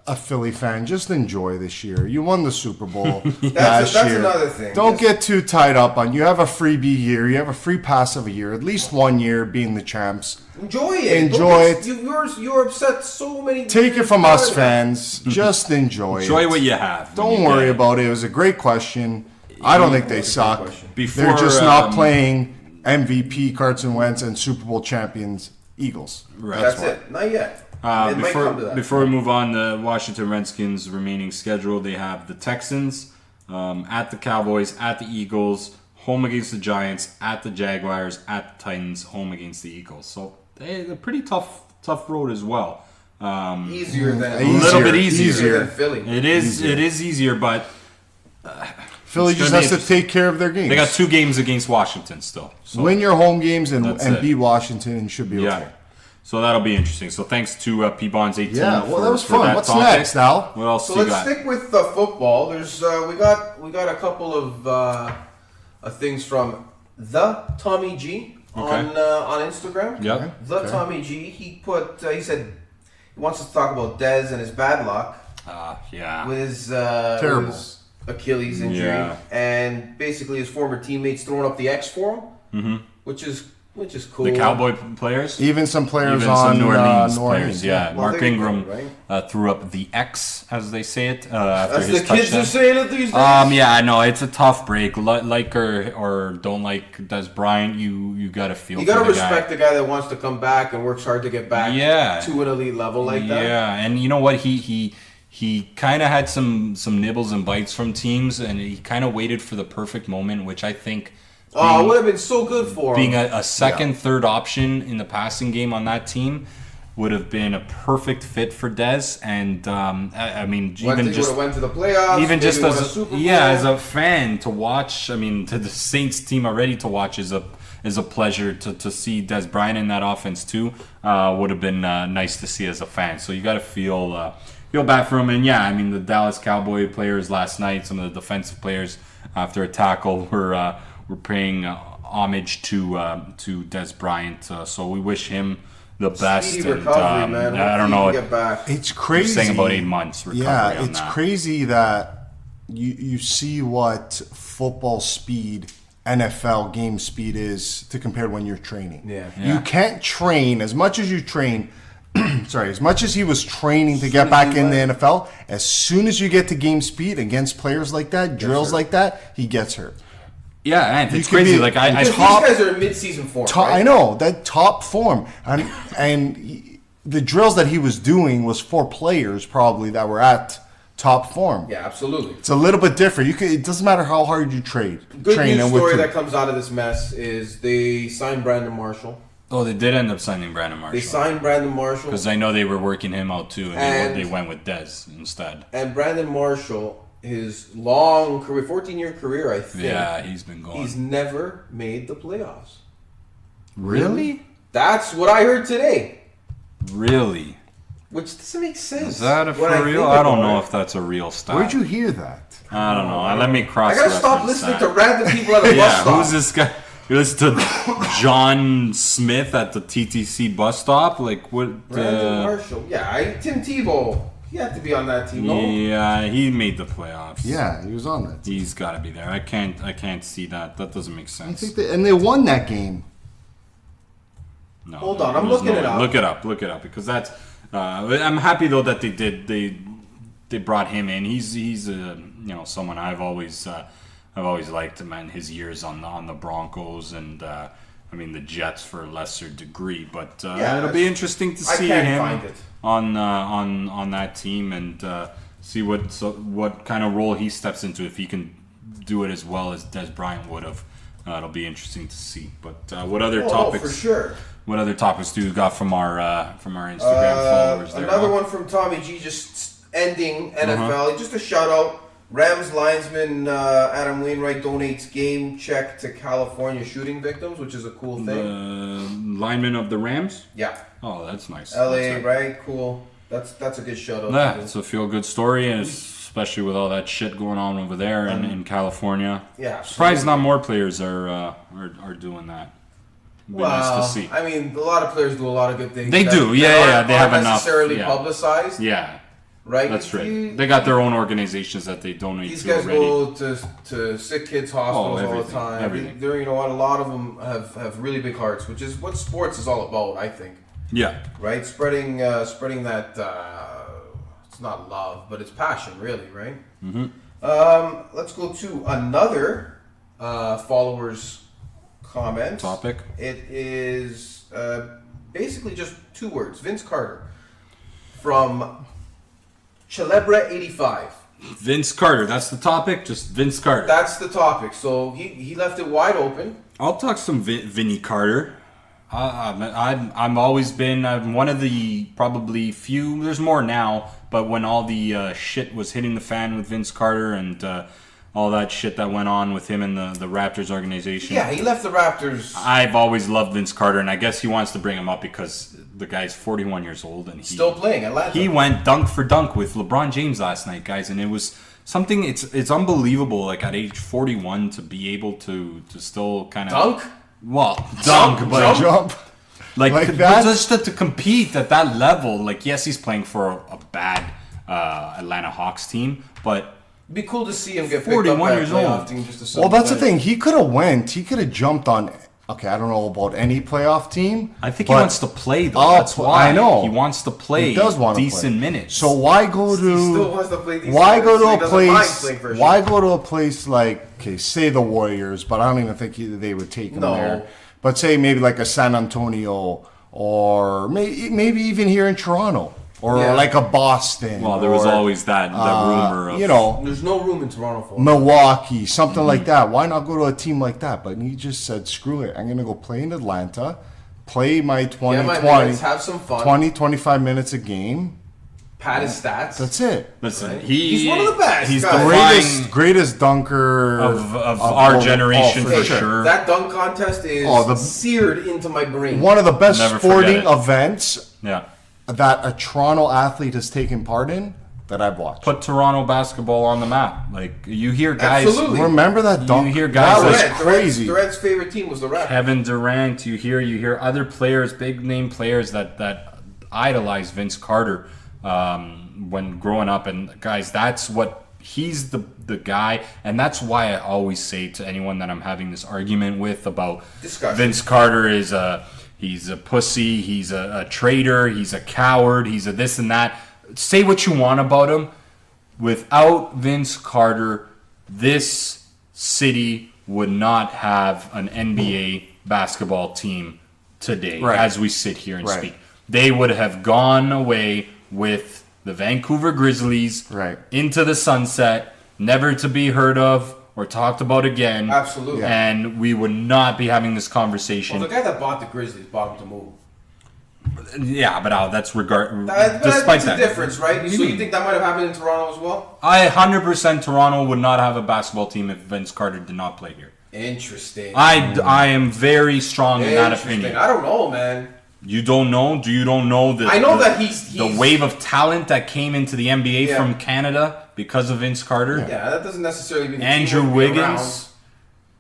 a Philly fan, just enjoy this year. You won the Super Bowl last that's year. another thing. Don't get too tied up on. You have a freebie year. You have a free pass of a year. At least 1 year being the champs. Enjoy it. Enjoy Don't get- it. You're upset so many. Take it years from us about it. fans. Just enjoy it. Enjoy what you have. when Don't you worry get it. about it. It was a great question. I don't think they suck. question. Before, They're just not playing MVP Carson Wentz and Super Bowl champions Eagles. Right. That's why. it. Not yet. It might come to that. Before we move on, the Washington Redskins' remaining schedule, they have the Texans, at the Cowboys, at the Eagles, home against the Giants, at the Jaguars, at the Titans, home against the Eagles. So they're a pretty tough road as well. Easier than A little bit Easier. easier. than Philly. It is easier, but Philly It's just gonna has be to take care of their games. they got 2 games against Washington still. So. Win your home games and That's it. beat Washington and should be Yeah. okay. So that'll be interesting. So thanks to P Bonds 18. Yeah, well, for, that was for fun. that What's topic. next, Al? What else So you let's got? stick with football. There's we got a couple of things from the Tommy G on Instagram. Yep. The Tommy G. He said he wants us to talk about Dez and his bad luck Yeah. with his Terrible. with his Achilles injury, Yeah. and basically his former teammates throwing up the X for him, which is cool. The Cowboy players? Even some players Even on some New Orleans New Orleans. players, yeah. Well, Mark there you go, Ingram right? threw up the X, as they say it, after As his the kids touchdown. are saying it these days. Yeah, I know it's a tough break. Like or don't like Des Bryant, you gotta feel. You gotta for the respect guy. the guy that wants to come back and works hard to get back Yeah. to an elite level like that. Yeah, and you know what? He kind of had some nibbles and bites from teams, and he kind of waited for the perfect moment, which I think. Oh, it would have been so good for him. Being a second, third option in the passing game on that team would have been a perfect fit for Dez. And I mean, even just went to the playoffs. even just maybe won a as Super Bowl. as a fan to watch. I mean, to the Saints team already to watch is a pleasure to see Des Bryant in that offense too. Would have been nice to see as a fan. So you got to feel bad for him. And yeah, I mean the Dallas Cowboy players last night, some of the defensive players after a tackle were paying homage to Des Bryant. So we wish him the best. Speedy And recovery, man. I don't Hopefully know. he can get back. It's You're crazy. saying about 8 months recovery. Yeah, on it's that. crazy that you see what football speed, NFL game speed is to compare when you're training. Yeah. You can't train as much as you train. Sorry, as much as he was training to get back in the NFL, as soon as you get to game speed against players like that, drills like that, he gets hurt. Yeah, and it's could crazy. be- Like I Because top- these guys are in mid-season form. Top, right? I know that top form, and the drills that he was doing was for players probably that were at top form. Yeah, absolutely. It's a little bit different. It doesn't matter how hard you train. Good news and with story your- that comes out of this mess is they signed Brandon Marshall. Oh, they did end up signing Brandon They Marshall. signed Brandon Marshall. Because I know they were working him out too, and And- they went with Dez instead. And Brandon Marshall, his long career, 14-year career, I think. Yeah, he's been going. He's never made the playoffs. Really? That's what I heard today. Really? Which doesn't make sense. Is that when for real? think I don't about know it. if that's a real stat. Where'd you hear that? I don't know. Let me cross. I gotta stop listening to random people at the bus Yeah, stop. who's this guy? You listen to John Smith at the TTC bus stop? Like what? Brandon Marshall. Yeah, Tim Tebow. He had to be on that team, no? Yeah, he made the playoffs. Yeah, he was on that. He's got to be there. I can't see that. That doesn't make I sense. think and they won that game. No, Hold on, I'm there's looking no it way. up. Look it up because that's. I'm happy though that they brought him in. He's someone I've always liked him and his years on the Broncos and I mean the Jets for a lesser degree. But Yeah, it'll be interesting to I see can't him find it. on that team and see what kind of role he steps into if he can do it as well as Des Bryant would have. It'll be interesting to see. But what other topics? for sure. What other topics do you got from our Instagram followers there? Another Huh? one from Tommy G, just ending NFL. Uh-huh. Just a shout out. Rams linesman Adam Wainwright donates game check to California shooting victims, which is a cool thing. The lineman of the Rams. Yeah, Oh, that's nice. LA, That's right? Cool. That's a good shout out. Yeah, to it's a feel good story, and especially with all that shit going on over there in California. Yeah, Surprised not more players are doing that. Be Well, nice to see. I mean, a lot of players do a lot of good things. They do, yeah, that yeah, aren't- they have aren't enough, necessarily yeah. publicized, Yeah, right? that's right. You- They got their own organizations that they donate These to guys already. go to sick kids hospitals all the everything, time. everything. They're, you know what? A lot of them have really big hearts, which is what sports is all about, I think. Yeah, Right? Spreading that. It's not love, but it's passion, really, right? Mm-hmm. Let's go to another follower's comment. topic. It is basically just two words. Vince Carter from Celebra85. Vince Carter. That's the topic. Just Vince Carter. That's the topic. So he left it wide open. I'll talk some Vinny Carter. I'm always been. I'm one of the probably few. There's more now, but when all the shit was hitting the fan with Vince Carter and all that shit that went on with him and the Raptors organization. Yeah, he left the Raptors. I've always loved Vince Carter, and I guess he wants to bring him up because the guy's 41 years old and Still playing Atlanta. he went dunk for dunk with LeBron James last night, guys, and it was something. It's unbelievable. Like at age 41 to be able to still kind of Dunk? Well, dunk, but Jump. like that? just to compete at that level. Like yes, he's playing for a bad Atlanta Hawks team, but It'd be cool to see him get picked 41 up by a years playoff old. team just to Well, that's the sympathize. thing. He could have went. He could have jumped on. Okay, I don't know about any playoff team. I think he but wants to play though. Oh, That's why I know. he wants to play. He does want to decent play. minutes. So why go to? He still wants to play decent Why minutes, go so he to a doesn't mind place? playing for a Why shit. go to a place like okay, say the Warriors, but I don't even think they would take him No. there. But say maybe like a San Antonio or maybe even here in Toronto or Yeah. like a Boston. well, there was or, always that rumor of you know, There's no room in Toronto for him. Milwaukee, something like that. Why not go to a team like that? But he just said, screw it. I'm going to go play in Atlanta, play my 20, Get my 20, minutes, have some fun. 20, 25 minutes a game. Pad his stats. That's it. Listen, Right? he's one of the best He's guys. defying Greatest dunker of our generation oh, for Hey, sure. That dunk contest is Oh, the- seared into my brain. One of the best Never sporting forget it. events Yeah. that a Toronto athlete has taken part in that I've watched. Put Toronto basketball on the map. Like you hear guys, Absolutely. Remember that dunk? hear guys that was like crazy. Durant's favorite team was the Raptors. Kevin Durant. You hear other players, big name players that idolize Vince Carter when growing up. And guys, that's what he's the guy, and that's why I always say to anyone that I'm having this argument with about Discussion. Vince Carter is he's a pussy, he's a traitor, he's a coward, he's a this and that. Say what you want about him. Without Vince Carter, this city would not have an NBA basketball team today Right. as we sit here and Right. speak. They would have gone away with the Vancouver Grizzlies Right. into the sunset, never to be heard of or talked about again. Absolutely. And we would not be having this conversation. Well, the guy that bought the Grizzlies bought him to move. Yeah, but that's But despite that's that. a difference, right? So you think that might have happened in Toronto as well? 100% Toronto would not have a basketball team if Vince Carter did not play here. Interesting. I am very strong in that Interesting. opinion. I don't know, man. You don't know? You don't know the I know that he's the wave of talent that came into the NBA Yeah. from Canada because of Vince Carter? Yeah, that doesn't necessarily mean the Andrew team would be Wiggins. around.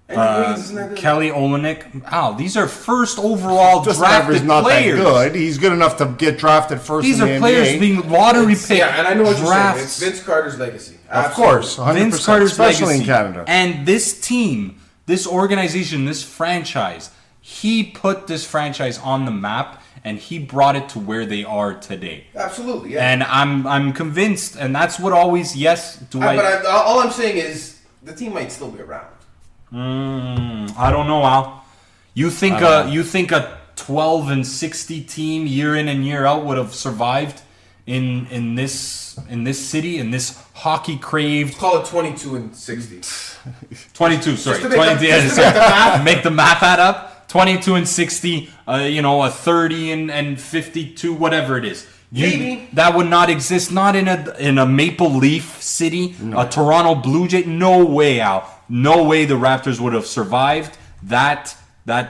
Andrew Wiggins isn't that good. Kelly Olynyk. Wow, these are first overall Justin drafted Bieber's not players. that good. He's good enough to get drafted first These in are the players NBA. being lottery picked. Yeah, and I know what you're saying. drafts. It's Vince Carter's legacy. Of Absolutely. course, 100%, Vince Carter's especially legacy. in Canada. And this team, this organization, this franchise, he put this franchise on the map and he brought it to where they are today. Absolutely, yeah. And I'm convinced, and that's what always All I'm saying is the team might still be around. I don't know, Al. You think a 12-60 team year in and year out would have survived in this city, in this hockey craved Call it 22-60. 22, sorry. to make 20, the- yeah, just to make the math. make the math add up. 22-60, a 30 and 52, whatever it is. Maybe. That would not exist. Not in a Maple Leaf city, a Toronto Blue Jay. No way, Al. No way the Raptors would have survived that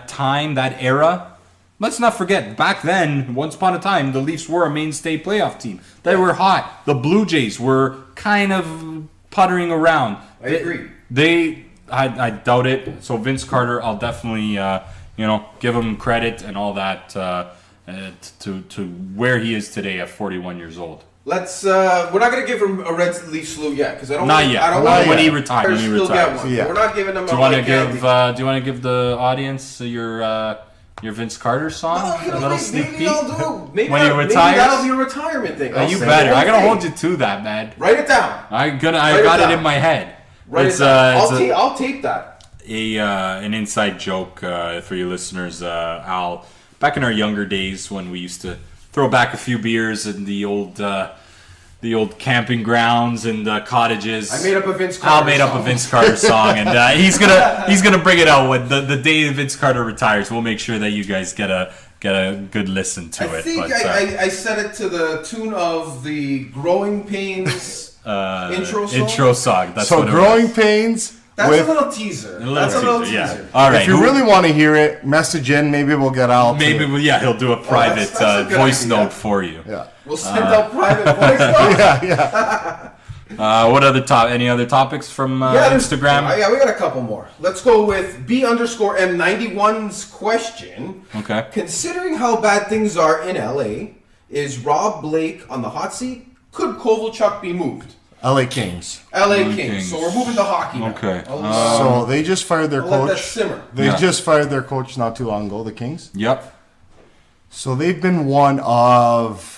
time, that era. Let's not forget, back then, once upon a time, the Leafs were a mainstay playoff team. They were hot. The Blue Jays were kind of puttering around. I agree. I doubt it. So Vince Carter, I'll definitely give him credit and all that to where he is today at 41 years old. Let's. We're not gonna give him a Red Leaf salute yet because I don't. Not want, yet. I don't Not want when he to retires. When he still get retires. one. Yeah. We're not giving him. Do you want to white give? candy. Do you want to give the audience your Vince Carter song? Oh, A little sneak maybe peek. I'll do. Maybe When he maybe retires? that'll be a retirement thing. I'll You say better. the I whole gotta thing. hold you to that, man. Write it down. I Write got it it down. in my head. Write It's it down. it's I'll tape that. an inside joke for you listeners. Al, back in our younger days when we used to throw back a few beers in the old camping grounds and cottages. I made up a Vince Carter. Al made up a song. Vince Carter song, and he's gonna bring it out when the day Vince Carter retires. We'll make sure that you guys get a good listen to I it. think But, I said it to the tune of the Growing Pains intro song. That's So what it Growing was. Pains. That's with, a little teaser. A little That's a little teaser, teaser. yeah. All right. if you really want to hear it, message in. Maybe we'll get out. maybe he'll do a private that's a good voice idea. note for you. Yeah. We'll send out private voice notes. Yeah. What any other topics from there's- Instagram? Yeah, we got a couple more. Let's go with B_M91's question. Okay. Considering how bad things are in LA, is Rob Blake on the hot seat? Could Kovalchuk be moved? LA Kings. LA Kings. Kings. So we're moving to hockey now. Okay. So they just fired their I'll let that coach. simmer. They Yeah. just fired their coach not too long ago, the Kings. Yep. So they've been one of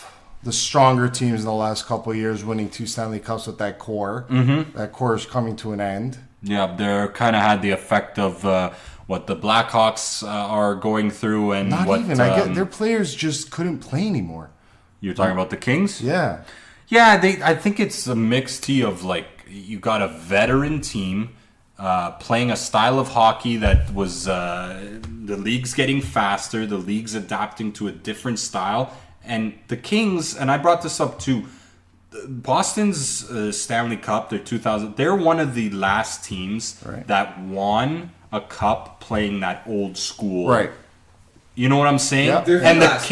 the stronger teams in the last couple of years, winning 2 Stanley Cups with that core. Mm-hmm. That core is coming to an end. Yeah, they're kind of had the effect of what the Blackhawks are going through, and Not what even. I get their players just couldn't play anymore. you're talking about. The Kings. Yeah. Yeah, I think it's a mixed tea of like you got a veteran team playing a style of hockey that was the league's getting faster, the league's adapting to a different style, and the Kings. And I brought this up too. Boston's Stanley Cup, their 2000. They're one of the last teams Right. that won a cup playing that old school. Right. You know what I'm saying? Yeah. They're And the the last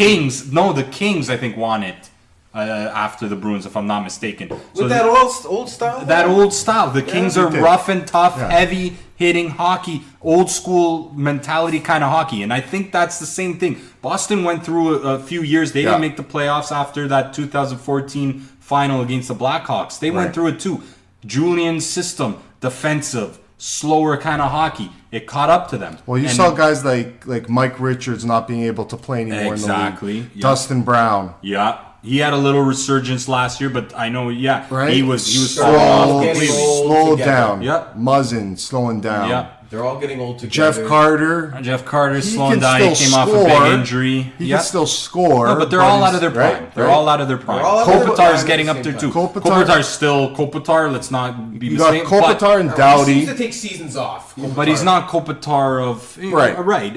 Kings, I think, won it after the Bruins, if I'm not mistaken. With that old style? That old style. The Kings are they did. rough and tough, Yeah. heavy hitting hockey, old school mentality kind of hockey. And I think that's the same thing. Boston went through a few years. They Yeah. didn't make the playoffs after that 2014 final against the Blackhawks. They went Right. through it too. Julian's system, defensive, slower kind of hockey. It caught up to them. Well, you And- saw guys like Mike Richards not being able to play anymore Exactly, in the league. yeah. Dustin Brown. Yeah, he had a little resurgence last year, but I know, Right? he was Slow- falling off getting completely. old Slow together. down. Yep. Muzzin slowing down. Yeah, They're all getting old together. Jeff Carter. Jeff Carter's He slowing can down. He still came off a score. big injury. He Yeah. can still score. No, but they're all out of their prime. Right? They're all out of their prime. all out of their Kopitar's prime getting at up the there same too. time. Kopitar's still Kopitar. Let's not be You got mistaken. Kopitar and He Doughty. seems to take seasons off. But he's not Kopitar of Right. Right.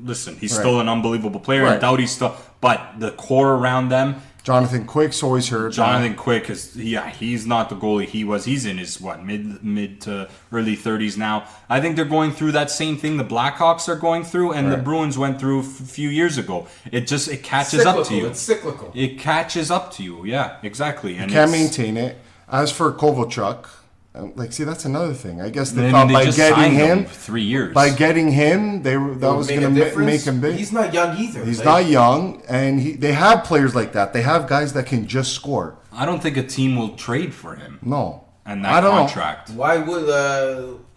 Listen, he's Right. still an unbelievable player, Right. and Doughty's still. But the core around them, Jonathan Quick's always hurt. Jonathan Quick is he's not the goalie he was. He's in his mid to early 30s now. I think they're going through that same thing the Blackhawks are going through, and the Right. Bruins went through a few years ago. It catches up to you. It's cyclical. It catches up to you. Yeah, exactly. And Can't it's- maintain it. As for Kovalchuk, see, that's another thing. I guess they Then thought they by just getting signed him, 3 years. that was Make going a to difference. make him big. He's not young either. He's Like, not young, and they have players like that. They have guys that can just score. I don't think a team will trade for him. No, And I that don't know. contract. Why would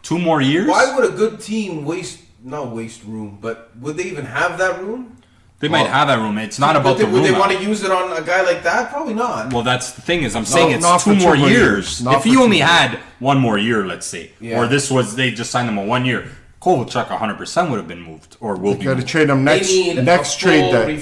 2 more years? why would a good team not waste room, but would they even have that room? They might have that room. It's not about the room. Would they now. want to use it on a guy like that? Probably not. Well, that's the thing is I'm saying it's not 2 for more 2 more years. years. Not If for he 2 only years. had 1 more year, let's say, Yeah. or they just signed him a 1 year, Kovalchuk 100% would have been moved or will be got to moved. trade him They next need next a trade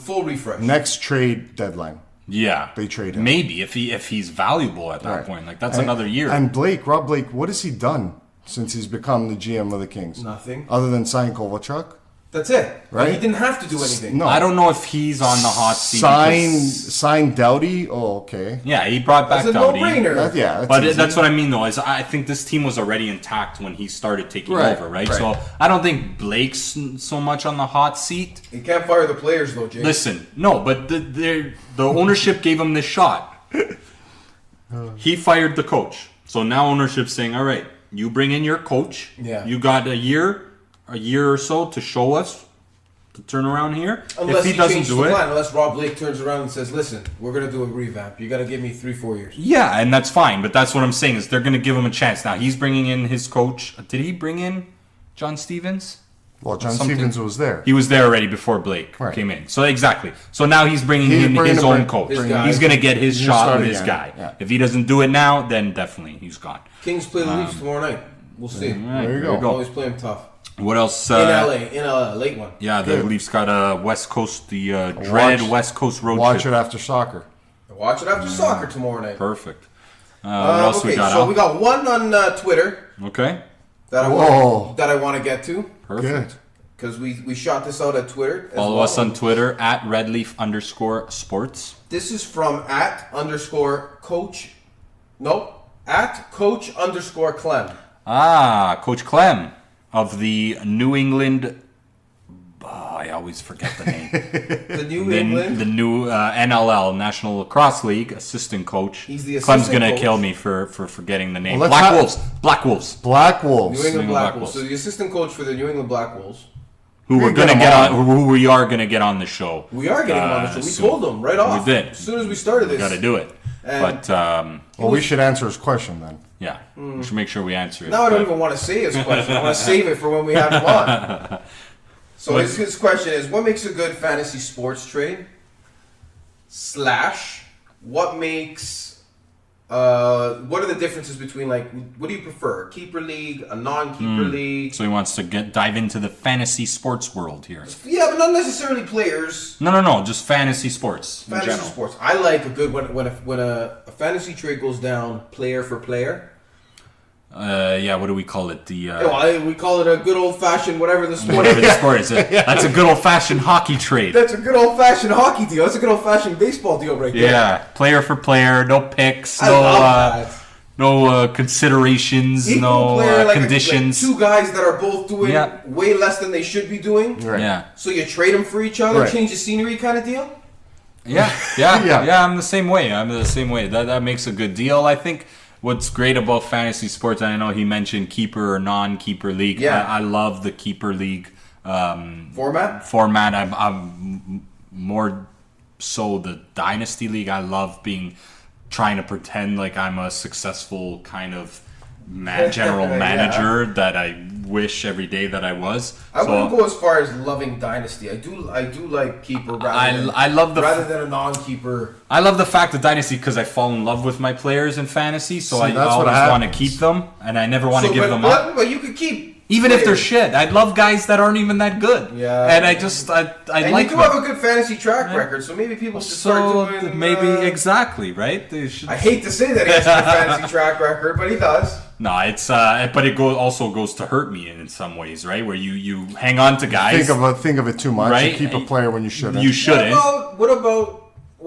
full refresh. next trade deadline. Yeah, They trade him. Maybe if he's valuable at that Right. point, like that's And- another year. And Rob Blake, what has he done since he's become the GM of the Kings? Nothing. Other than sign Kovalchuk. That's it. Right? He didn't have to do anything. No. I don't know if he's on the hot seat. Sign Doughty. Oh, okay. Yeah, he brought back That's a Doughty. no-brainer. That's But easy. that's what I mean, though. Is I think this team was already intact when he started taking Right, over, right? right. So I don't think Blake's so much on the hot seat. You can't fire the players though, Jay. Listen, no, but the ownership gave him this shot. He fired the coach, so now ownership's saying, "All right, you bring in your coach. Yeah. You got a year or so to show us the turnaround here. Unless if he doesn't changes do the it, plan, unless Rob Blake turns around and says, "Listen, we're gonna do a revamp. You got to give me 3-4 years." yeah, and that's fine. But that's what I'm saying is they're going to give him a chance. Now he's bringing in his coach. Did he bring in John Stevens? Well, John Something- Stevens was there. He was there already before Blake Right. came in. So exactly. So now he's bringing in bringing his him own in- coach. his guy. He's going to get his He's shot start with his again. guy. Yeah. If he doesn't do it now, then definitely he's gone. Kings play the Leafs tomorrow night. We'll see. There you There go. Always play them tough. What else? In LA, late one. Yeah, the Good. Leafs got a West Coast, the dreaded West Coast road Watch trip. it after soccer. Watch it after soccer tomorrow night. Perfect. What else Okay, we got? so Al? we got one on Twitter Okay. that Whoa. I want to get to Perfect. Good. because we shot this out at Twitter. as Follow well. us on Twitter at redleaf_sports. This is from @_coach. Nope. @coach_Clem. Ah, Coach Clem of the New England. I always forget the name. The New the England. new NLL National Lacrosse League assistant coach. He's the Clem's assistant gonna coach. kill me for forgetting the name. Well, Black let's Wolves. Black Wolves. Black Wolves. New England New Black Black Wolves. Wolves. So the assistant coach for the New England Black Wolves. Who we're get gonna him get on. on? Who we are gonna get on the show. We are getting him on the show. We soon. told him right off. We did. As soon as we started this. Got to do it. And- But Well, we should answer his question then. yeah, we should make sure we answer it. Now I don't But- even want to say his question. I want to save it for when we have him on. So his question is, what makes a good fantasy sports trade? / what makes what are the differences between, like, what do you prefer? A keeper league, a non-keeper league? So he wants to dive into the fantasy sports world here. Yeah, but not necessarily players. No, just fantasy sports in Fantasy general. sports. I like a good when a fantasy trade goes down player for player. Yeah, what do we call it? The We call it a good old fashioned whatever the sport whatever is. the sport is. That's a good old fashioned hockey trade. That's a good old fashioned hockey deal. That's a good old fashioned baseball deal right there. Yeah, player for player, no picks, I no love that. no considerations, Equal no player, like conditions. like two guys that are both doing Yeah. way less than they should be doing. Right. Yeah. So you trade them for each other, Right. change the scenery kind of deal. Yeah. Yeah. I'm the same way. That makes a good deal. I think what's great about fantasy sports, and I know he mentioned keeper or non-keeper league. Yeah. I love the keeper league Format. I'm more so the dynasty league. I love trying to pretend like I'm a successful kind of general Yeah. manager that I wish every day that I was. I So- wouldn't go as far as loving dynasty. I do like keeper I love the rather than a non-keeper. I love the fact of dynasty because I fall in love with my players in fantasy, so See, I that's what always want to happens. keep them, and I never want to give them up. But you could keep Even if they're players. shit. I love guys that aren't even that good. Yeah. And I just, I And like you do them. have a good fantasy track record, so maybe people should start So doing. maybe exactly, right? They should. I hate to say that he has a good fantasy track record, but he does. No, it's but it also goes to hurt me in some ways, right? Where you hang on to guys. Think of it too much. Right? You keep a player when you shouldn't. You shouldn't. What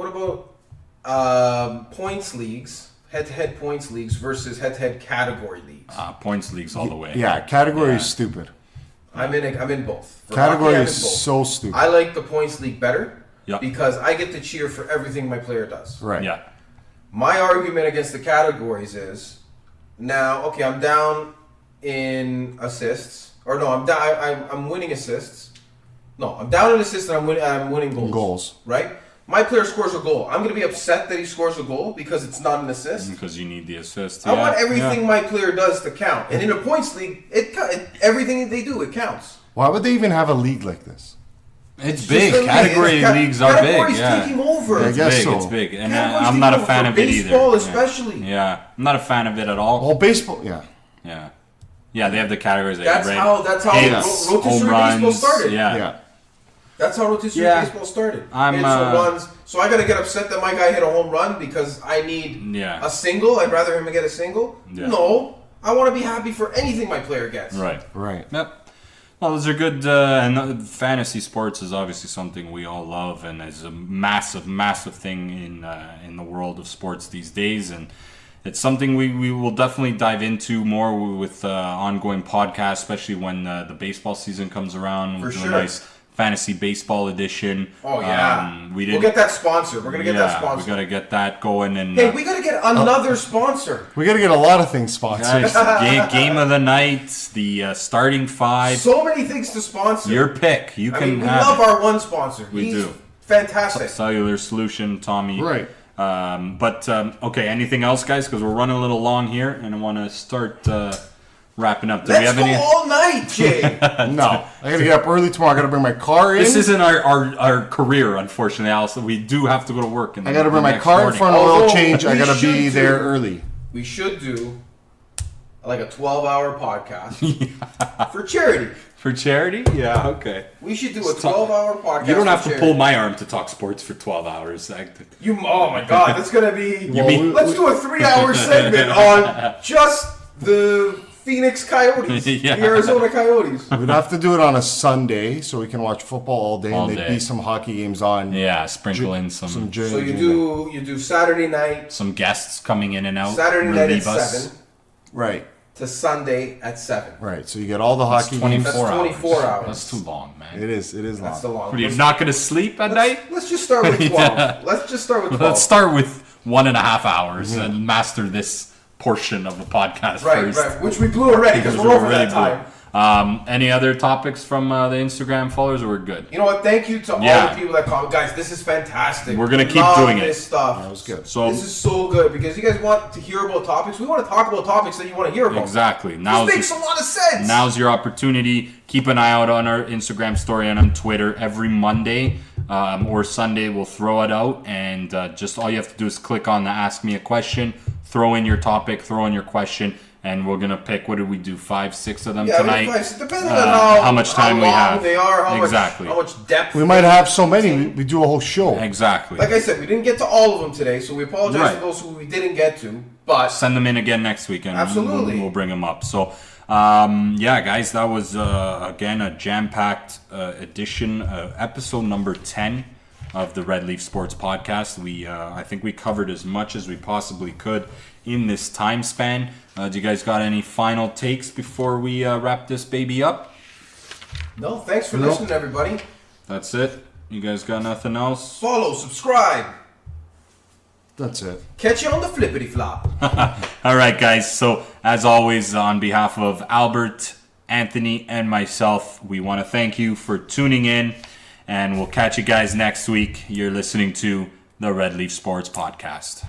about points leagues, head-to-head points leagues versus head-to-head category leagues? Points leagues all the way. Yeah, category Yeah. is stupid. I'm in both. For Category hockey, I'm is in both. so stupid. I like the points league better Yeah. because I get to cheer for everything my player does. Right. Yeah. My argument against the categories is now, okay, I'm down in assists, or no, I'm down. I'm winning assists. No, I'm down in assists and I'm winning goals. Goals. Right. My player scores a goal. I'm gonna be upset that he scores a goal because it's not an assist. Because you need the assist. I want everything Yeah. my player does to count. And in a points league, everything they do, it counts. Why would they even have a league like this? It's Just big. the league. Category It's leagues are big. categories Yeah. taking over. Yeah, I It's guess big. so. It's big, and Categories I'm not a taking fan over. of it either. Baseball Yeah. especially. Yeah, I'm not a fan of it at all. Well, baseball. Yeah. Yeah, yeah, they have the categories. That's right? how Hits, rotisserie home baseball runs. started. Yeah. Yeah. That's how rotisserie Yeah. baseball started. I'm, Hits, home runs. So I gotta get upset that my guy hit a home run because I need Yeah. a single. I'd rather him get a single. Yeah. No, I want to be happy for anything my player gets. Right. Right. Yep. Well, those are good. And fantasy sports is obviously something we all love, and is a massive, massive thing in the world of sports these days. And it's something we will definitely dive into more with ongoing podcasts, especially when the baseball season comes around. For We'll do sure. a nice fantasy baseball edition. Oh yeah. We We'll did. get that sponsor. We're gonna get that We sponsor. gotta get that going. And Hey, we gotta get another sponsor. We got to get a lot of things sponsored. guys, game of the night, the starting five, So many things to sponsor. your pick. You I can mean, we have love it. our one sponsor. We He's do. fantastic. Cellular Solution, Tommy. Right. Okay, anything else, guys? Because we're running a little long here, and I want to start wrapping up. Do we Let's have go any? all night, Jay. No, I got to get up early tomorrow. I got to bring my car in. This isn't our career, unfortunately, Allison. We do have to go to work. I got to bring my car in for an Although oil change. I we got to be should there do- early. We should do like a 12-hour podcast for charity. For charity? Yeah, okay. We should do a 12-hour podcast. You don't have for to charity. pull my arm to talk sports for 12 hours. Oh my God, that's gonna be. mean- Let's do a 3-hour segment on just the Phoenix Coyotes, Yeah. the Arizona Coyotes. We'd have to do it on a Sunday so we can watch football all day, All and there'd day. be some hockey games on. Yeah, sprinkle in some So you do Saturday night, guests coming in and out. Saturday night at relieve us. 7 Right, to Sunday at 7. right. So you get all the That's hockey 24 games. That's 24 hours. That's too long, man. It is long. That's the long. What, are you not going to sleep at night? Let's just start with 12. Yeah. Let's just start with 12. Let's start with 1.5 hours and master this portion of the podcast Right, first. right. Which we blew already because we're over that time. Any other topics from the Instagram followers, or we're good? You know what? Thank you to all Yeah. the people that comment. Guys, this is fantastic. We're gonna keep Love doing it. this stuff. That was good. So This is so good because you guys want to hear about topics. We want to talk about topics that you want to hear about. exactly. This makes a lot of sense. Now's your opportunity. Keep an eye out on our Instagram story and on Twitter every Monday or Sunday. We'll throw it out, and just all you have to do is click on the Ask Me a Question, throw in your topic, throw in your question, and we're gonna pick. What did we do? 5, 6 of them yeah, tonight. depending on how much time we long have. they are, how Exactly. much depth. We might have so many. We do a whole show. Exactly. Like I said, we didn't get to all of them today, so we apologize Right. to those who we didn't get to. But Send them in again next week, and Absolutely. we'll bring them up. So, yeah, guys, that was again a jam-packed edition, episode number 10 of the Red Leaf Sports Podcast. I think we covered as much as we possibly could in this time span. Do you guys got any final takes before we wrap this baby up? no, thanks for listening, everybody. That's it. You guys got nothing else? Follow, subscribe. That's it. Catch you on the flippity flop. All right, guys. So, as always, on behalf of Albert, Anthony, and myself, we want to thank you for tuning in, and we'll catch you guys next week. You're listening to the Red Leaf Sports Podcast.